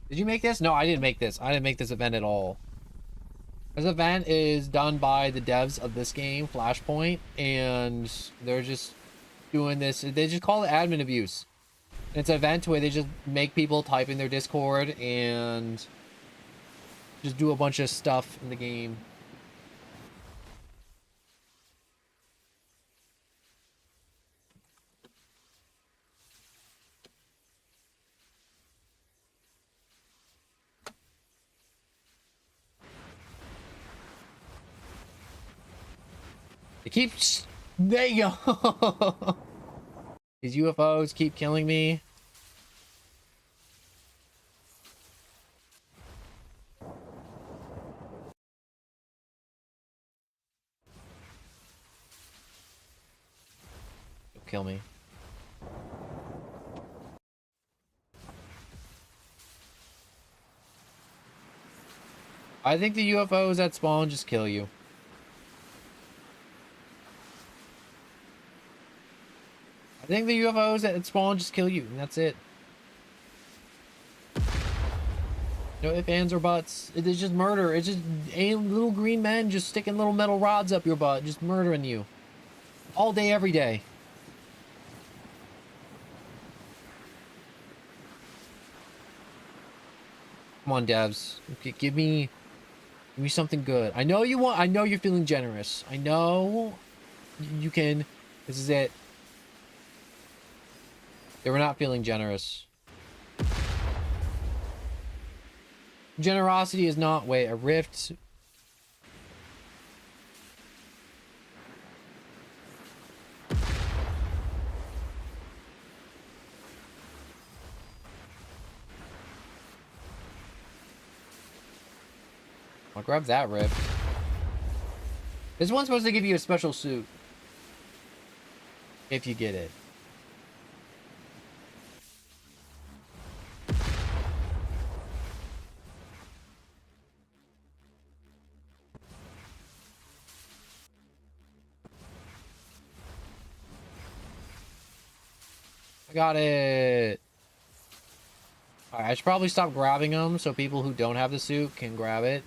Did you make this? No, I didn't make this. I didn't make this event at all. This event is done by the devs of this game, Flashpoint, and they're just doing this. They just call it admin abuse. It's an event where they just make people type in their Discord and just do a bunch of stuff in the game. It keeps... There you go. These UFOs keep killing me. You'll kill me. I think the UFOs that spawn just kill you. I think the UFOs that spawn just kill you, and that's it. No ifs, ands, or buts. It's just murder. It's just little green men just sticking little metal rods up your butt, just murdering you. All day, every day. Come on, devs. Give me something good. I know you want... I know you're feeling generous. I know you can... This is it. They were not feeling generous. Generosity is not... Wait, a rift... I'll grab that rift. This one's supposed to give you a special suit. If you get it. Got it. Alright, I should probably stop grabbing them so people who don't have the suit can grab it.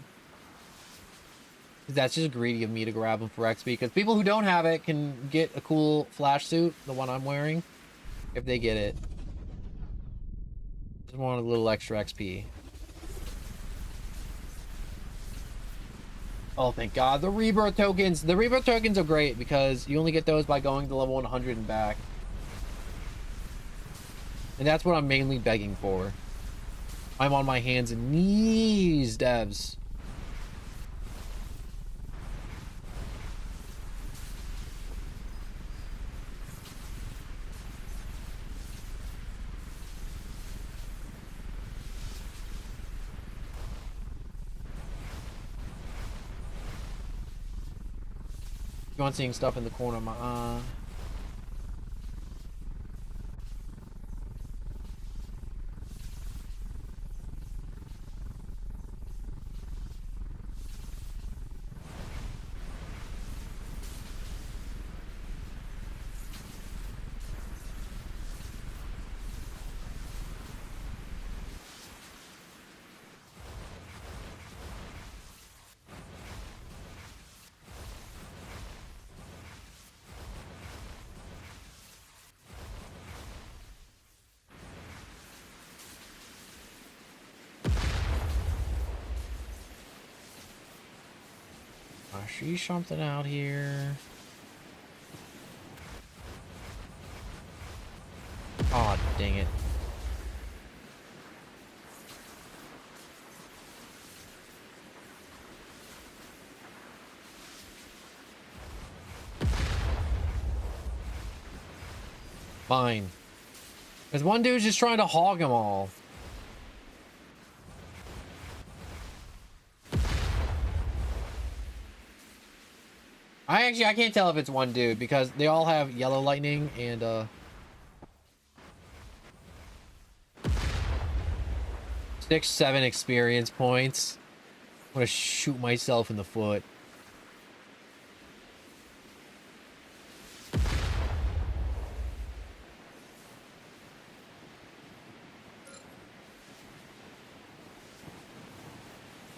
That's just greedy of me to grab them for XP, because people who don't have it can get a cool flash suit, the one I'm wearing, if they get it. Just want a little extra XP. Oh, thank God. The rebirth tokens. The rebirth tokens are great because you only get those by going to level 100 and back. And that's what I'm mainly begging for. I'm on my hands and knees, devs. You want seeing stuff in the corner of my eye. see something out here. Oh, dang it. Fine. Because one dude's just trying to hog them all. I can't tell if it's one dude because they all have yellow lightning and 6-7 experience points. I'm gonna shoot myself in the foot.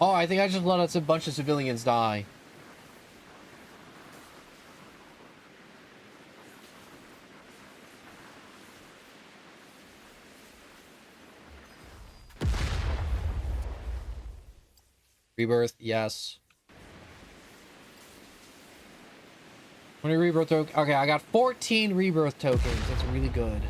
Oh, I think I just let a bunch of civilians die. Rebirth, yes. How many rebirth tokens? Okay, I got 14 rebirth tokens. That's really good.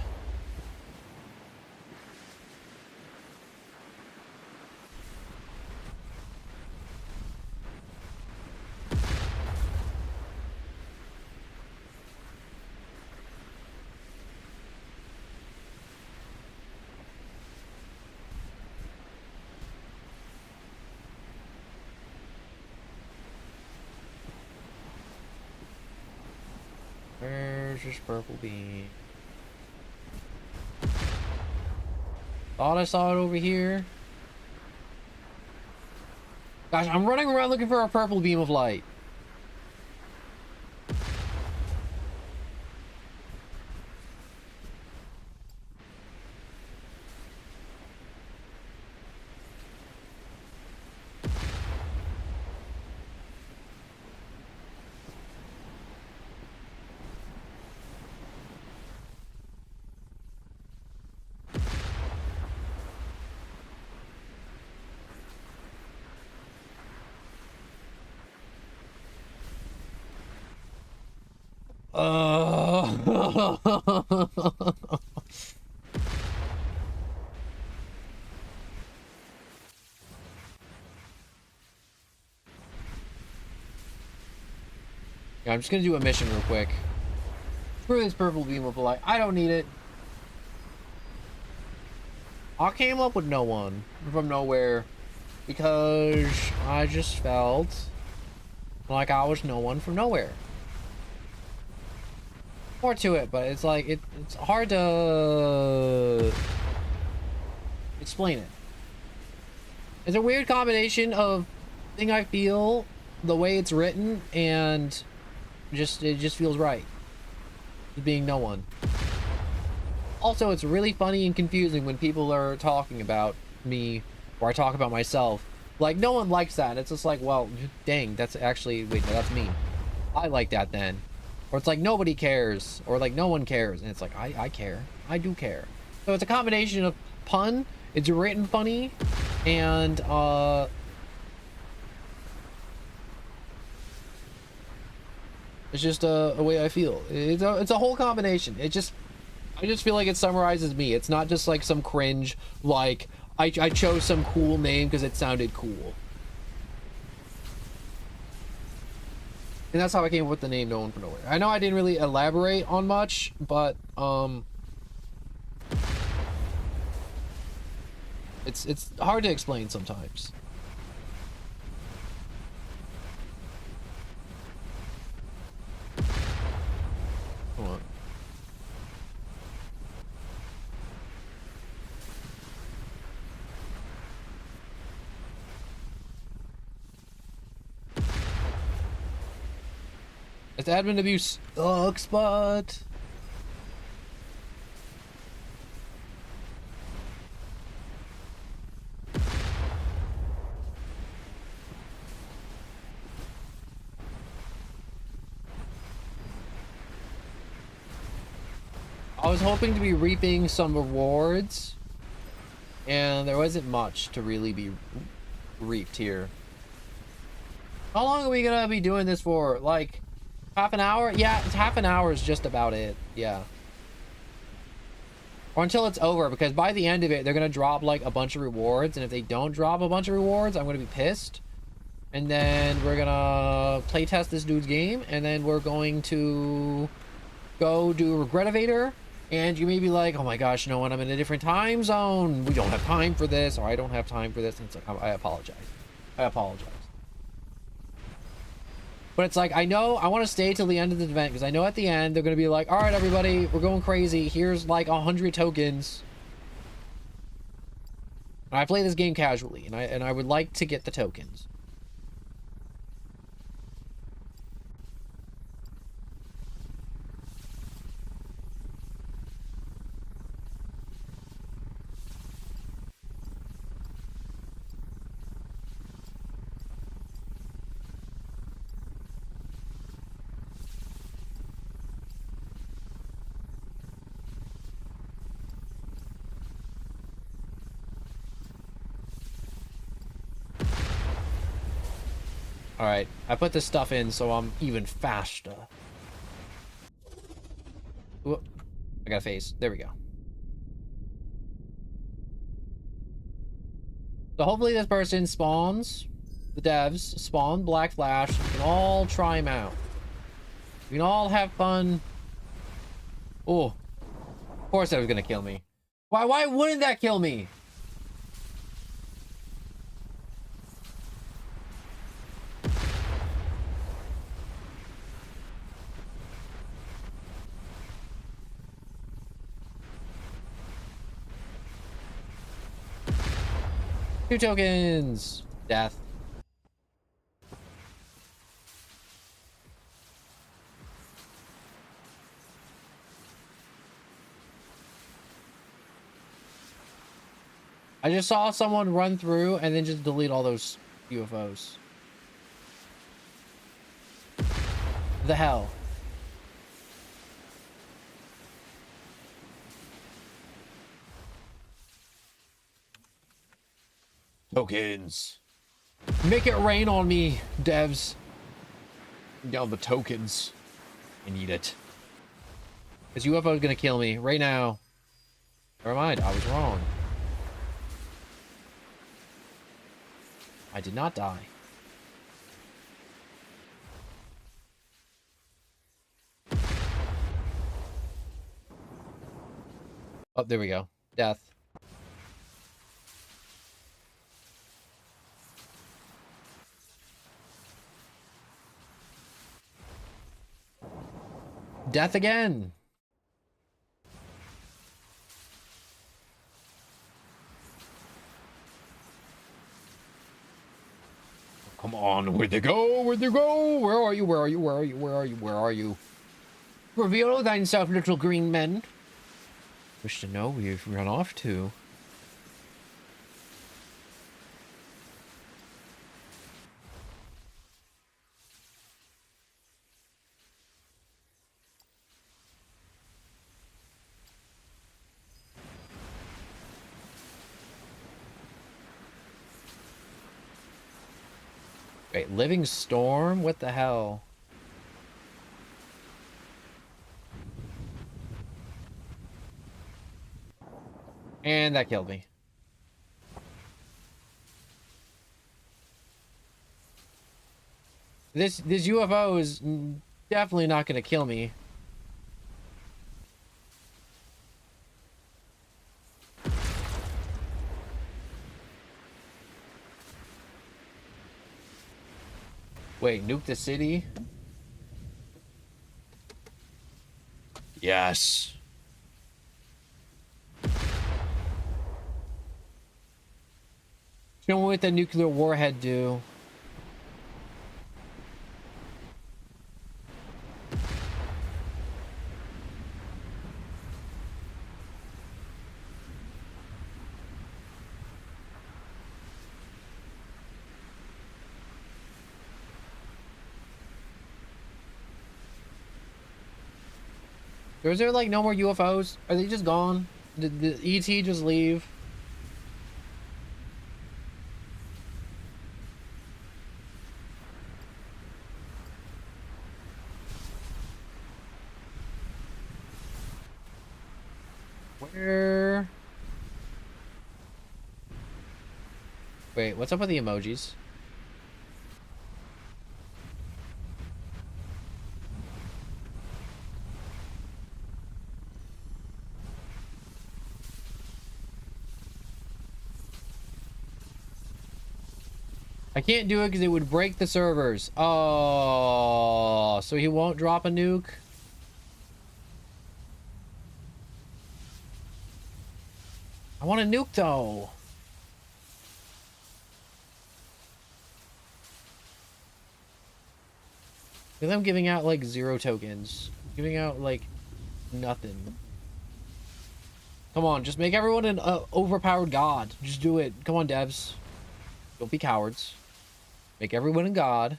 Where's this purple beam? Thought I saw it over here. Gosh, I'm running around looking for a purple beam of light. Yeah, I'm just gonna do a mission real quick. Screw this purple beam of light. I don't need it. I came up with no one from nowhere because I just felt like I was no one from nowhere. More to it, but it's like it's hard to explain it. It's a weird combination of thing I feel, the way it's written, and it just feels right. Being no one. Also, it's really funny and confusing when people are talking about me or I talk about myself. Like, no one likes that. It's just like, well, dang, that's actually, wait, no, that's me. I like that then. Or it's like, nobody cares. Or like, no one cares. And it's like, I care. I do care. So it's a combination of pun, it's written funny, and, it's just a way I feel. It's a whole combination. I just feel like it summarizes me. It's not just like some cringe, like, I chose some cool name because it sounded cool. And that's how I came up with the name No One From Nowhere. I know I didn't really elaborate on much, but, it's hard to explain sometimes. Hold on. It's admin abuse sucks, but I was hoping to be reaping some rewards, and there wasn't much to really be reaped here. How long are we gonna be doing this for? Like half an hour? Yeah, it's half an hour is just about it. Yeah. Or until it's over, because by the end of it, they're gonna drop like a bunch of rewards, and if they don't drop a bunch of rewards, I'm gonna be pissed. And then we're gonna play test this dude's game, and then we're going to go do Regretivator. And you may be like, oh my gosh, you know what? I'm in a different time zone. We don't have time for this, or I don't have time for this. And it's like, I apologize. I apologize. But it's like, I know I want to stay till the end of the event, because I know at the end they're going to be like, all right, everybody, we're going crazy. Here's like 100 tokens. And I play this game casually, and I would like to get the tokens. All right, I put this stuff in so I'm even faster. Whoop. I got a face. There we go. So hopefully this person spawns, the devs spawn Black Flash. We can all try him out. We can all have fun. Oh, of course that was gonna kill me. Why wouldn't that kill me? Two tokens. Death. I just saw someone run through and then just delete all those UFOs. The hell? Tokens. Make it rain on me, devs. Down the tokens. I need it. This UFO is gonna kill me right now. Never mind, I was wrong. I did not die. Oh, there we go. Death. Death again. Come on, where'd they go? Where'd they go? Where are you? Where are you? Where are you? Where are you? Where are you? Reveal thyself, little green men. Wish to know where you've run off to. Wait, Living Storm? What the hell? And that killed me. This UFO is definitely not going to kill me. Wait, nuke the city? Yes. Show me what the nuclear warhead do. Or is there like no more UFOs? Are they just gone? Did the ET just leave? Where? Wait, what's up with the emojis? I can't do it because it would break the servers. Oh, so he won't drop a nuke? I want a nuke though. Because I'm giving out like 0 tokens. Giving out like nothing. Come on, just make everyone an overpowered god. Just do it. Come on, devs. Don't be cowards. Make everyone a god.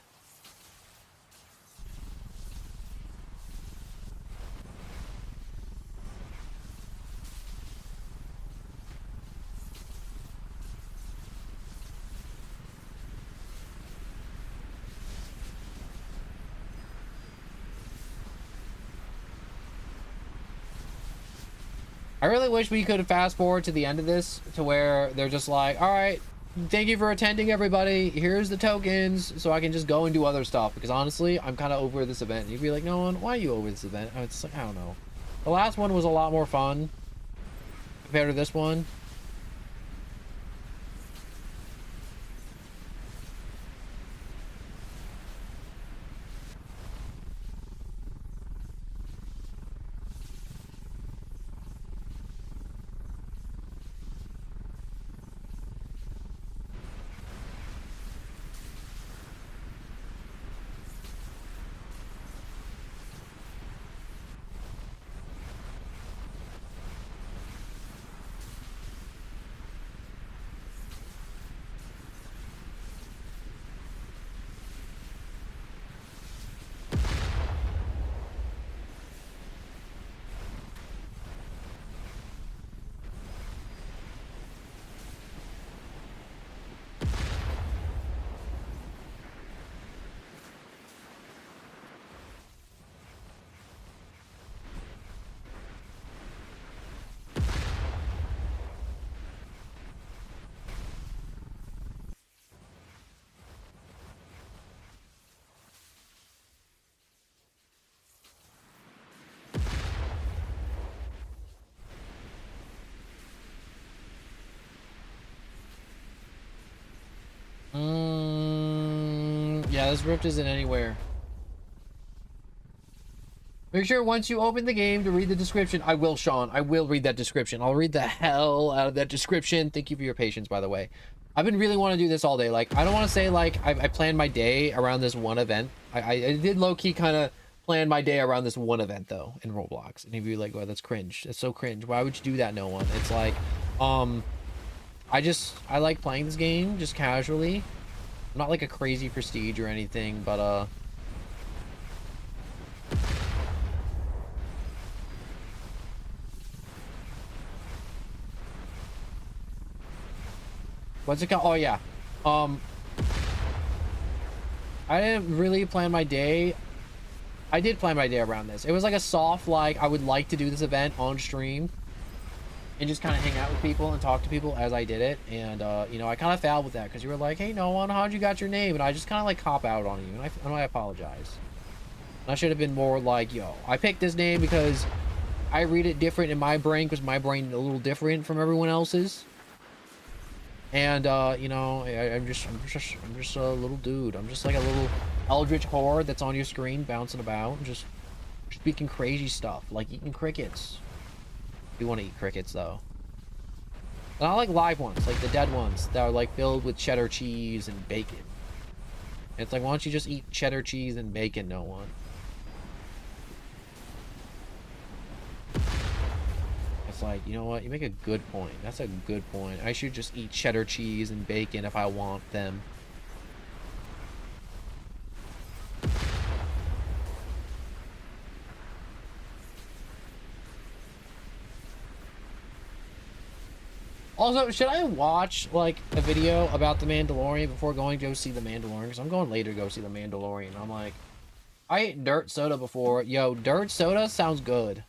I really wish we could fast forward to the end of this to where they're just like, all right, thank you for attending, everybody. Here's the tokens, so I can just go and do other stuff. Because honestly, I'm kind of over this event. You'd be like, no one, why are you over this event? It's like, I don't know. The last one was a lot more fun compared to this one. Yeah, this rift isn't anywhere. Make sure once you open the game to read the description. I will, Sean. I will read that description. I'll read the hell out of that description. Thank you for your patience, by the way. I've been really want to do this all day. Like, I don't want to say, like, I planned my day around this one event. I did low-key kind of plan my day around this one event, though, in Roblox. And if you're like, oh, that's cringe. That's so cringe. Why would you do that, no one? It's like, I like playing this game just casually. I'm not like a crazy prestige or anything, but, what's it called? Oh, yeah. I didn't really plan my day. I did plan my day around this. It was like a soft, like, I would like to do this event on stream and just kind of hang out with people and talk to people as I did it. And, you know, I kind of failed with that because you were like, hey, no one, how'd you got your name? And I just kind of, like, cop out on you. And I apologize. And I should have been more like, yo, I picked this name because I read it different in my brain because my brain is a little different from everyone else's. And, you know, I'm just a little dude. I'm just like a little eldritch horde that's on your screen bouncing about and just speaking crazy stuff, like eating crickets. You want to eat crickets, though. And I like live ones, like the dead ones that are, like, filled with cheddar cheese and bacon. And it's like, why don't you just eat cheddar cheese and bacon, no one? It's like, you know what? You make a good point. That's a good point. I should just eat cheddar cheese and bacon if I want them. Also, should I watch, like, a video about The Mandalorian before going to go see The Mandalorian? Because I'm going later to go see The Mandalorian. I'm like, I ate dirt soda before. Yo, dirt soda sounds good.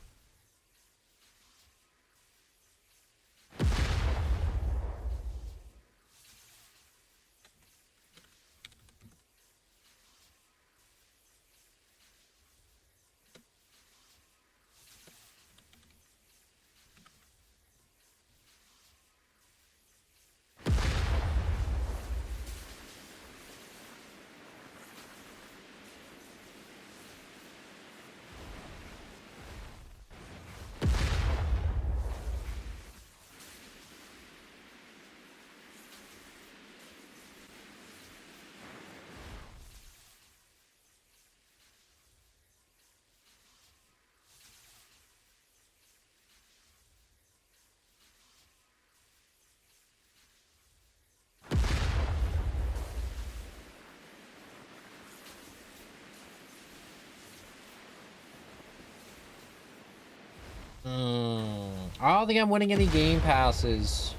I don't think I'm winning any game passes.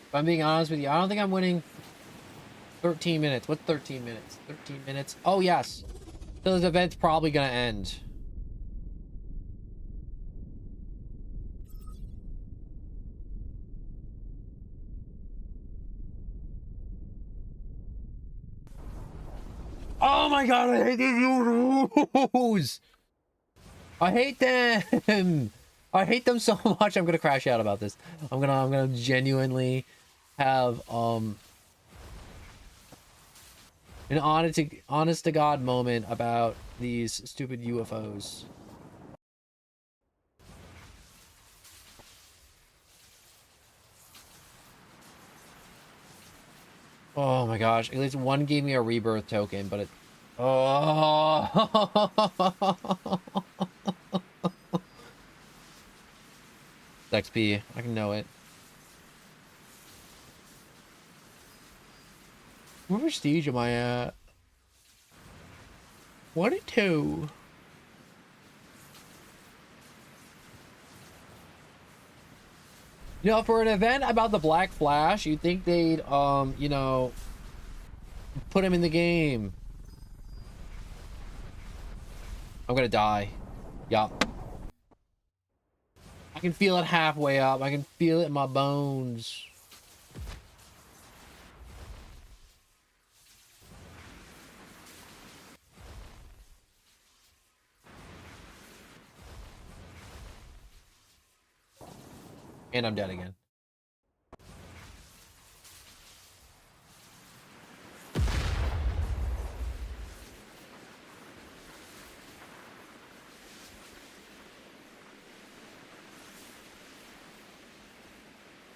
If I'm being honest with you, I don't think I'm winning 13 minutes. What's 13 minutes? 13 minutes. Oh, yes. So this event's probably going to end. Oh my god, I hate these UFOs! I hate them! I hate them so much. I'm gonna crash out about this. I'm gonna genuinely have an honest to God moment about these stupid UFOs. Oh my gosh, at least one gave me a rebirth token, but it... Oh! XP, I can know it. What prestige am I at? 1 and 2. You know, for an event about the Black Flash, you'd think they'd, you know, put him in the game. I'm gonna die. Yup. I can feel it halfway up. I can feel it in my bones. And I'm dead again.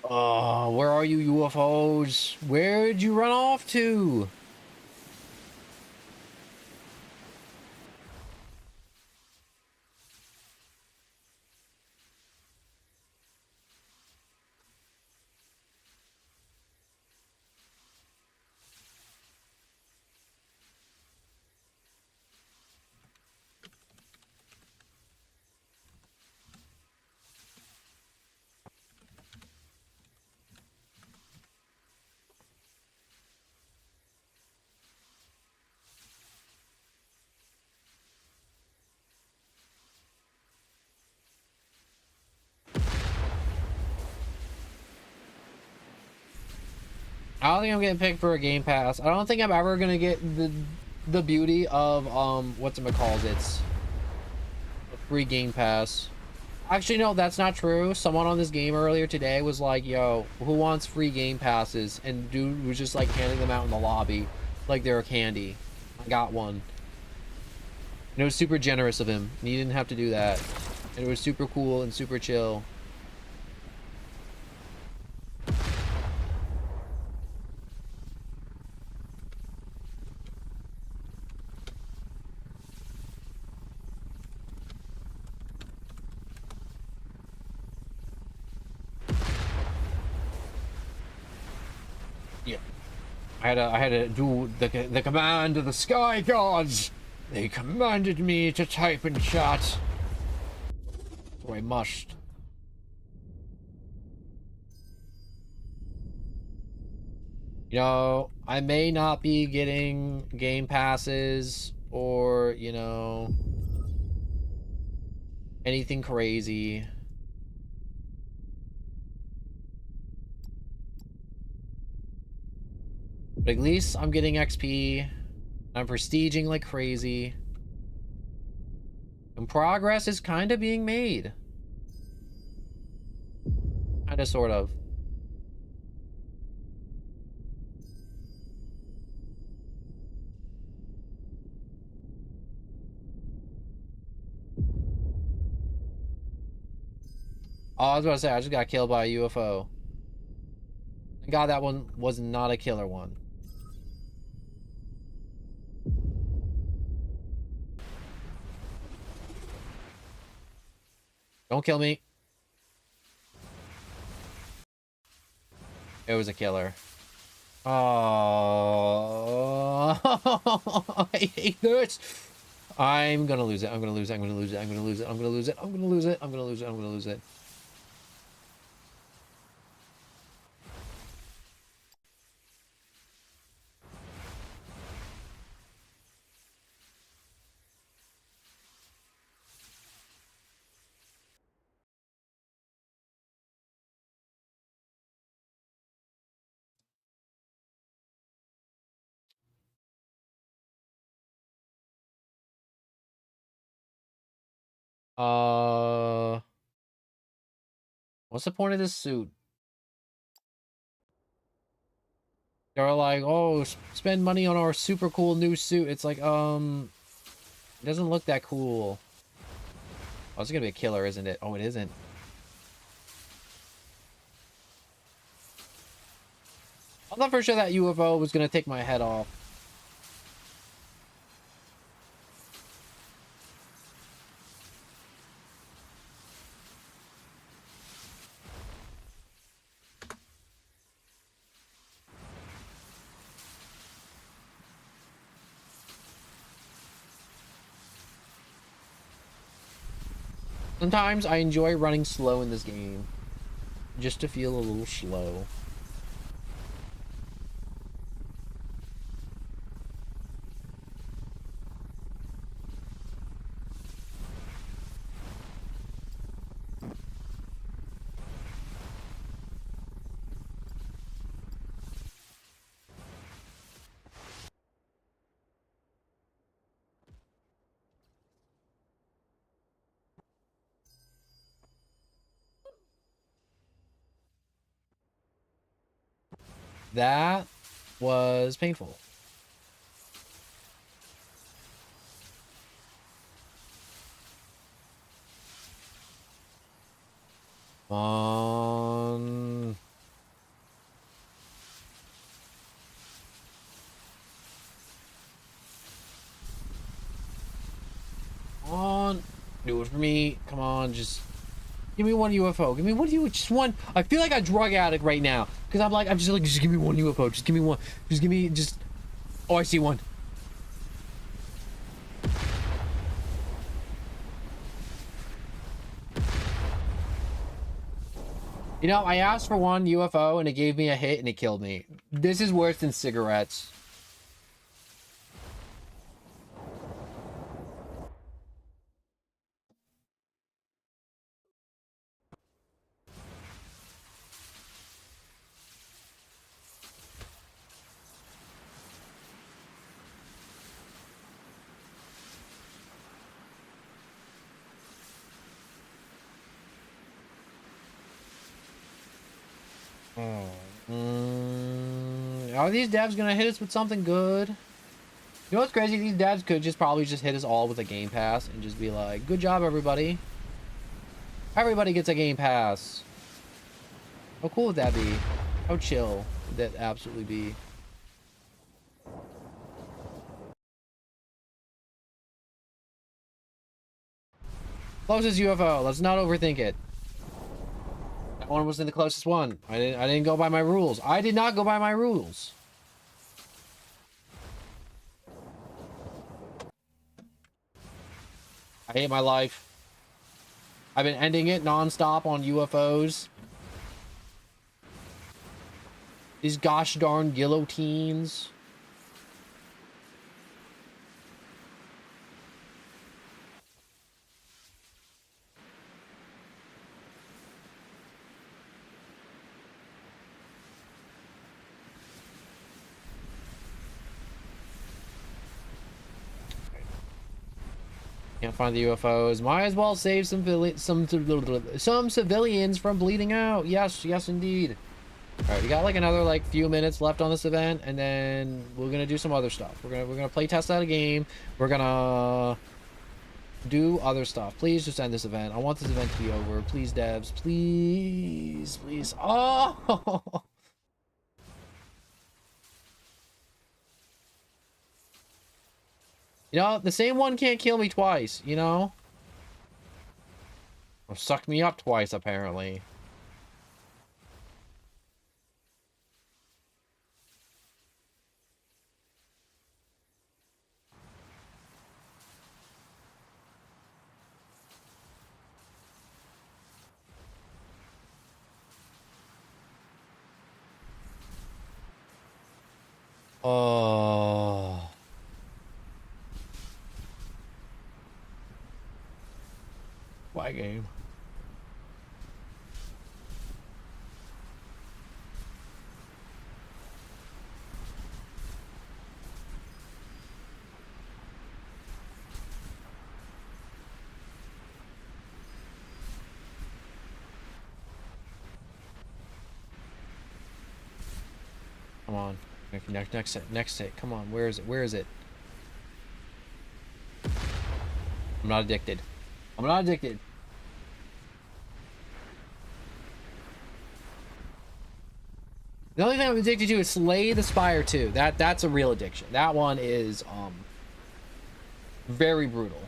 Oh, where are you, UFOs? Where'd you run off to? I don't think I'm getting picked for a game pass. I don't think I'm ever gonna get the beauty of whatchamacallits, a free game pass. Actually, no, that's not true. Someone on this game earlier today was like, "Yo, who wants free game passes?" And dude was just like handing them out in the lobby, like they were candy. I got one. And it was super generous of him. And he didn't have to do that. And it was super cool and super chill. I had to do the command of the Sky Gods. They commanded me to type in chat. So I must. You know, I may not be getting game passes or, you know, anything crazy. But at least I'm getting XP. I'm prestiging like crazy. And progress is kind of being made. Kind of, sort of. Oh, I was about to say, I just got killed by a UFO. Thank God that one was not a killer one. Don't kill me. It was a killer. Oh, I hate this. I'm gonna lose it. I'm gonna lose it. I'm gonna lose it. I'm gonna lose it. I'm gonna lose it. I'm gonna lose it. I'm gonna lose it. I'm gonna lose it. What's the point of this suit? They're like, oh, spend money on our super cool new suit. It's like, it doesn't look that cool. Oh, it's gonna be a killer, isn't it? Oh, it isn't. I thought for sure that UFO was gonna take my head off. Sometimes I enjoy running slow in this game. Just to feel a little slow. That was painful. On. Do it for me. Come on, just give me one UFO. Give me one just one. I feel like a drug addict right now. Because I'm just like, just give me one UFO. Just give me one. Just give me, just. Oh, I see one. You know, I asked for one UFO and it gave me a hit and it killed me. This is worse than cigarettes. Are these devs gonna hit us with something good? You know what's crazy? These devs could just probably just hit us all with a Game Pass and just be like, good job, everybody. Everybody gets a Game Pass. How cool would that be? How chill would that absolutely be? Closest UFO. Let's not overthink it. That one wasn't the closest one. I didn't go by my rules. I did not go by my rules. I hate my life. I've been ending it non-stop on UFOs. These gosh darn guillotines. Can't find the UFOs. Might as well save some civilians from bleeding out. Yes, yes, indeed. All right, we got like another like few minutes left on this event, and then we're gonna do some other stuff. We're gonna play test out a game. We're gonna do other stuff. Please just end this event. I want this event to be over. Please, devs. Please, please. Oh. You know, the same one can't kill me twice, you know? Or suck me up twice, apparently. Oh. Why game? Come on. Next hit. Come on. Where is it? Where is it? I'm not addicted. I'm not addicted. The only thing I'm addicted to is Slay the Spire 2. That's a real addiction. That one is very brutal.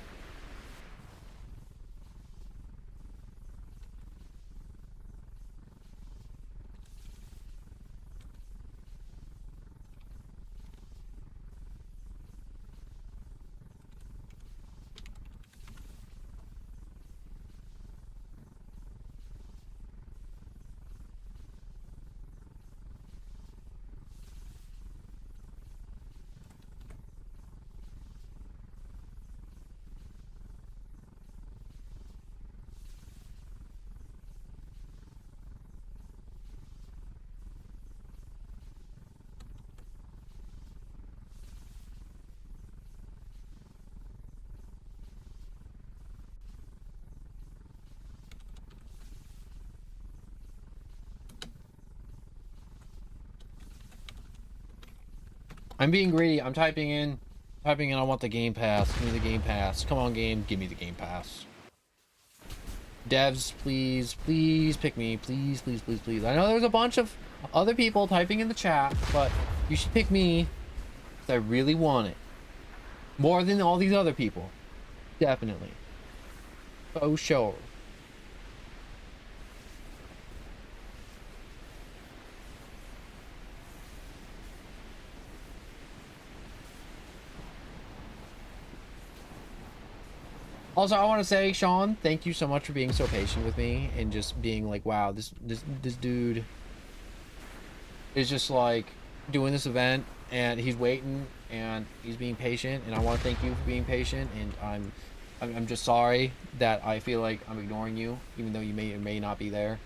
I'm being greedy. I'm typing in, I want the Game Pass. Give me the Game Pass. Come on, game. Give me the Game Pass. Devs, please, please pick me. Please, please, please, please. I know there's a bunch of other people typing in the chat, but you should pick me because I really want it. More than all these other people. Definitely. Oh, sure. Also, I want to say, Sean, thank you so much for being so patient with me and just being like, wow, this dude is just like doing this event and he's waiting and he's being patient, and I want to thank you for being patient, and I'm just sorry that I feel like I'm ignoring you, even though you may or may not be there.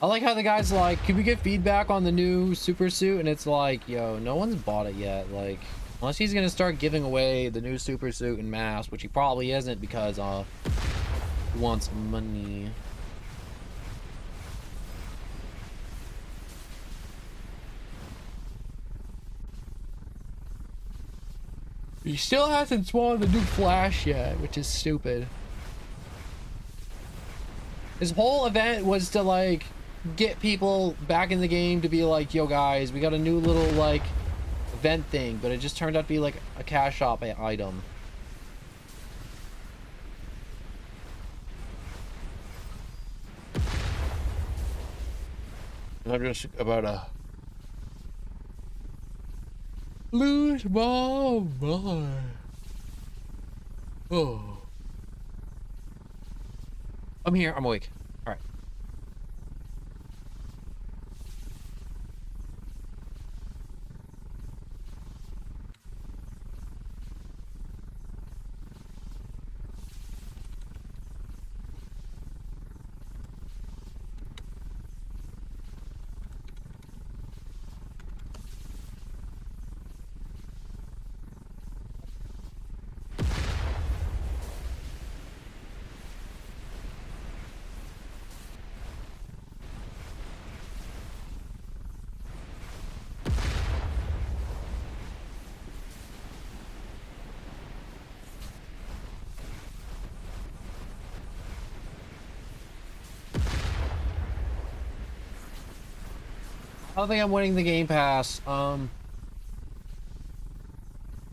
I like how the guy's like, can we get feedback on the new super suit? And it's like, yo, no one's bought it yet. Like, unless he's gonna start giving away the new super suit in mass, which he probably isn't because he wants money. He still hasn't spawned the new Flash yet, which is stupid. His whole event was to like get people back in the game to be like, yo guys, we got a new little like event thing, but it just turned out to be like a cash shop item. I'm just about to lose my mind. Oh, I'm here. I'm awake. All right. I don't think I'm winning the Game Pass. I'm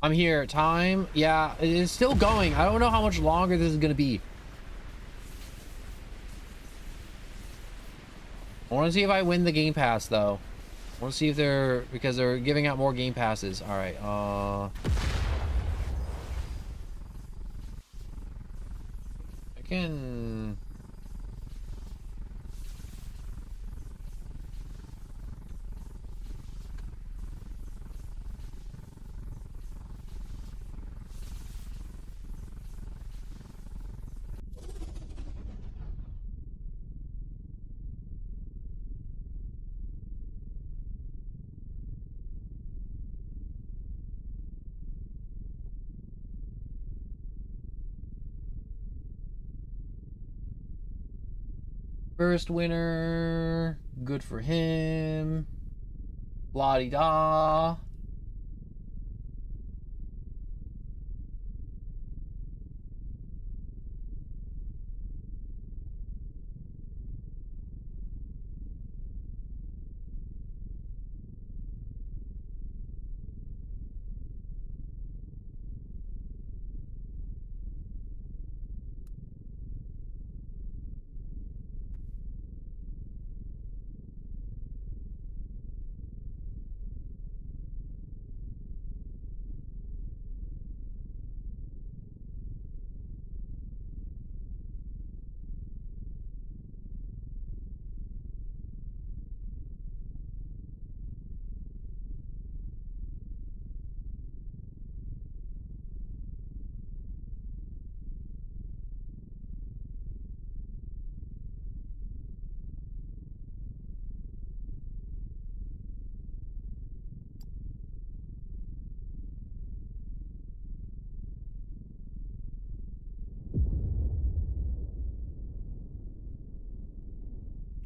here. Time. Yeah, it is still going. I don't know how much longer this is gonna be. I want to see if I win the Game Pass, though. I want to see if they're... because they're giving out more Game Passes. Alright, I can... First winner. Good for him. La-di-da.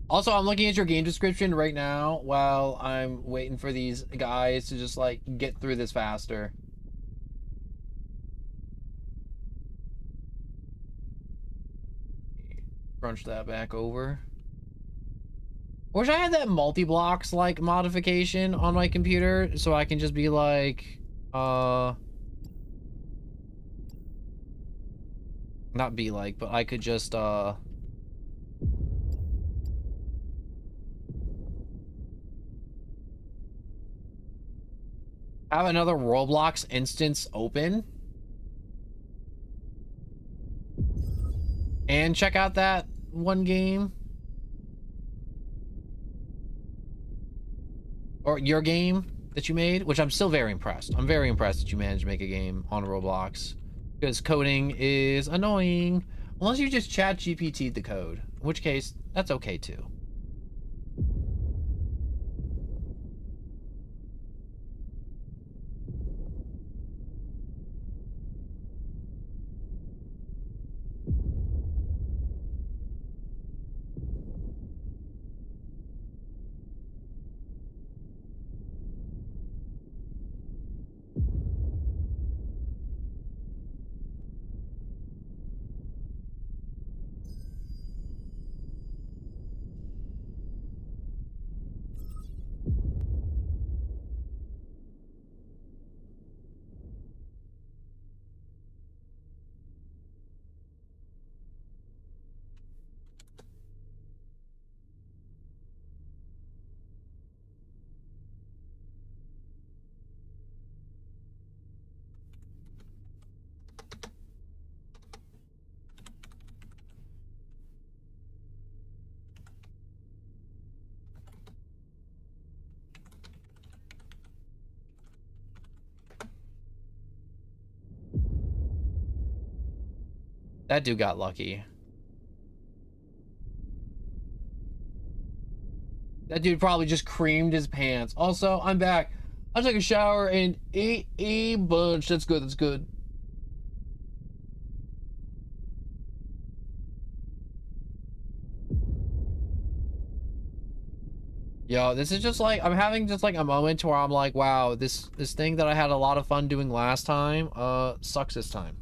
Also, I'm looking at your game description right now while I'm waiting for these guys to just, like, get through this faster. Crunch that back over. I wish I had that multi-blocks, like, modification on my computer so I can just be like, not be like, but I could just, have another Roblox instance open and check out that one game or your game that you made, which I'm still very impressed. I'm very impressed that you managed to make a game on Roblox because coding is annoying unless you just chat GPT the code, in which case that's okay too. That dude got lucky. That dude probably just creamed his pants. Also, I'm back. I took a shower and ate a bunch. That's good. That's good. Yo, this is just like, I'm having just like a moment where I'm like, wow, this thing that I had a lot of fun doing last time, sucks this time.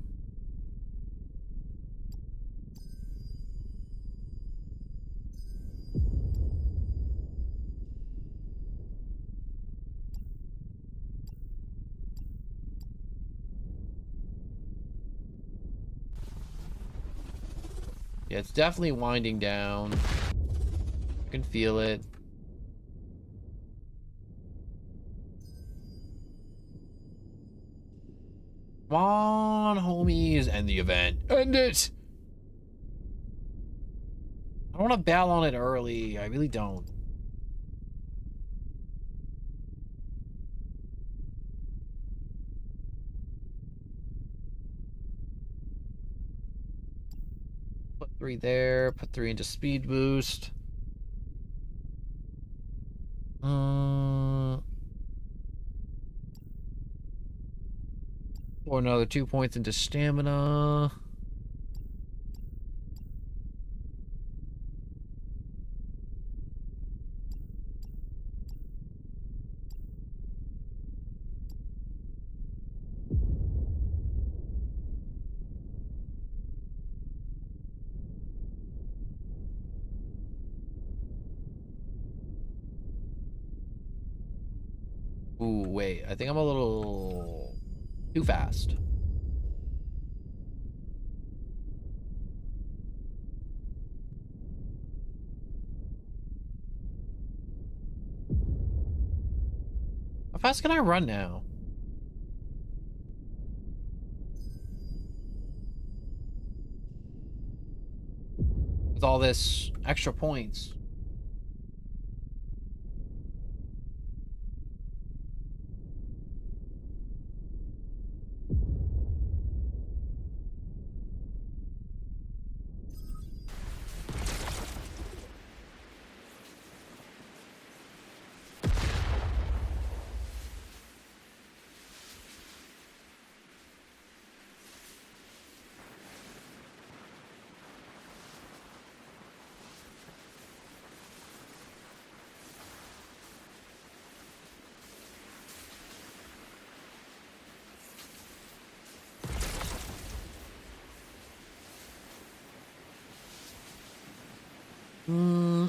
Yeah, it's definitely winding down. I can feel it. Come on, homies. End the event. End it! I don't want to bail on it early. I really don't. Put 3 there. Put 3 into speed boost. Or another 2 points into stamina. Ooh, wait. I think I'm a little too fast. How fast can I run now? With all this extra points.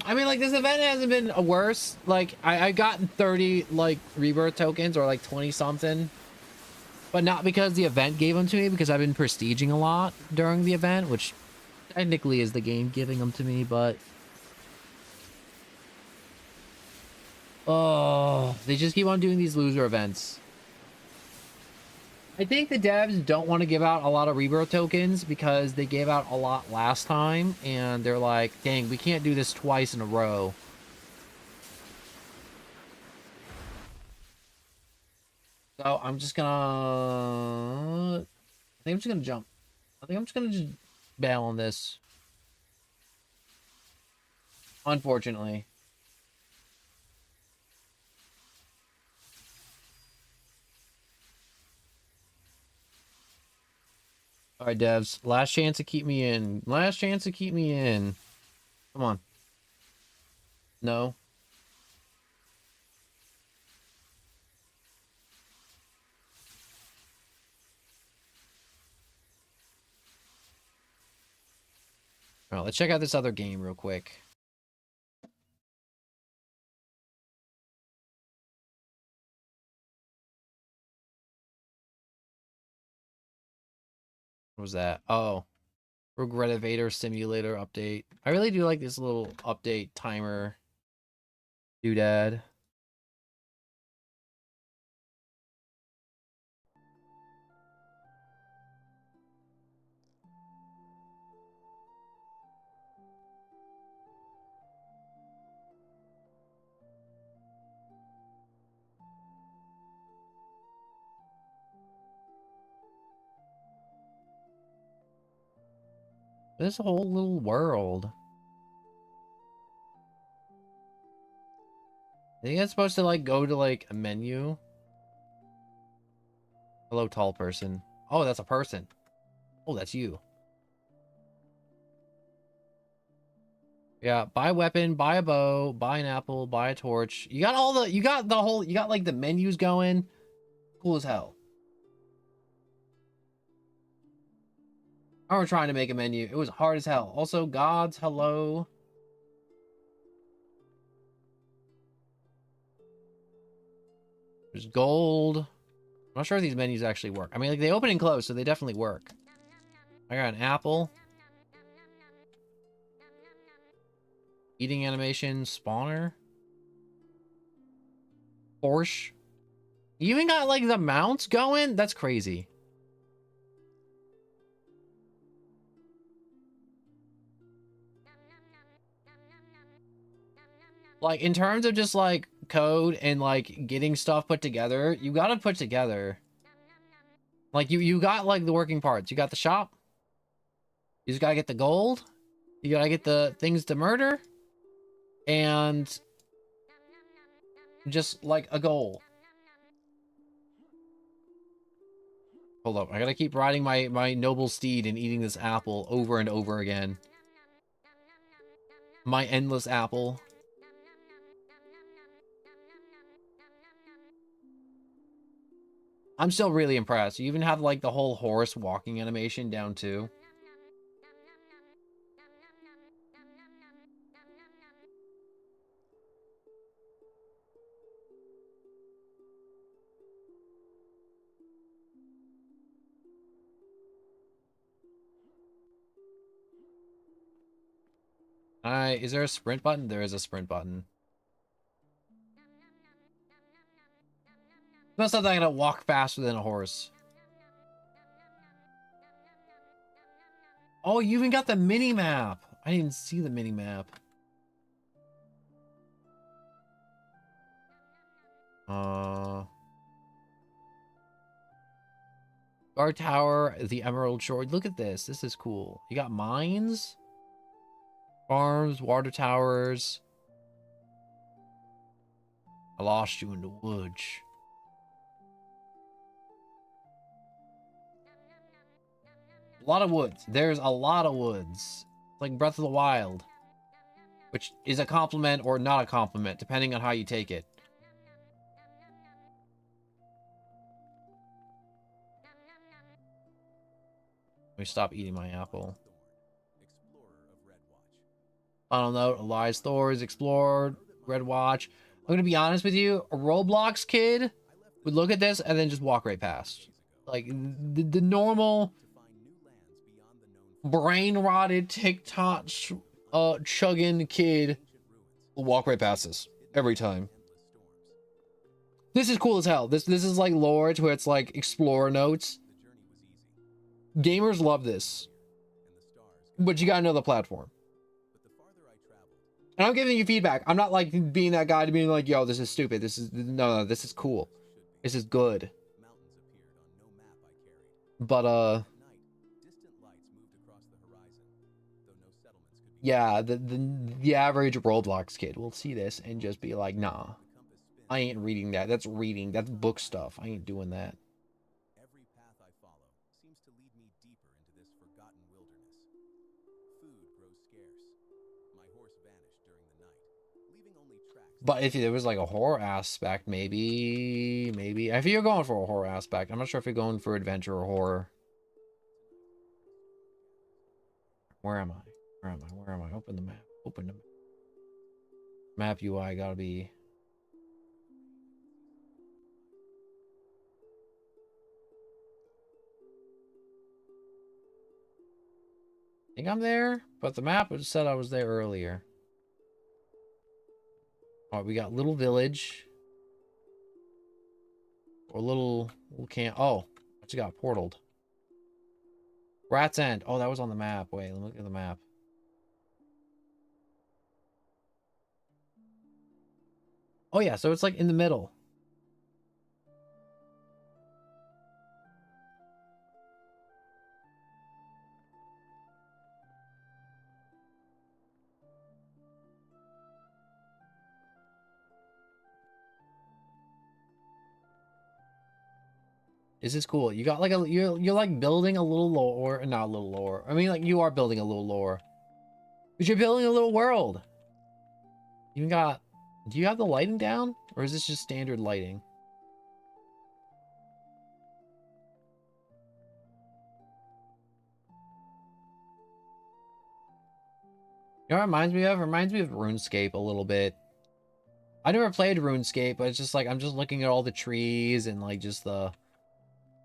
I mean, like, this event hasn't been worse. Like, I gotten 30, like, rebirth tokens, or like 20 something. But not because the event gave them to me, because I've been prestiging a lot during the event, which technically is the game giving them to me, but... Oh, they just keep on doing these loser events. I think the devs don't want to give out a lot of rebirth tokens because they gave out a lot last time, and they're like, dang, we can't do this twice in a row. So I'm just gonna... I think I'm just gonna jump. I think I'm just gonna just bail on this. Unfortunately. All right, devs. Last chance to keep me in. Last chance to keep me in. Come on. No. All right, let's check out this other game real quick. What was that? Oh. Regretivator Simulator update. I really do like this little update timer doodad. This whole little world. I think it's supposed to like go to like a menu. Hello, tall person. Oh, that's a person. Oh, that's you. Yeah, buy a weapon, buy a bow, buy an apple, buy a torch. You got all the, you got like the menus going. Cool as hell. I remember trying to make a menu. It was hard as hell. Also, gods, hello. There's gold. I'm not sure if these menus actually work. I mean, like, they open and close, so they definitely work. I got an apple. Eating animation, spawner. Porsche. You even got like the mounts going? That's crazy. Like in terms of just like code and like getting stuff put together, you got to put together. Like you got like the working parts. You got the shop. You just got to get the gold. You got to get the things to murder. And just like a goal. Hold up. I got to keep riding my noble steed and eating this apple over and over again. My endless apple. I'm still really impressed. You even have like the whole horse walking animation down too. Is there a sprint button? There is a sprint button. Must have that I'm gonna walk faster than a horse. Oh, you even got the mini map. I didn't see the mini map. Guard Tower, the Emerald Shore. Look at this. This is cool. You got mines, farms, water towers. I lost you in the woods. A lot of woods. There's a lot of woods. It's like Breath of the Wild. Which is a compliment or not a compliment, depending on how you take it. Let me stop eating my apple. Final note, Elias Thor's Explorer, Red Watch. I'm gonna be honest with you, a Roblox kid would look at this and then just walk right past. Like the normal brain rotted TikTok chugging kid will walk right past this every time. This is cool as hell. This is like lore where it's like Explorer notes. Gamers love this, but you gotta know the platform. And I'm giving you feedback. I'm not like being that guy to being like, yo, this is stupid. This is no, this is cool. This is good. But yeah, the average Roblox kid will see this and just be like, nah, I ain't reading that. That's reading. That's book stuff. I ain't doing that. Every path I follow seems to lead me deeper into this forgotten wilderness. Food grows scarce. My horse vanished during the night, leaving only tracks. But if there was like a horror aspect, maybe. If you're going for a horror aspect, I'm not sure if you're going for adventure or horror. Where am I? Where am I? Open the map. Open the map UI. Gotta be. I think I'm there, but the map just said I was there earlier. All right, we got little village. Or little camp. Oh, I just got portaled. Rat's End. Oh, that was on the map. Wait, let me look at the map. Oh yeah, so it's like in the middle. This is cool. You got like you're like building a little lore, not a little lore. I mean, like you are building a little lore, but you're building a little world. You got. Do you have the lighting down, or is this just standard lighting? You know what it reminds me of? It reminds me of RuneScape a little bit. I never played RuneScape, but it's just like I'm just looking at all the trees and like just the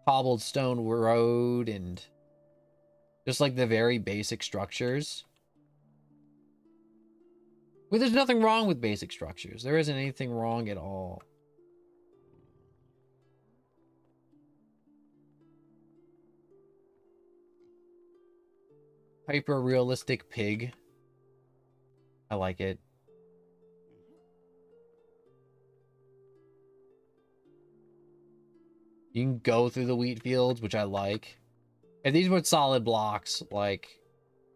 cobbled stone road and just like the very basic structures. Well, there's nothing wrong with basic structures. There isn't anything wrong at all. Hyper realistic pig. I like it. You can go through the wheat fields, which I like. And these were solid blocks, like,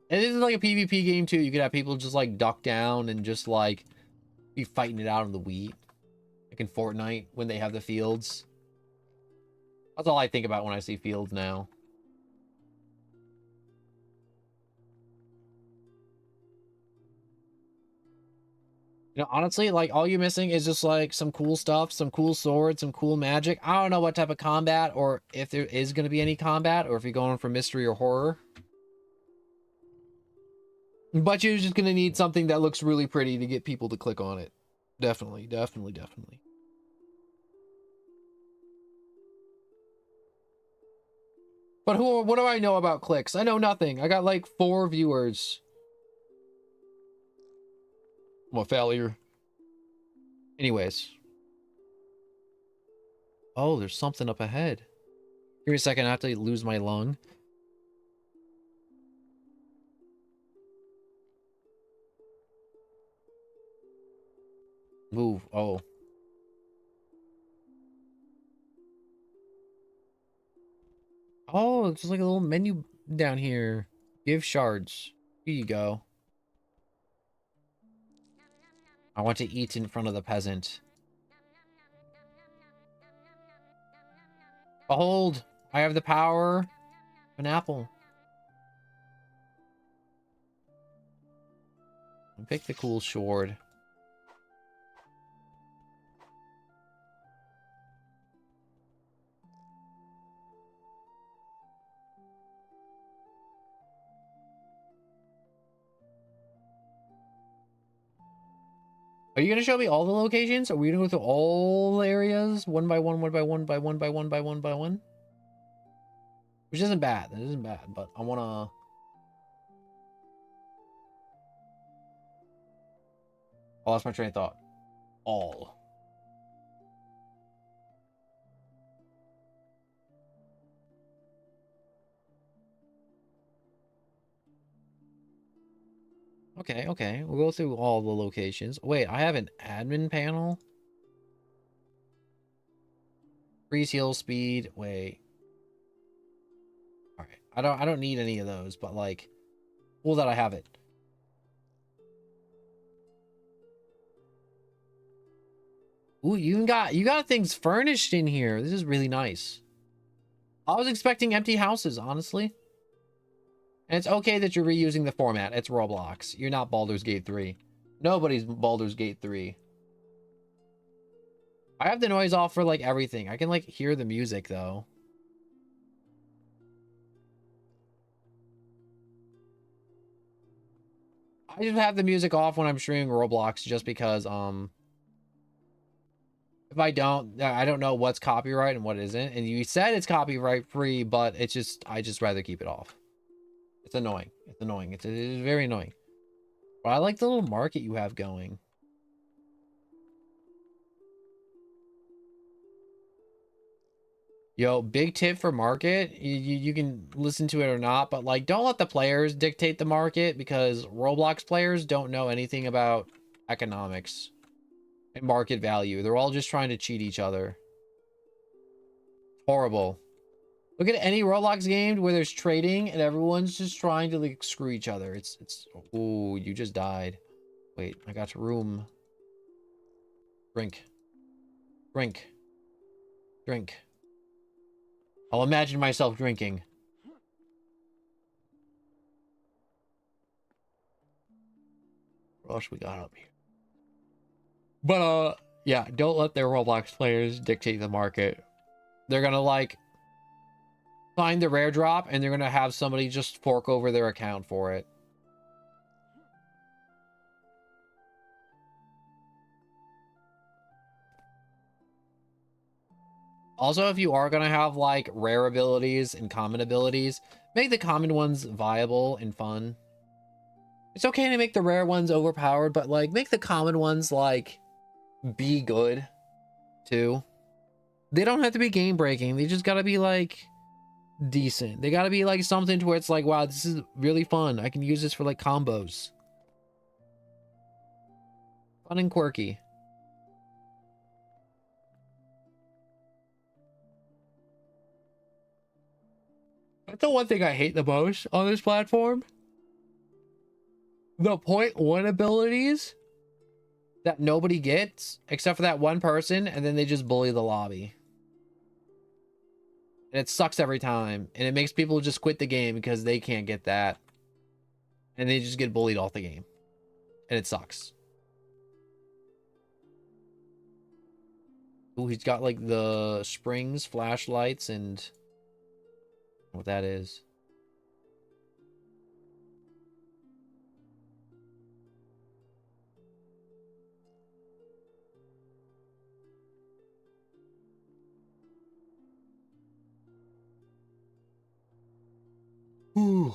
and this is like a PvP game too. You could have people just like duck down and just like be fighting it out in the wheat. Like in Fortnite when they have the fields. That's all I think about when I see fields now. You know, honestly, like, all you're missing is just, like, some cool stuff, some cool swords, some cool magic. I don't know what type of combat, or if there is going to be any combat, or if you're going for mystery or horror. But you're just going to need something that looks really pretty to get people to click on it. Definitely, definitely, definitely. But what do I know about clicks? I know nothing. I got, like, 4 viewers. I'm a failure. Anyways. Oh, there's something up ahead. Give me a second, I have to lose my lung. Move. Oh. Oh, it's just like a little menu down here. Give shards. Here you go. I want to eat in front of the peasant. Behold, I have the power of an apple. And pick the cool sword. Are you going to show me all the locations? Are we going to go through all the areas? One by one, one by one, by one, by one, by one, by one? Which isn't bad. That isn't bad, but I want to... I lost my train of thought. All. Okay, okay. We'll go through all the locations. Wait, I have an admin panel? Freeze heal speed. Wait. Alright. I don't need any of those, but like, cool that I have it. Ooh, you got things furnished in here. This is really nice. I was expecting empty houses, honestly. And it's okay that you're reusing the format. It's Roblox. You're not Baldur's Gate 3. Nobody's Baldur's Gate 3. I have the noise off for, like, everything. I can, like, hear the music, though. I just have the music off when I'm streaming Roblox just because, if I don't know what's copyright and what isn't. And you said it's copyright free, but it's just, I just rather keep it off. It's annoying. It's annoying. It is very annoying. But I like the little market you have going. Yo, big tip for market. You can listen to it or not, but like, don't let the players dictate the market, because Roblox players don't know anything about economics and market value. They're all just trying to cheat each other. Horrible. Look at any Roblox game where there's trading and everyone's just trying to like screw each other. It's oh, you just died. Wait, I got room. Drink. Drink. Drink. I'll imagine myself drinking. What else we got up here? But yeah, don't let their Roblox players dictate the market. They're gonna like find the rare drop and they're gonna have somebody just fork over their account for it. Also, if you are gonna have like rare abilities and common abilities, make the common ones viable and fun. It's okay to make the rare ones overpowered, but like make the common ones like be good too. They don't have to be game breaking. They just gotta be like decent. They gotta be like something to where it's like, wow, this is really fun. I can use this for like combos. Fun and quirky. That's the one thing I hate the most on this platform. The point one abilities that nobody gets except for that one person, and then they just bully the lobby. And it sucks every time. And it makes people just quit the game because they can't get that. And they just get bullied off the game. And it sucks. Ooh, he's got like the springs, flashlights, and what that is. Ooh.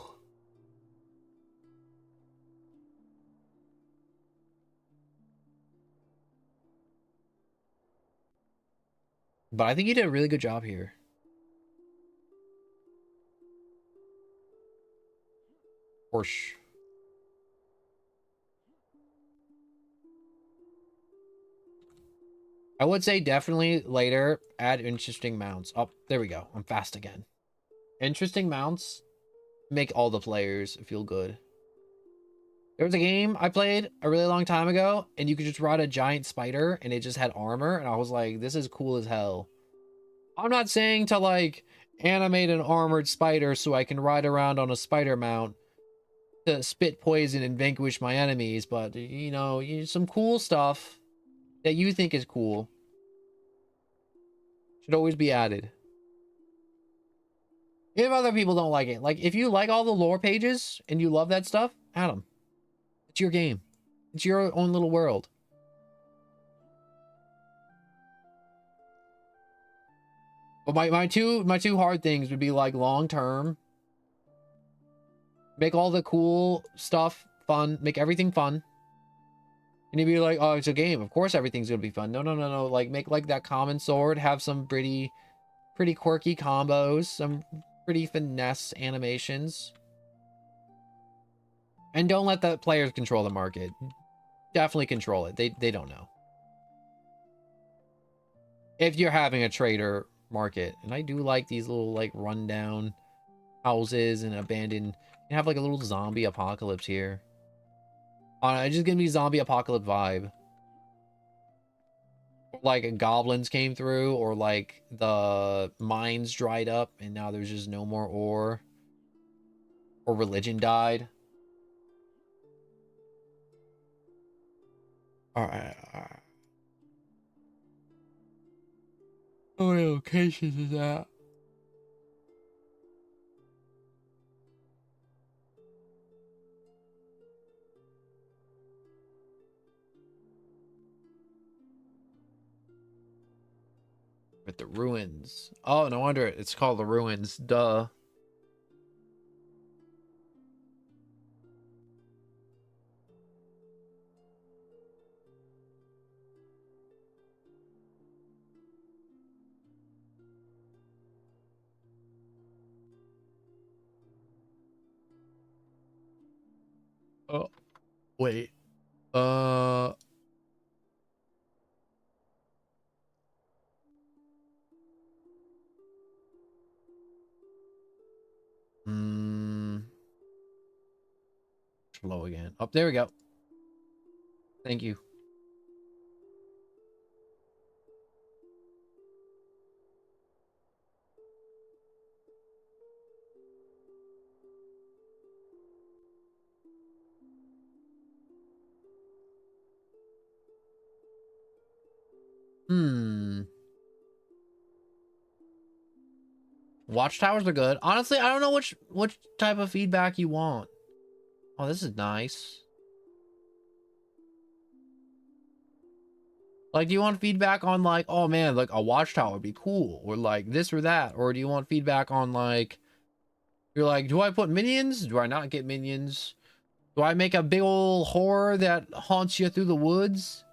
But I think you did a really good job here. Porsche. I would say definitely later add interesting mounts. Oh, there we go. I'm fast again. Interesting mounts make all the players feel good. There was a game I played a really long time ago, and you could just ride a giant spider, and it just had armor, and I was like, this is cool as hell. I'm not saying to, like, animate an armored spider so I can ride around on a spider mount to spit poison and vanquish my enemies, but, you know, some cool stuff that you think is cool should always be added. If other people don't like it, like if you like all the lore pages and you love that stuff, add them. It's your game. It's your own little world. But my two hard things would be like long term. Make all the cool stuff fun. Make everything fun. And you'd be like, oh, it's a game. Of course everything's gonna be fun. No. Like make like that common sword have some pretty quirky combos, some pretty finesse animations. And don't let the players control the market. Definitely control it. They don't know. If you're having a trader market. And I do like these little like rundown houses and abandoned. You have like a little zombie apocalypse here. It just gives me zombie apocalypse vibe. Like goblins came through, or like the mines dried up and now there's just no more ore, or religion died. All right. How many locations is that? At the ruins. Oh, no wonder it's called the ruins. Duh. Oh, wait. Slow again. Up there we go. Thank you. Watchtowers are good. Honestly, I don't know which type of feedback you want. Oh, this is nice. Like, do you want feedback on like, oh man, like a watchtower would be cool, or like this or that? Or do you want feedback on like, you're like, do I put minions? Do I not get minions? Do I make a big old horror that haunts you through the woods?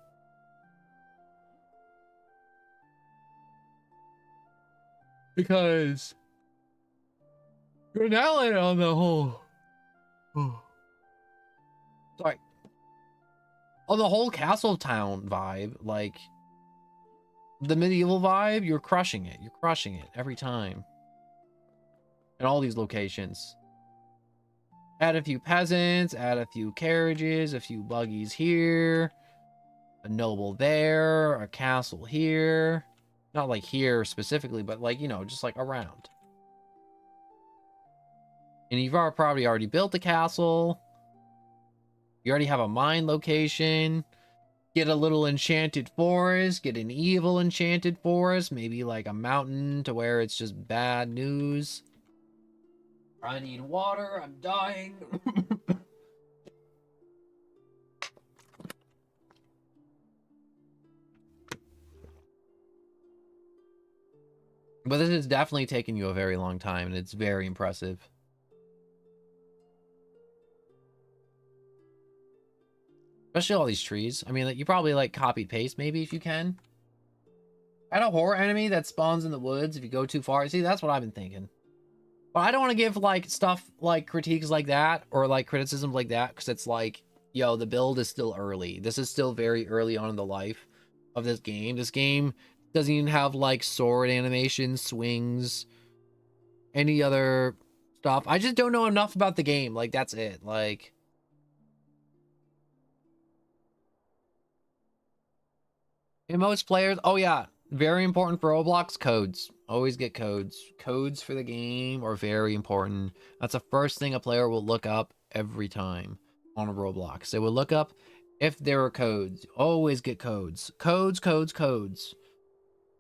Because you're now in on the whole. Sorry. On the whole castle town vibe, like the medieval vibe, you're crushing it. You're crushing it every time. In all these locations. Add a few peasants, add a few carriages, a few buggies here, a noble there, a castle here. Not like here specifically, but like, you know, just like around. And you've probably already built the castle. You already have a mine location. Get a little enchanted forest. Get an evil enchanted forest. Maybe like a mountain to where it's just bad news. I need water. I'm dying. But this is definitely taking you a very long time, and it's very impressive. Especially all these trees. I mean, like, you probably like copy paste maybe if you can. Add a horror enemy that spawns in the woods if you go too far. See, that's what I've been thinking. But I don't want to give like stuff like critiques like that or like criticisms like that because it's like, yo, the build is still early. This is still very early on in the life of this game. This game doesn't even have like sword animations, swings, any other stuff. I just don't know enough about the game. Like, that's it. Like, in most players, oh yeah, very important for Roblox, codes. Always get codes. Codes for the game are very important. That's the first thing a player will look up every time on a Roblox. They will look up if there are codes. Always get codes. Codes, codes, codes.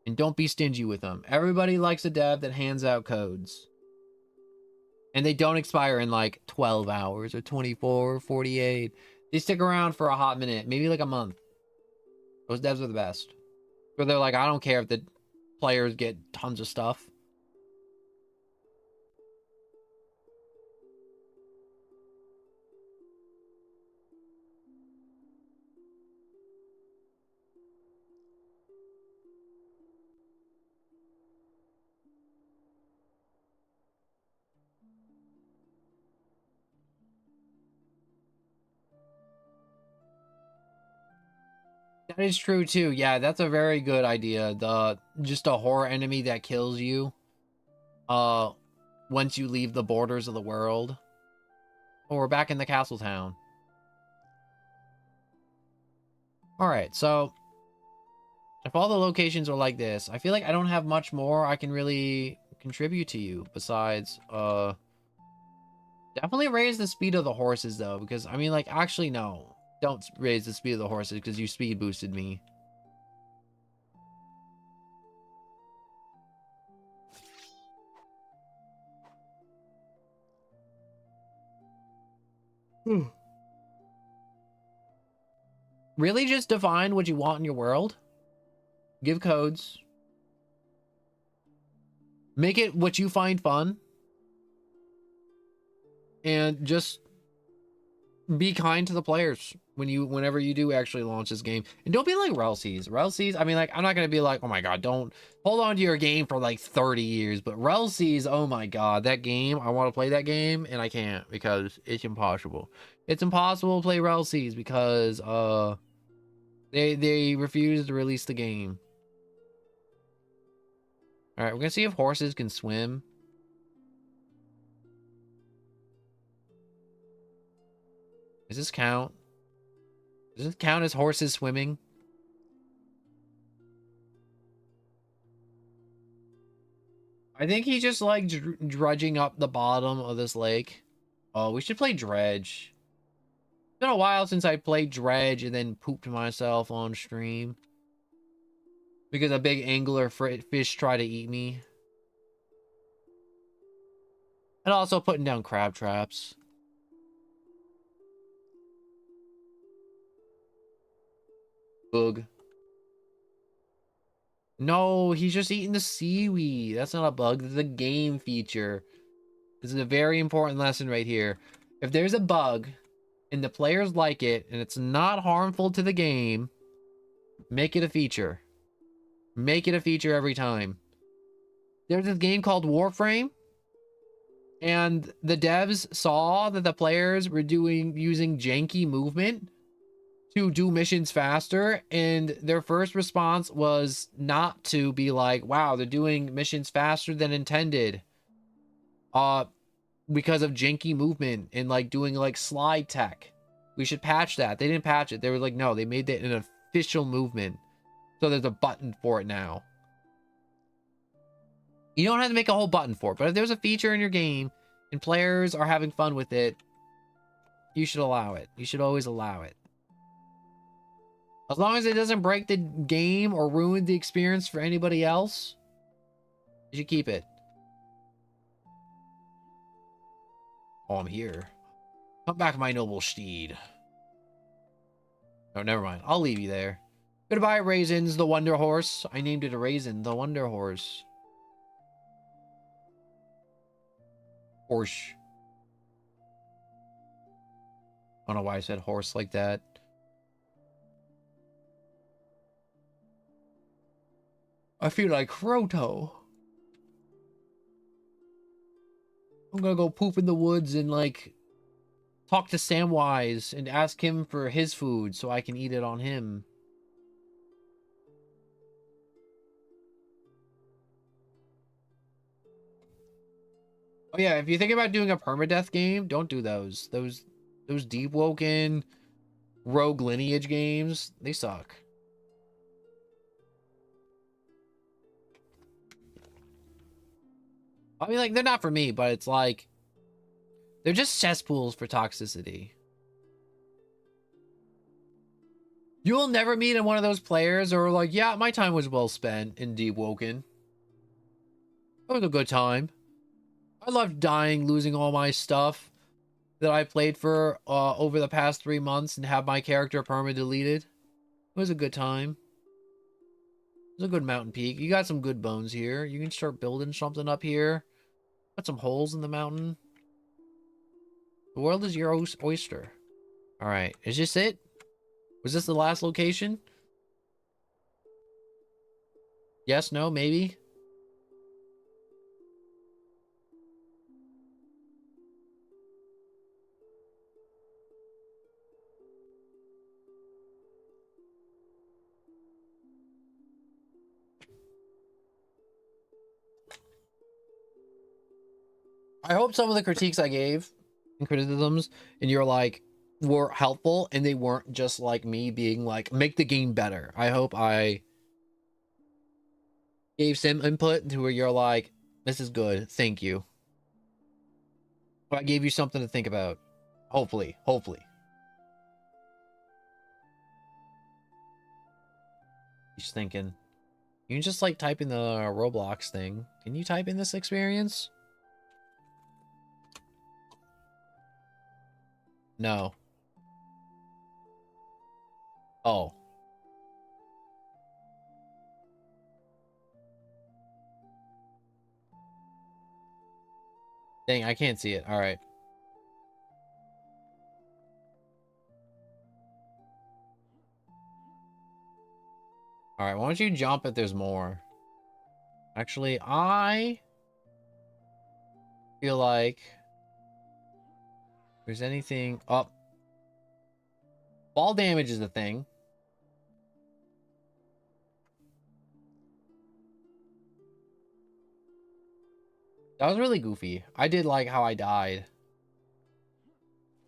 And don't be stingy with them. Everybody likes a dev that hands out codes. And they don't expire in like 12 hours or 24 or 48. They stick around for a hot minute, maybe like a month. Those devs are the best. Where they're like, I don't care if the players get tons of stuff. That is true too. Yeah, that's a very good idea. Just a horror enemy that kills you once you leave the borders of the world. Oh, we're back in the castle town. Alright, so if all the locations are like this, I feel like I don't have much more I can really contribute to you besides definitely raise the speed of the horses though, because I mean, like, actually no. Don't raise the speed of the horses because you speed boosted me. Really just define what you want in your world. Give codes. Make it what you find fun. And just be kind to the players whenever you do actually launch this game. And don't be like Relseas. Relseas, I mean, like, I'm not gonna be like, oh my god, don't hold on to your game for like 30 years. But Relseas, oh my god, that game, I want to play that game and I can't because it's impossible. It's impossible to play Relseas because they refuse to release the game. All right, we're gonna see if horses can swim. Does this count? Does this count as horses swimming? I think he's just like drudging up the bottom of this lake. Oh, we should play Dredge. It's been a while since I played Dredge and then pooped myself on stream. Because a big angler fish tried to eat me. And also putting down crab traps. Boog. No, he's just eating the seaweed. That's not a bug. This is a game feature. This is a very important lesson right here. If there's a bug and the players like it, and it's not harmful to the game, make it a feature. Make it a feature every time. There's this game called Warframe, and the devs saw that the players were using janky movement to do missions faster, and their first response was not to be like, wow, they're doing missions faster than intended because of janky movement and like doing like slide tech. We should patch that. They didn't patch it. They were like, no, they made it an official movement, so there's a button for it now. You don't have to make a whole button for it, but if there's a feature in your game and players are having fun with it, you should allow it. You should always allow it. As long as it doesn't break the game or ruin the experience for anybody else, you should keep it. Oh, I'm here. Come back, my noble steed. Oh, never mind. I'll leave you there. Goodbye, Raisins, the Wonder Horse. I named it a Raisin, the Wonder Horse. Horse. I don't know why I said horse like that. I feel like Frodo. I'm gonna go poop in the woods and like talk to Samwise and ask him for his food so I can eat it on him. Oh yeah, if you think about doing a permadeath game, don't do those. Those Deep Woken Rogue Lineage games, they suck. I mean, like, they're not for me, but it's like, they're just cesspools for toxicity. You will never meet in one of those players or like, yeah, my time was well spent in Deep Woken. It was a good time. I loved dying, losing all my stuff that I played for over the past 3 months and have my character perma-deleted. It was a good time. It was a good mountain peak. You got some good bones here. You can start building something up here. Got some holes in the mountain. The world is your oyster. Alright, is this it? Was this the last location? Yes, no, maybe? I hope some of the critiques I gave and criticisms and you're like were helpful and they weren't just like me being like make the game better. I hope I gave some input to where you're like, this is good, thank you. But I gave you something to think about. Hopefully. He's thinking. You can just like type in the Roblox thing. Can you type in this experience? No. Oh. Dang, I can't see it. All right. All right, why don't you jump if there's more? Actually, I feel like if there's anything up. Fall damage is the thing. That was really goofy. I did like how I died.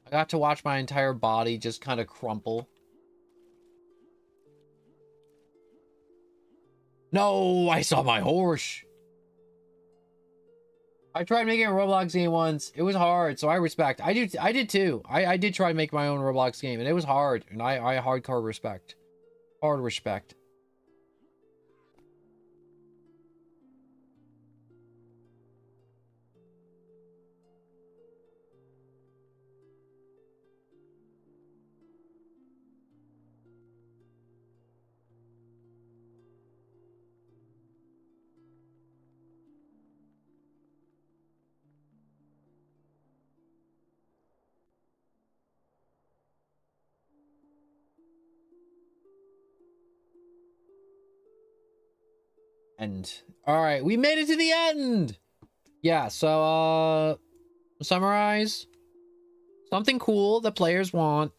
I got to watch my entire body just kind of crumple. No, I saw my horse. I tried making a Roblox game once. It was hard, so I respect. I did too. I did try to make my own Roblox game, and it was hard. And I hardcore respect. Hard respect. End. All right, we made it to the end. Yeah, so summarize. Something cool that players want.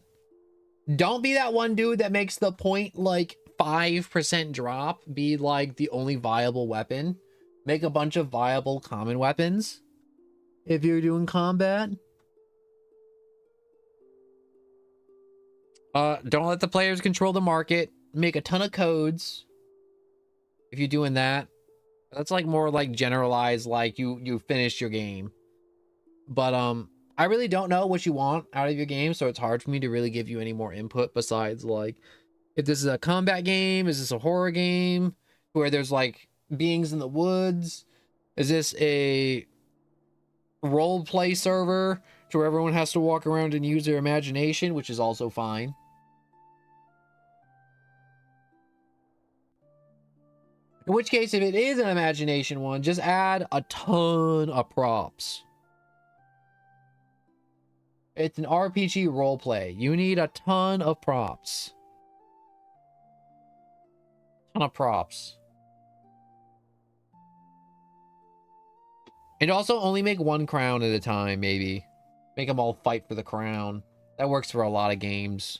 Don't be that one dude that makes the point like 5% drop be like the only viable weapon. Make a bunch of viable common weapons if you're doing combat. Don't let the players control the market. Make a ton of codes if you're doing that. That's like more like generalized, like you finished your game. But I really don't know what you want out of your game, so it's hard for me to really give you any more input besides like if this is a combat game, is this a horror game where there's like beings in the woods? Is this a role play server to where everyone has to walk around and use their imagination, which is also fine. In which case, if it is an imagination one, just add a ton of props. It's an RPG roleplay. You need a ton of props. Ton of props. And also only make one crown at a time, maybe. Make them all fight for the crown. That works for a lot of games.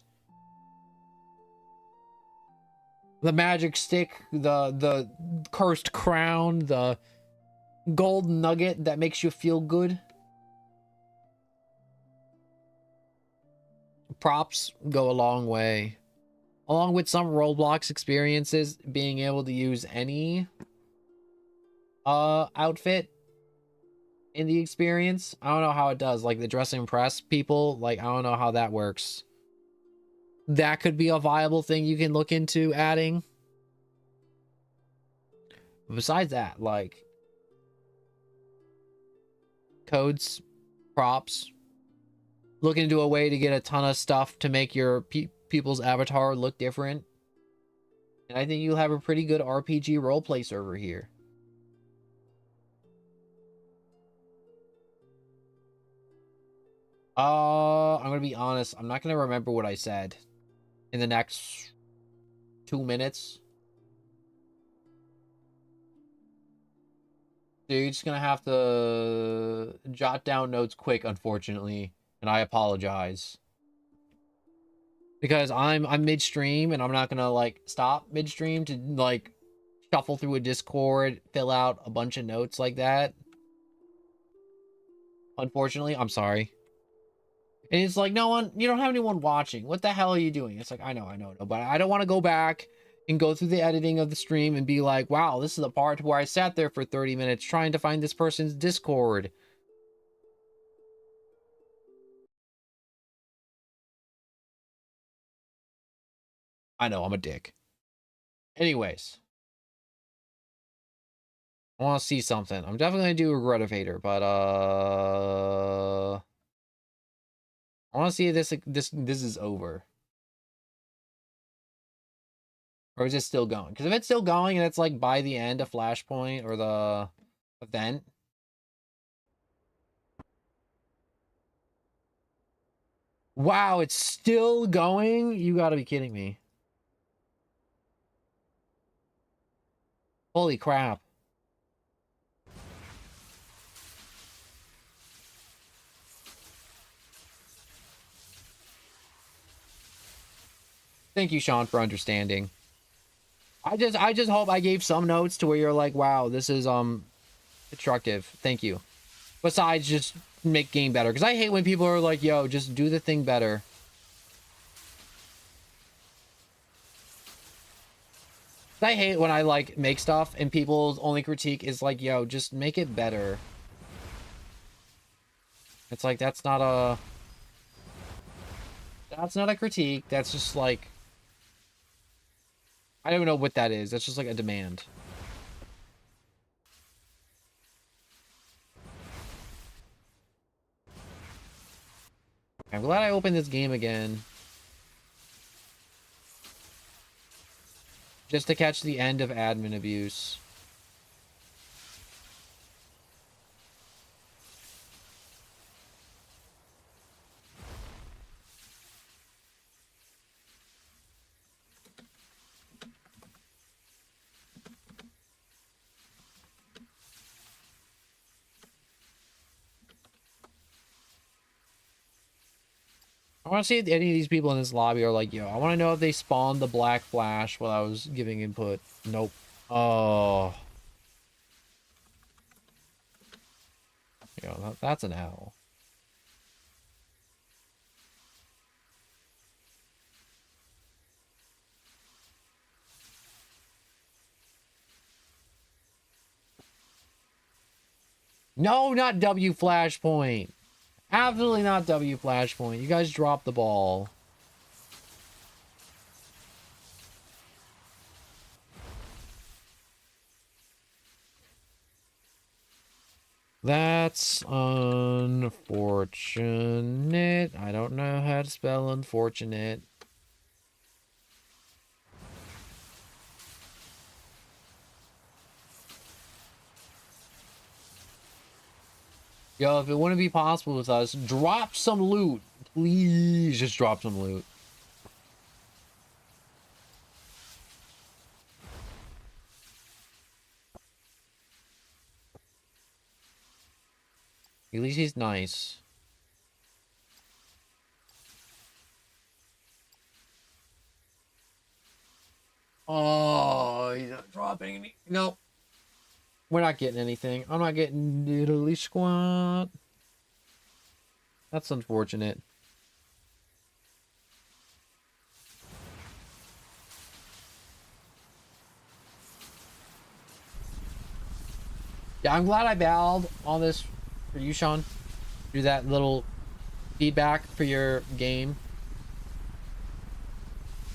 The magic stick, the cursed crown, the gold nugget that makes you feel good. Props go a long way. Along with some Roblox experiences, being able to use any outfit in the experience. I don't know how it does, like the dress impress people, like I don't know how that works. That could be a viable thing you can look into adding. Besides that, like codes, props, look into a way to get a ton of stuff to make your people's avatar look different. And I think you'll have a pretty good RPG roleplay server here. I'm gonna be honest, I'm not gonna remember what I said in the next 2 minutes. So you're just gonna have to jot down notes quick, unfortunately, and I apologize. Because I'm midstream and I'm not gonna like stop midstream to like shuffle through a Discord, fill out a bunch of notes like that. Unfortunately, I'm sorry. And it's like, no one, you don't have anyone watching. What the hell are you doing? It's like, I know, but I don't want to go back and go through the editing of the stream and be like, wow, this is the part where I sat there for 30 minutes trying to find this person's Discord. I know, I'm a dick. Anyways. I want to see something. I'm definitely going to do a Gretivator, but I want to see if this is over. Or is it still going? Because if it's still going and it's like by the end of Flashpoint or the event. Wow, it's still going? You gotta be kidding me. Holy crap. Thank you, Sean, for understanding. I just hope I gave some notes to where you're like, wow, this is constructive. Thank you. Besides just make game better. Because I hate when people are like, yo, just do the thing better. I hate when I like make stuff and people's only critique is like, yo, just make it better. It's like, that's not a critique. That's just like, I don't know what that is. That's just like a demand. I'm glad I opened this game again. Just to catch the end of admin abuse. I want to see if any of these people in this lobby are like, yo, I want to know if they spawned the black flash while I was giving input. Nope. Oh. Yo, that's an L. No, not W Flashpoint. Absolutely not W Flashpoint. You guys dropped the ball. That's unfortunate. I don't know how to spell unfortunate. Yo, if it wouldn't be possible with us, drop some loot. Please just drop some loot. At least he's nice. Oh, he's not dropping any. Nope. We're not getting anything. I'm not getting diddly squat. That's unfortunate. Yeah, I'm glad I bowed on this for you, Sean. Do that little feedback for your game.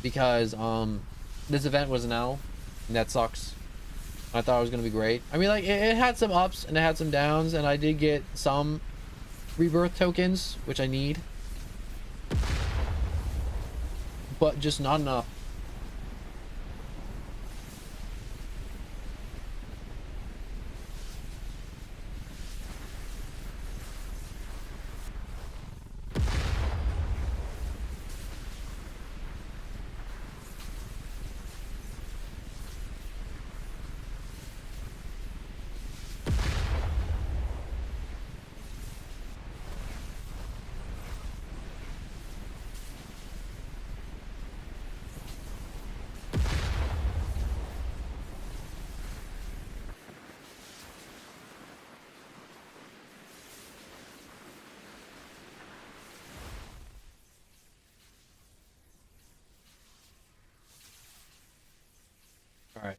Because this event was an L, and that sucks. I thought it was gonna be great. I mean, like, it had some ups and it had some downs, and I did get some rebirth tokens, which I need, but just not enough. All right.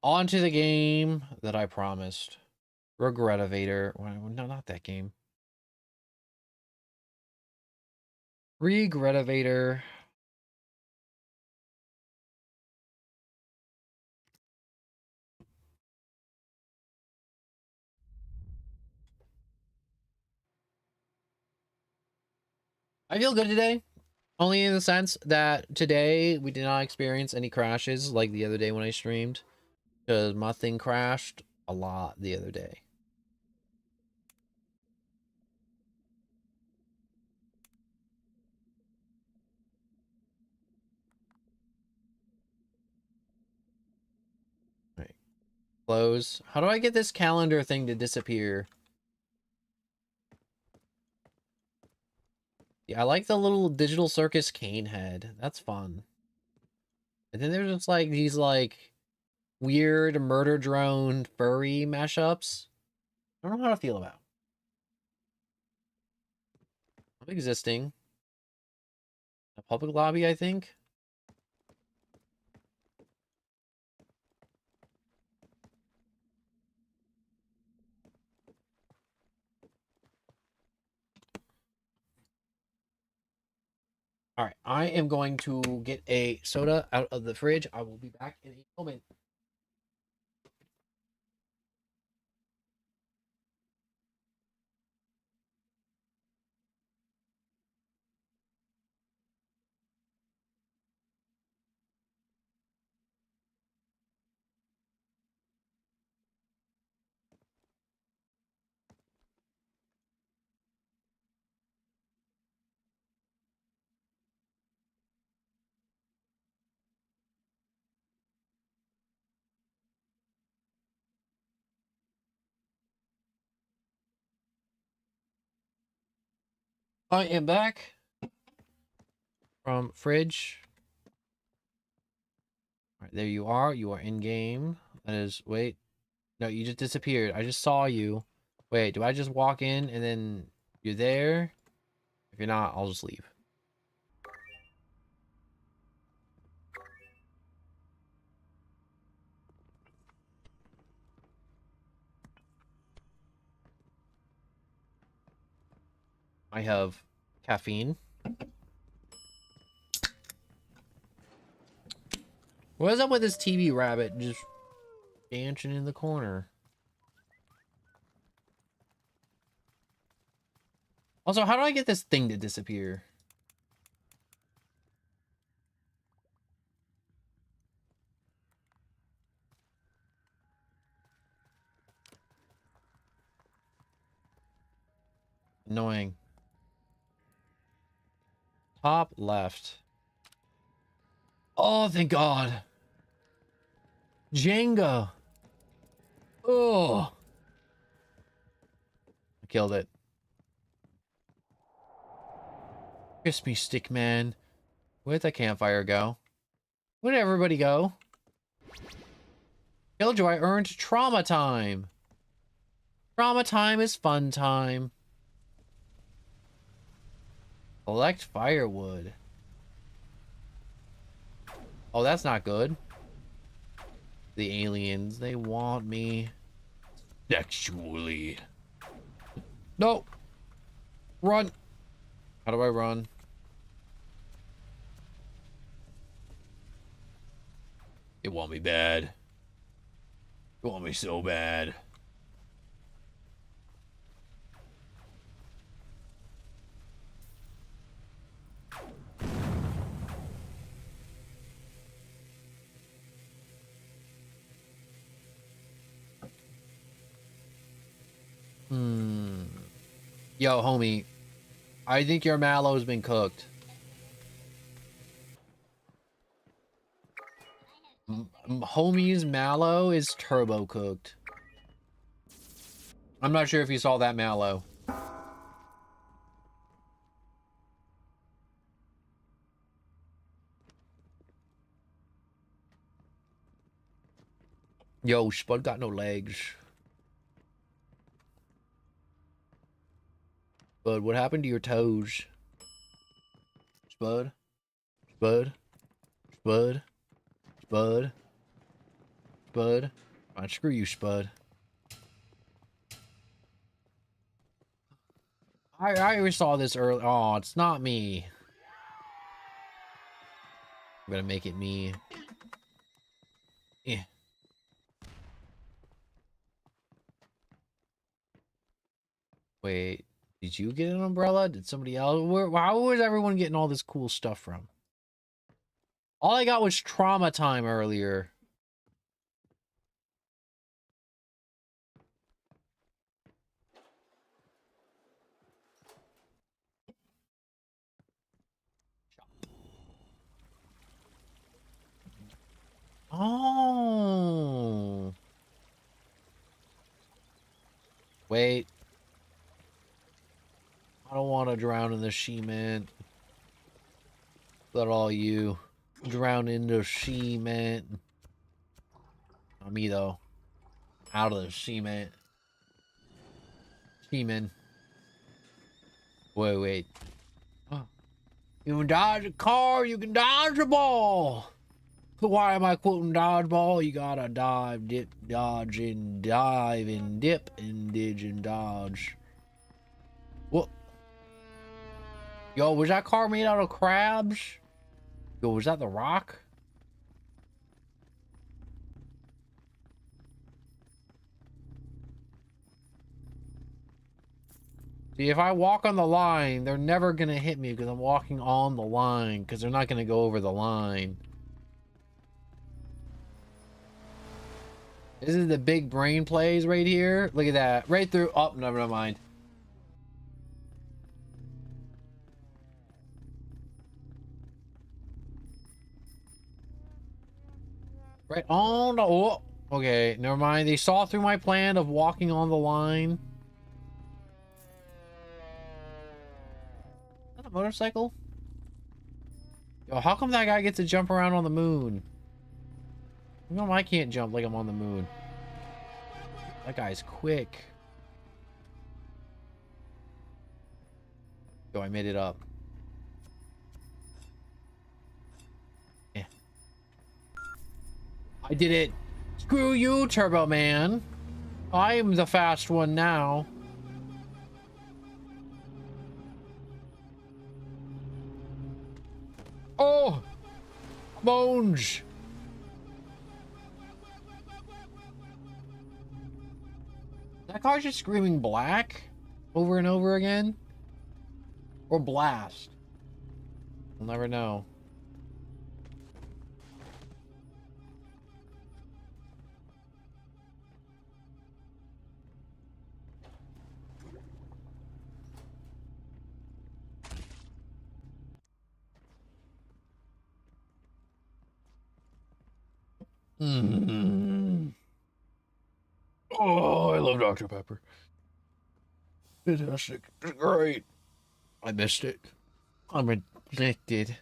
On to the game that I promised. Regretivator. No, not that game. Regretivator. I feel good today. Only in the sense that today we did not experience any crashes like the other day when I streamed. Because my thing crashed a lot the other day. Right. Close. How do I get this calendar thing to disappear? Yeah, I like the little Digital Circus cane head. That's fun. And then there's just like these like weird murder drone furry mashups. I don't know how to feel about. I'm existing. A public lobby, I think. All right, I am going to get a soda out of the fridge. I will be back in a moment. I am back. from fridge. All right, there you are. You are in game. That is, wait. No, you just disappeared. I just saw you. Wait, do I just walk in and then you're there? If you're not, I'll just leave. I have caffeine. What is up with this TV rabbit just dancing in the corner? Also, how do I get this thing to disappear? Annoying. Top left. Oh, thank God. Jenga. Oh. I killed it. Crispy stick man. Where'd the campfire go? Where'd everybody go? Killjoy earned trauma time. Trauma time is fun time. Collect firewood. Oh, that's not good. The aliens, they want me sexually. No. Run. How do I run? They want me bad. They want me so bad. Yo, homie. I think your mallow's been cooked. Homie's mallow is turbo cooked. I'm not sure if you saw that mallow. Yo, Spud got no legs. Spud, what happened to your toes? Spud? Spud? Spud? Spud? Spud? Fine, screw you, Spud. I already saw this earlier. Oh, it's not me. I'm gonna make it me. Yeah. Wait. Did you get an umbrella? Did somebody else? How was everyone getting all this cool stuff from? All I got was trauma time earlier. Oh. Wait. I don't want to drown in the cement. Let all you drown in the cement. Not me, though. Out of the cement. Cement. Wait. Oh. You can dodge a car, you can dodge a ball. Why am I quoting dodgeball? You gotta dive, dip, dodge, and dive, and dip, and dig, and dodge. What? Yo, was that car made out of crabs? Yo, was that The Rock? See, if I walk on the line, they're never gonna hit me because I'm walking on the line, because they're not gonna go over the line. This is the big brain plays right here. Look at that. Right through. Oh, never mind. Right on the... Oh, okay, never mind. They saw through my plan of walking on the line. Is that a motorcycle? Yo, how come that guy gets to jump around on the moon? How come I can't jump like I'm on the moon? That guy's quick. Yo, I made it up. Yeah. I did it. Screw you, Turbo Man. I'm the fast one now. Oh! Bones! That car's just screaming black over and over again? Or blast? We'll never know. Oh, I love Dr. Pepper. Fantastic. It's great. I missed it. I'm addicted.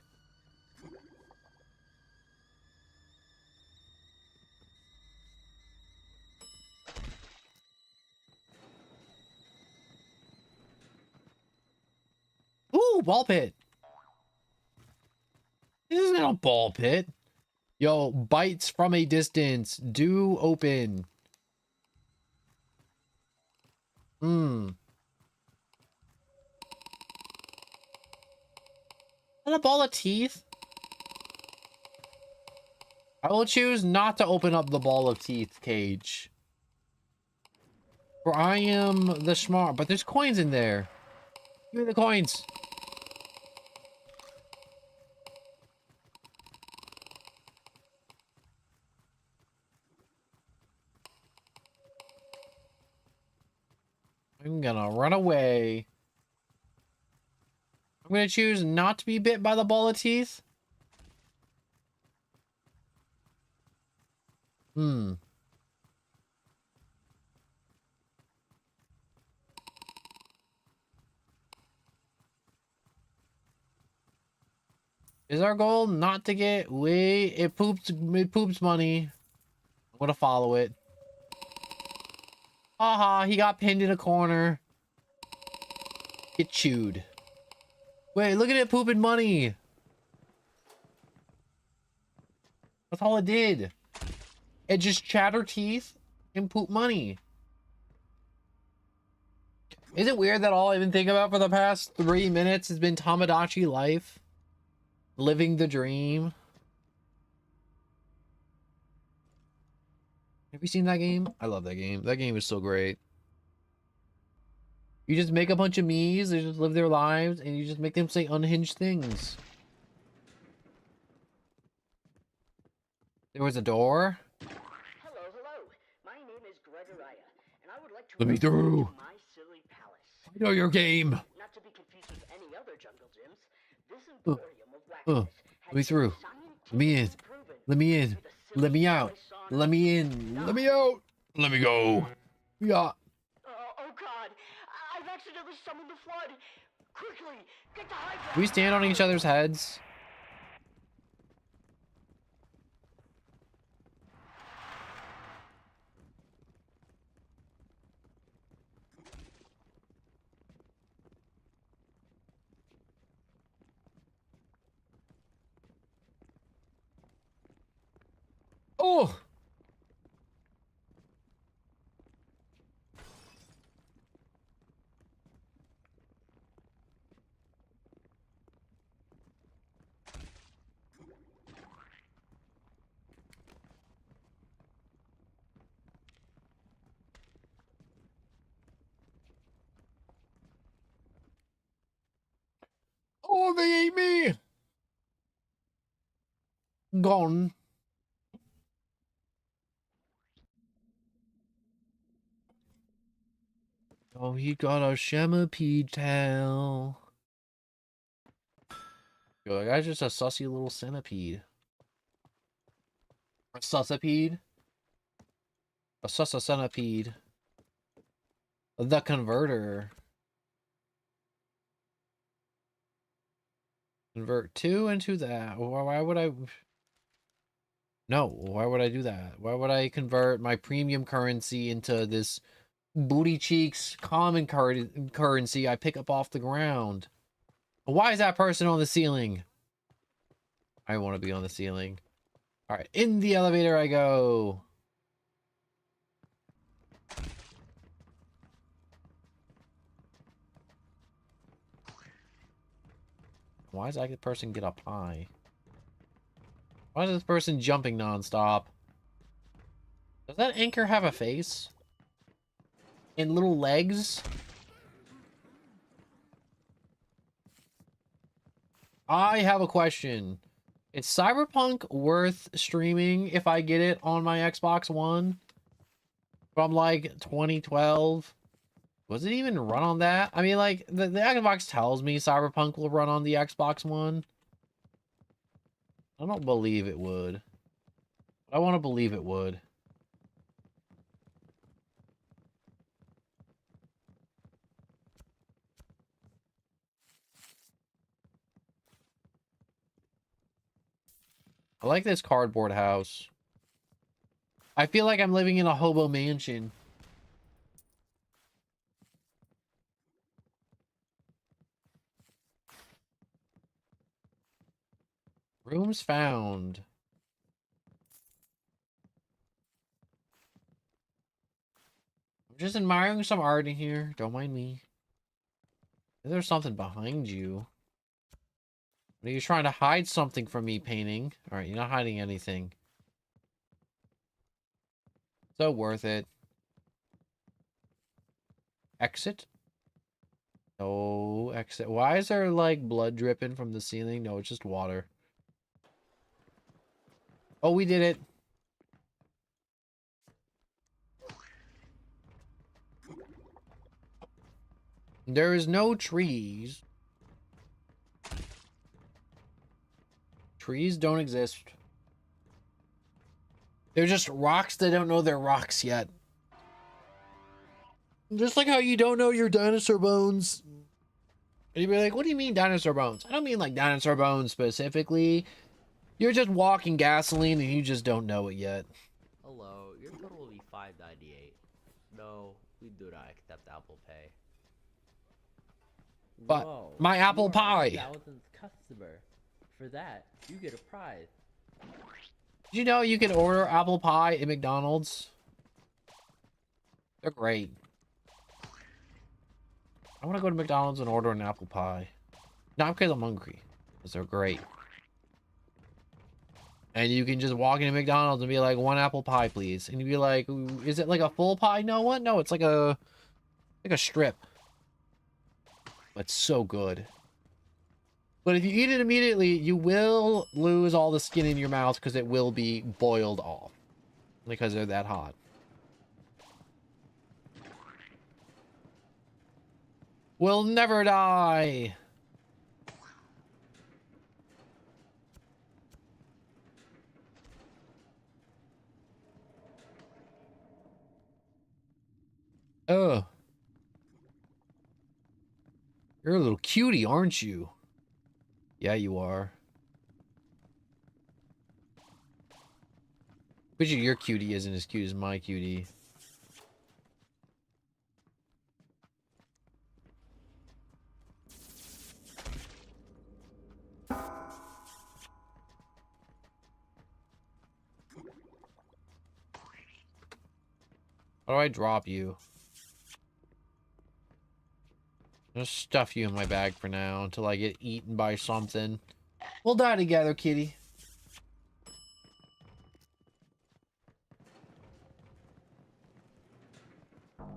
Ooh, ball pit. This isn't a ball pit. Yo, bites from a distance do open. Hmm. And a ball of teeth? I will choose not to open up the ball of teeth cage. For I am the smart, but there's coins in there. Give me the coins. I'm gonna run away. I'm gonna choose not to be bit by the ball of teeth. Hmm. Is our goal not to get it poops money. I'm gonna follow it. Haha, he got pinned in a corner. Get chewed. Wait, look at it pooping money. That's all it did. It just chatter teeth and poop money. Is it weird that all I've been thinking about for the past 3 minutes has been Tamagotchi life? Living the dream. Have you seen that game? I love that game. That game is so great. You just make a bunch of Miis, they just live their lives, and you just make them say unhinged things. There was a door. Hello, hello. My name is Gregoriah, and I would like to Let me welcome you through. to my silly palace. I know your game. Not to be confused with any other jungle gyms, this emporium of Uh, wackiness let me through. Let me in. Let me in. Let me out. Let me in. Let me out. Let me go. Yeah. Oh God! I've accidentally summoned the flood. Quickly, get the high ground. We stand on each other's heads. Oh! Oh, they ate me! Gone. Oh, he got a Shemapede tail. Yo, that guy's just a sussy little centipede. A sussipede? A sussa centipede. The converter. Convert 2 into that. Why would I? No, why would I do that? Why would I convert my premium currency into this booty cheeks common currency I pick up off the ground? Why is that person on the ceiling? I want to be on the ceiling. All right, in the elevator I go. Why does that person get up high? Why is this person jumping nonstop? Does that anchor have a face? And little legs? I have a question. Is Cyberpunk worth streaming if I get it on my Xbox One? From like 2012? Was it even run on that? I mean, like, the Xbox tells me Cyberpunk will run on the Xbox One. I don't believe it would. I want to believe it would. I like this cardboard house. I feel like I'm living in a hobo mansion. Rooms found. I'm just admiring some art in here. Don't mind me. There's something behind you. Are you trying to hide something from me, painting? Alright, you're not hiding anything. So worth it. Exit? No, exit. Why is there like blood dripping from the ceiling? No, it's just water. Oh, we did it. There is no trees. Trees don't exist. They're just rocks that don't know they're rocks yet. Just like how you don't know your dinosaur bones. And you'd be like, what do you mean dinosaur bones? I don't mean like dinosaur bones specifically. You're just walking gasoline and you just don't know it yet. Hello, your total will be $5.98. No, we do not accept Apple Pay. But Whoa, my apple you are pie. 1000th customer. For that, you get a prize. Did you know you can order apple pie at McDonald's? They're great. I want to go to McDonald's and order an apple pie. Not because I'm hungry, because they're great. And you can just walk into McDonald's and be like, 1 apple pie, please. And you'd be like, is it like a full pie? No, what? No, it's like a strip. But it's so good. But if you eat it immediately, you will lose all the skin in your mouth because it will be boiled off. Because they're that hot. We'll never die. Oh. You're a little cutie, aren't you? Yeah, you are. But your cutie isn't as cute as my cutie. How do I drop you? Just stuff you in my bag for now until I get eaten by something. We'll die together, kitty.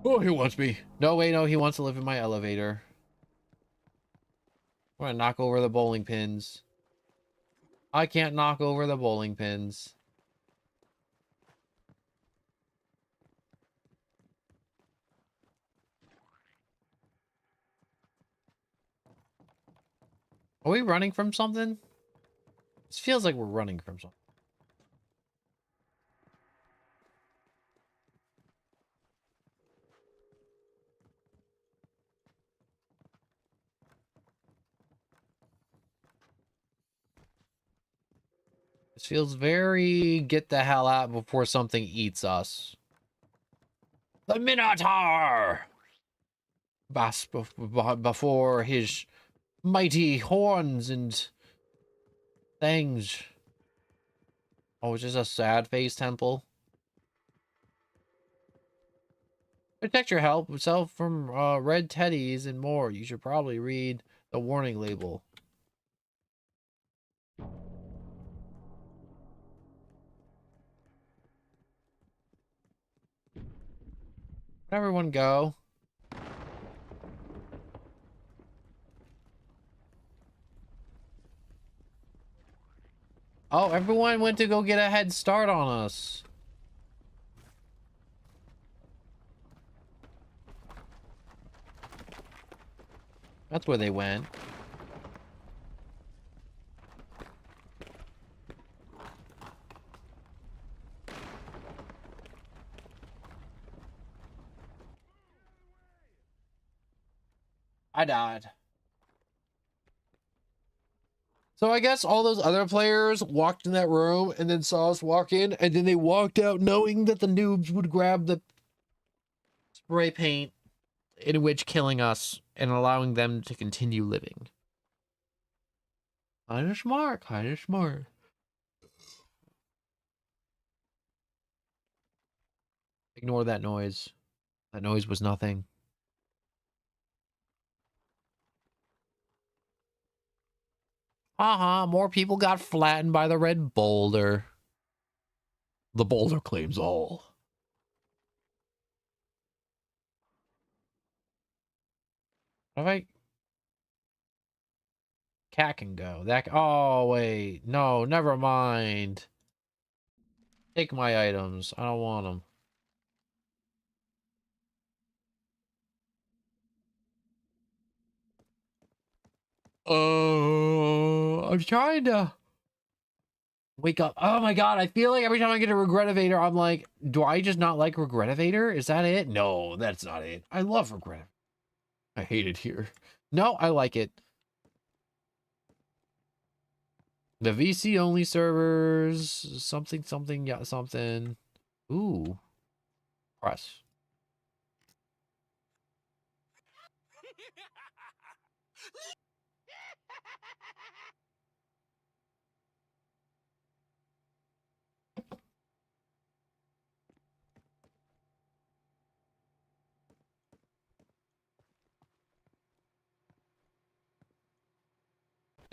Oh, he wants me. No, wait, no, he wants to live in my elevator. I'm gonna knock over the bowling pins. I can't knock over the bowling pins. Are we running from something? This feels like we're running from something. This feels very get the hell out before something eats us. The Minotaur! Before his mighty horns and things. Oh, it's just a sad face temple. Protect your self from red teddies and more. You should probably read the warning label. Everyone go. Oh, everyone went to go get a head start on us. That's where they went. I died. So I guess all those other players walked in that room and then saw us walk in, and then they walked out knowing that the noobs would grab the spray paint, in which killing us and allowing them to continue living. Kinda smart, kinda smart. Ignore that noise. That noise was nothing. More people got flattened by the red boulder. The boulder claims all. What if I... Cat can go. That... Oh, wait. No, never mind. Take my items. I don't want them. Oh, I'm trying to wake up. Oh my god, I feel like every time I get a Regretivator, I'm like, do I just not like Regretivator? Is that it? No, that's not it. I love Regret. I hate it here. No, I like it. The VC only servers, something, yeah, something. Ooh. Press.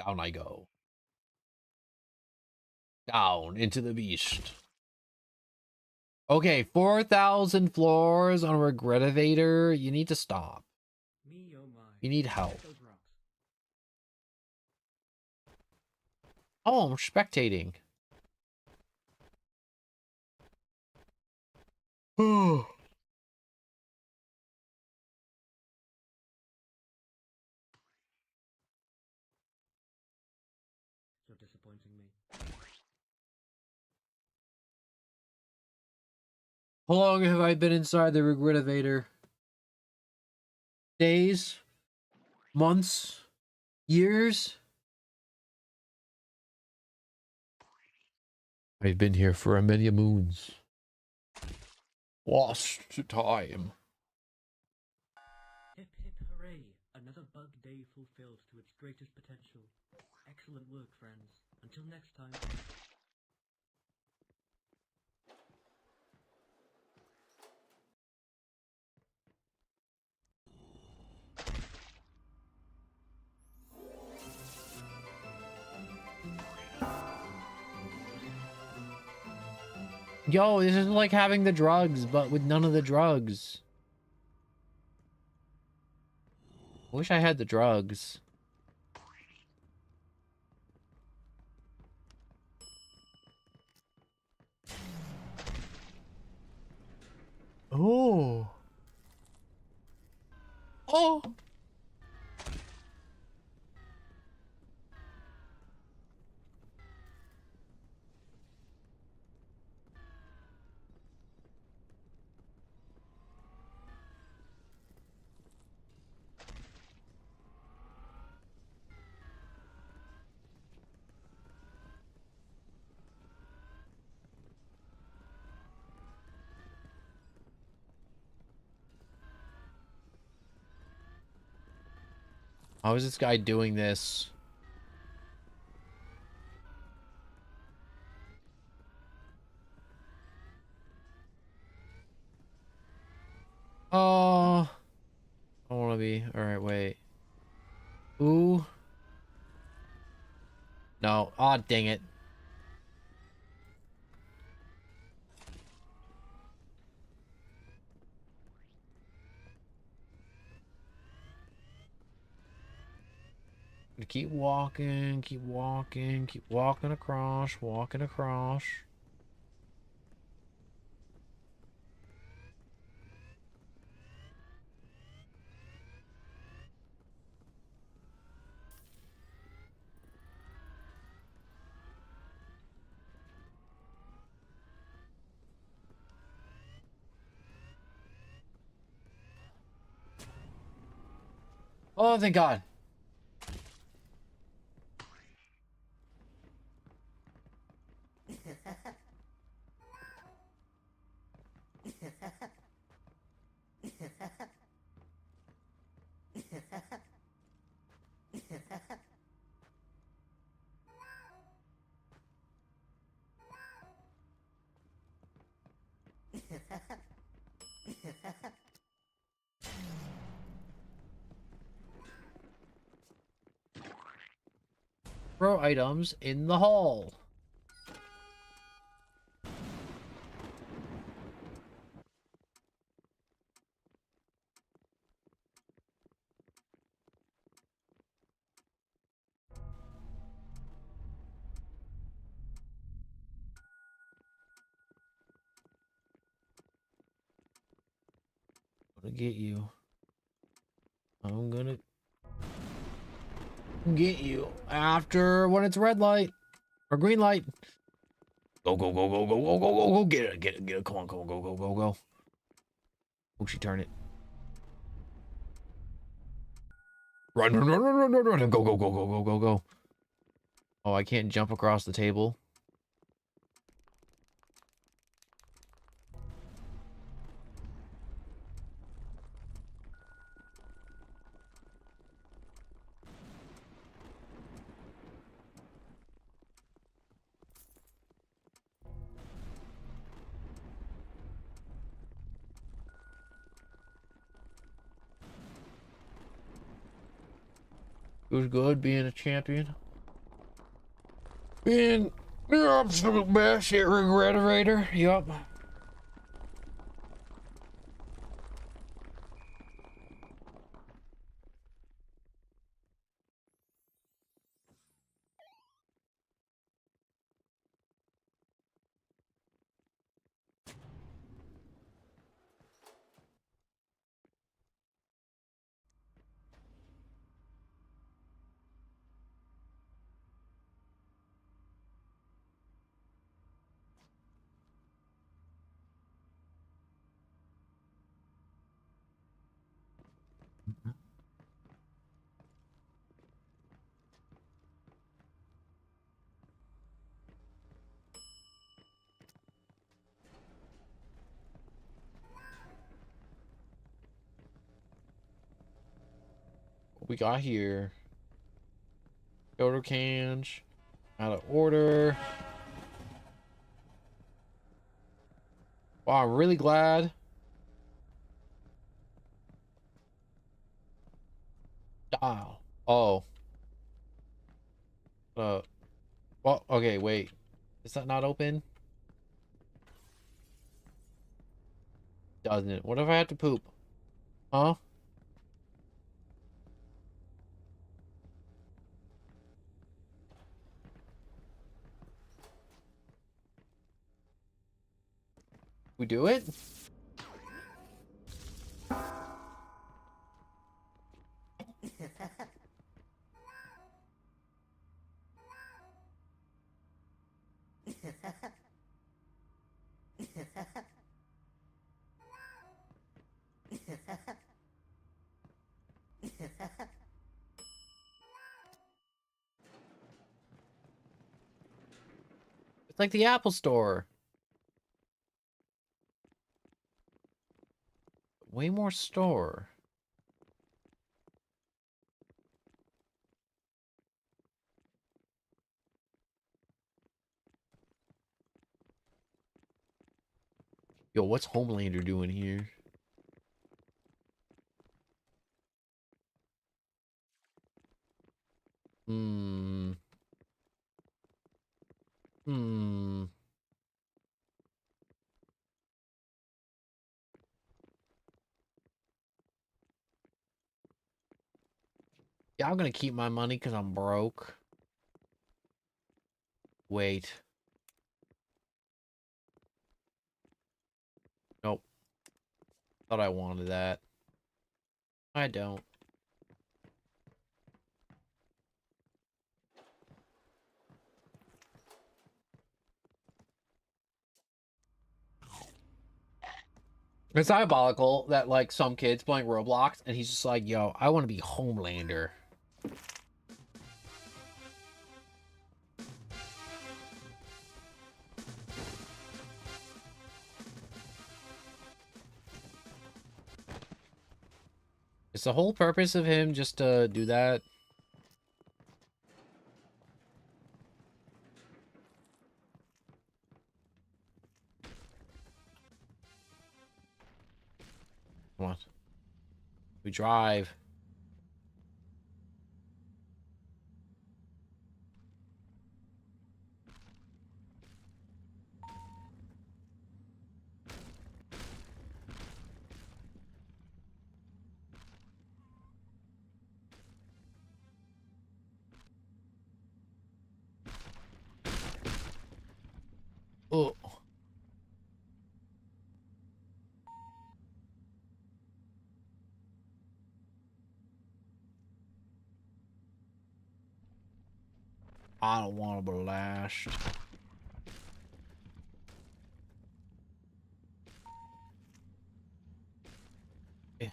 Down I go. Down into the beast. Okay, 4,000 floors on a Regretivator. You need to stop. You need help. Oh, I'm spectating. Oh. So disappointing me. How long have I been inside the Regretivator? Days? Months? Years? I've been here for a many moons. Lost to time. Hip hip hooray! Another bug day fulfilled to its greatest potential. Excellent work, friends. Until next time. Yo, this is like having the drugs, but with none of the drugs. I wish I had the drugs. Oh. Oh. How is this guy doing this? Oh, I don't want to be. All right, wait. Ooh. No. Aw, dang it. Keep walking, keep walking, keep walking across, walking across. Oh, thank God. Throw items in the hall. I'm gonna get you. I'm gonna get you after when it's red light or green light. Go, go, go, go, go, go, go, go, go. Get it, get it, get it. Come on, come on, go, go, go, go. Oh, she turned it. Run, run, run, run, run, run, run. Go, go, go, go, go, go, go. Oh, I can't jump across the table. It was good being a champion. Being the absolute best at Regretator. Yup. What we got here? Soda cans. Out of order. Wow, I'm really glad. Dial. Oh. Well, okay, wait. Is that not open? Doesn't it? What if I have to poop? Huh? We do it? It's like the Apple Store. Way more store. Yo, what's Homelander doing here? Hmm. Hmm. Yeah, I'm gonna keep my money because I'm broke. Wait. Nope. Thought I wanted that. I don't. It's diabolical that like some kids playing Roblox and he's just like, yo, I want to be Homelander. Is the whole purpose of him just to do that? Come on. We drive. Oh. I don't want to blast. Eh.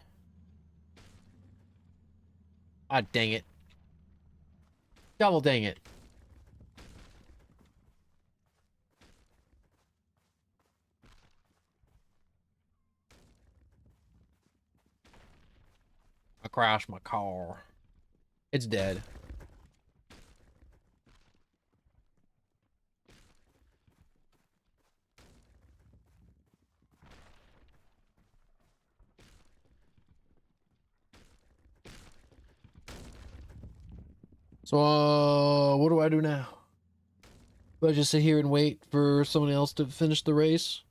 Ah, dang it. Double dang it. I crashed my car. It's dead. So, what do I do now? Do I just sit here and wait for someone else to finish the race?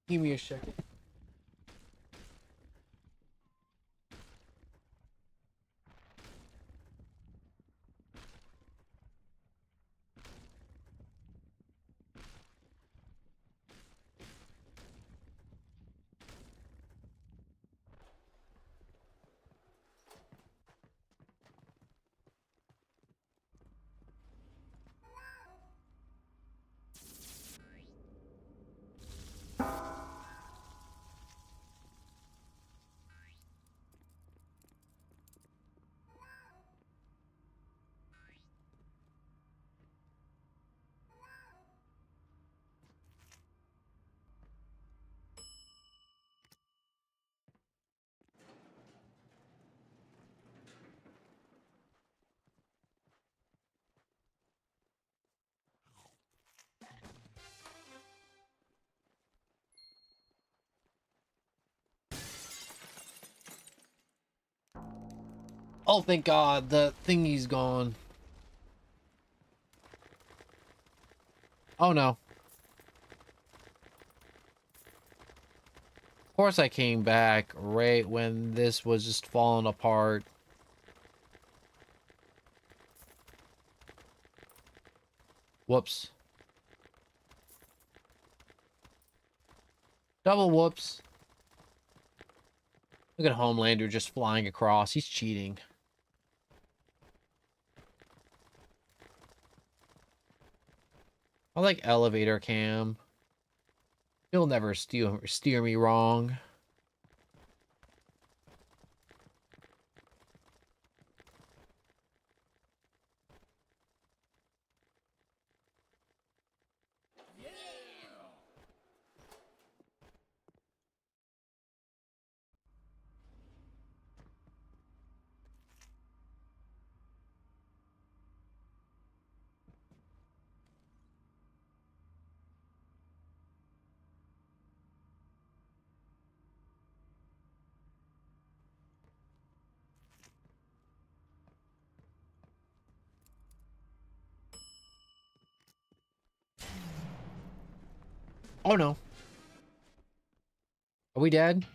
Give me a second. Oh, thank God, the thingy's gone. Oh, no. Of course I came back right when this was just falling apart. Whoops. Double whoops. Look at Homelander just flying across. He's cheating. I like elevator cam. He'll never steer me wrong. Oh no. Are we dead?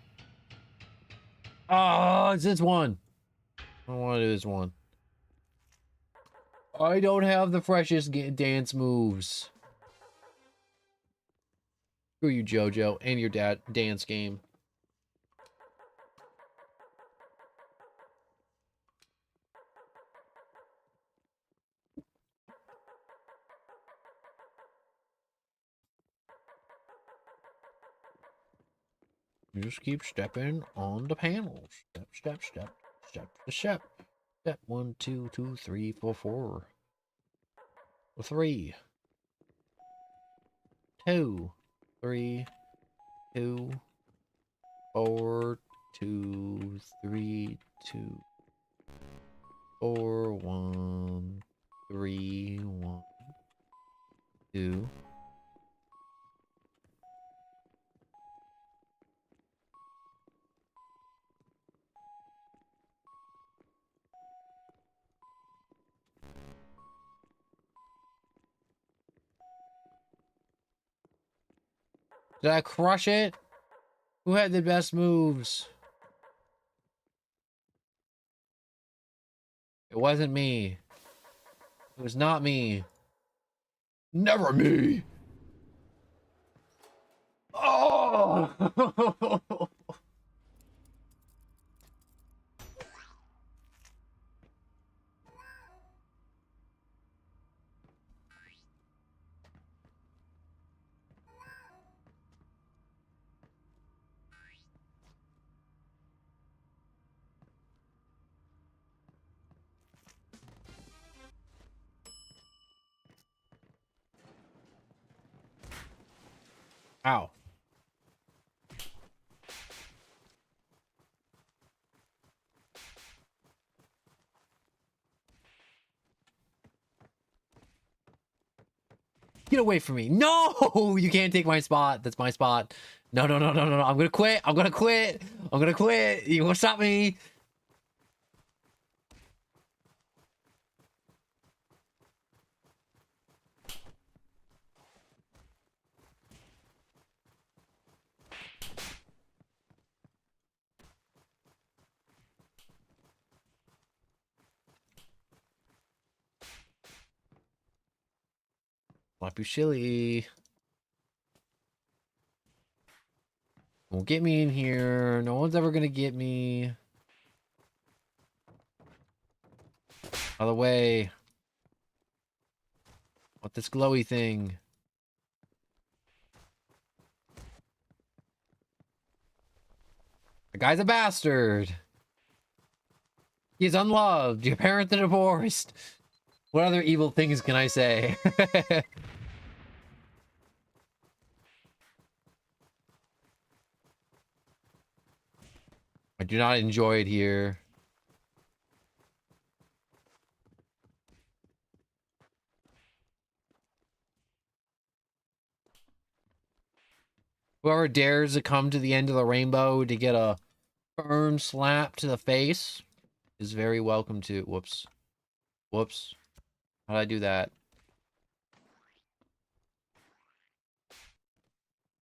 Oh, it's this one. I don't want to do this one. I don't have the freshest dance moves. Screw you, JoJo, and your dance game. You just keep stepping on the panels. Step, step, step, step to step. Step 1, 2, 2, 3, 4, 4. 3. 2. 3. 2. 4. 2. 3. 2. 4. 1. 3. 1. 2. Did I crush it? Who had the best moves? It wasn't me. It was not me. Never me. Oh! Ow. Get away from me. No! You can't take my spot. That's my spot. No, no, no, no, no, no. I'm gonna quit. I'm gonna quit. I'm gonna quit. You won't stop me. Lapushili. Won't get me in here. No one's ever gonna get me. Out of the way. Want this glowy thing. The guy's a bastard. He's unloved. Your parents are divorced. What other evil things can I say? I do not enjoy it here. Whoever dares to come to the end of the rainbow to get a firm slap to the face is very welcome to. Whoops. Whoops. How did I do that?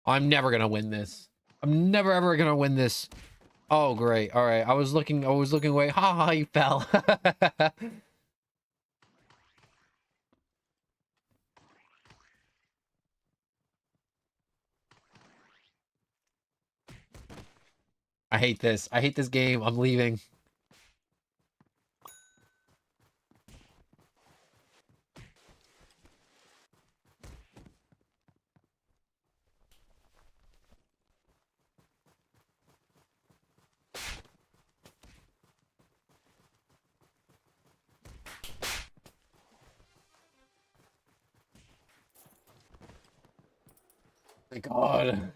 I'm never gonna win this. I'm never ever gonna win this. Oh great. Alright. I was looking away. Ha ha, you fell. I hate this. I hate this game. I'm leaving. My God.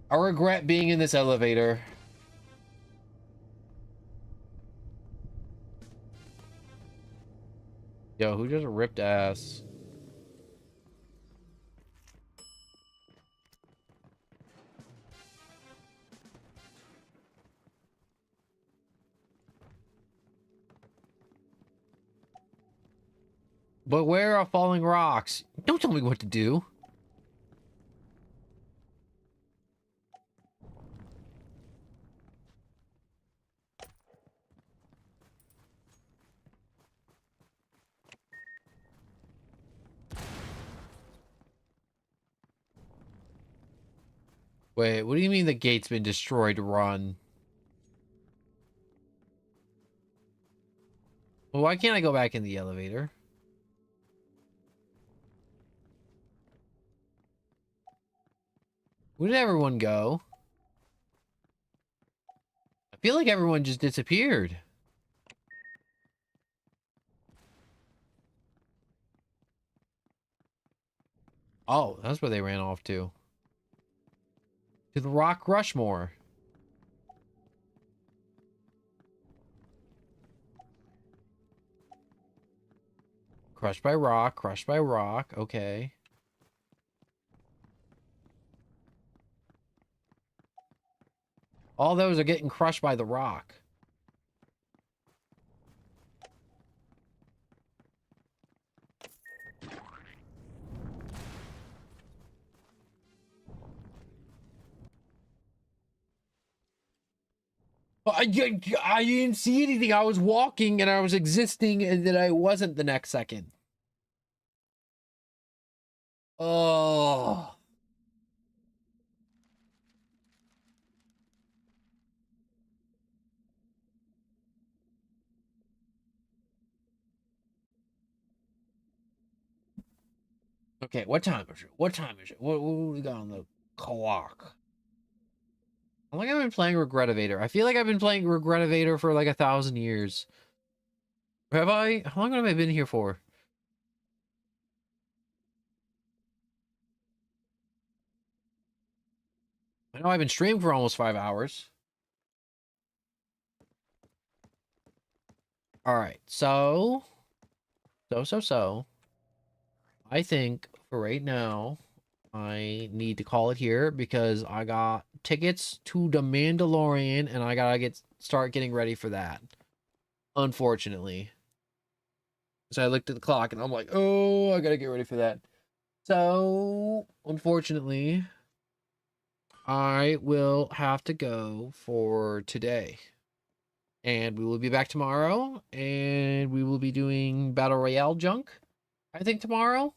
I regret being in this elevator. Yo, who just ripped ass? But where are falling rocks? Don't tell me what to do. Wait, what do you mean the gate's been destroyed? Run. Well, why can't I go back in the elevator? Where did everyone go? I feel like everyone just disappeared. Oh, that's where they ran off to. To the Rock Rushmore. Crushed by rock, crushed by rock. Okay. All those are getting crushed by the rock. I didn't see anything. I was walking and I was existing and then I wasn't the next second. Oh. Okay, what time is it? What time is it? What we got on the clock? How long have I been playing Regretivator? I feel like I've been playing Regretivator for like 1,000 years. Have I? How long have I been here for? I know I've been streaming for almost 5 hours. Alright, so... I think for right now, I need to call it here because I got tickets to The Mandalorian and I gotta start getting ready for that. Unfortunately. So I looked at the clock and I'm like, oh, I gotta get ready for that. So, unfortunately, I will have to go for today. And we will be back tomorrow and we will be doing Battle Royale junk, I think, tomorrow.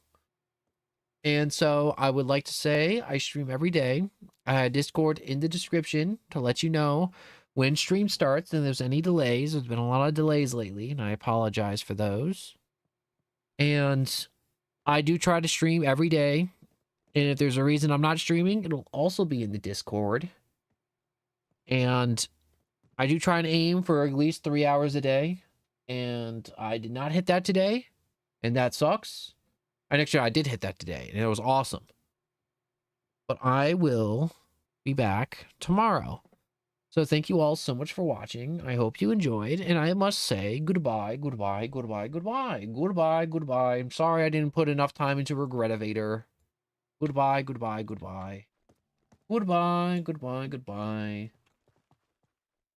And so I would like to say I stream every day. I had Discord in the description to let you know when stream starts and if there's any delays. There's been a lot of delays lately, and I apologize for those. And I do try to stream every day. And if there's a reason I'm not streaming, it'll also be in the Discord. And I do try and aim for at least 3 hours a day. And I did not hit that today. And that sucks. And actually, I did hit that today, and it was awesome. But I will be back tomorrow. So thank you all so much for watching. I hope you enjoyed, and I must say goodbye, goodbye, goodbye, goodbye, goodbye, goodbye. I'm sorry I didn't put enough time into Regretivator. Goodbye, goodbye, goodbye. Goodbye, goodbye, goodbye.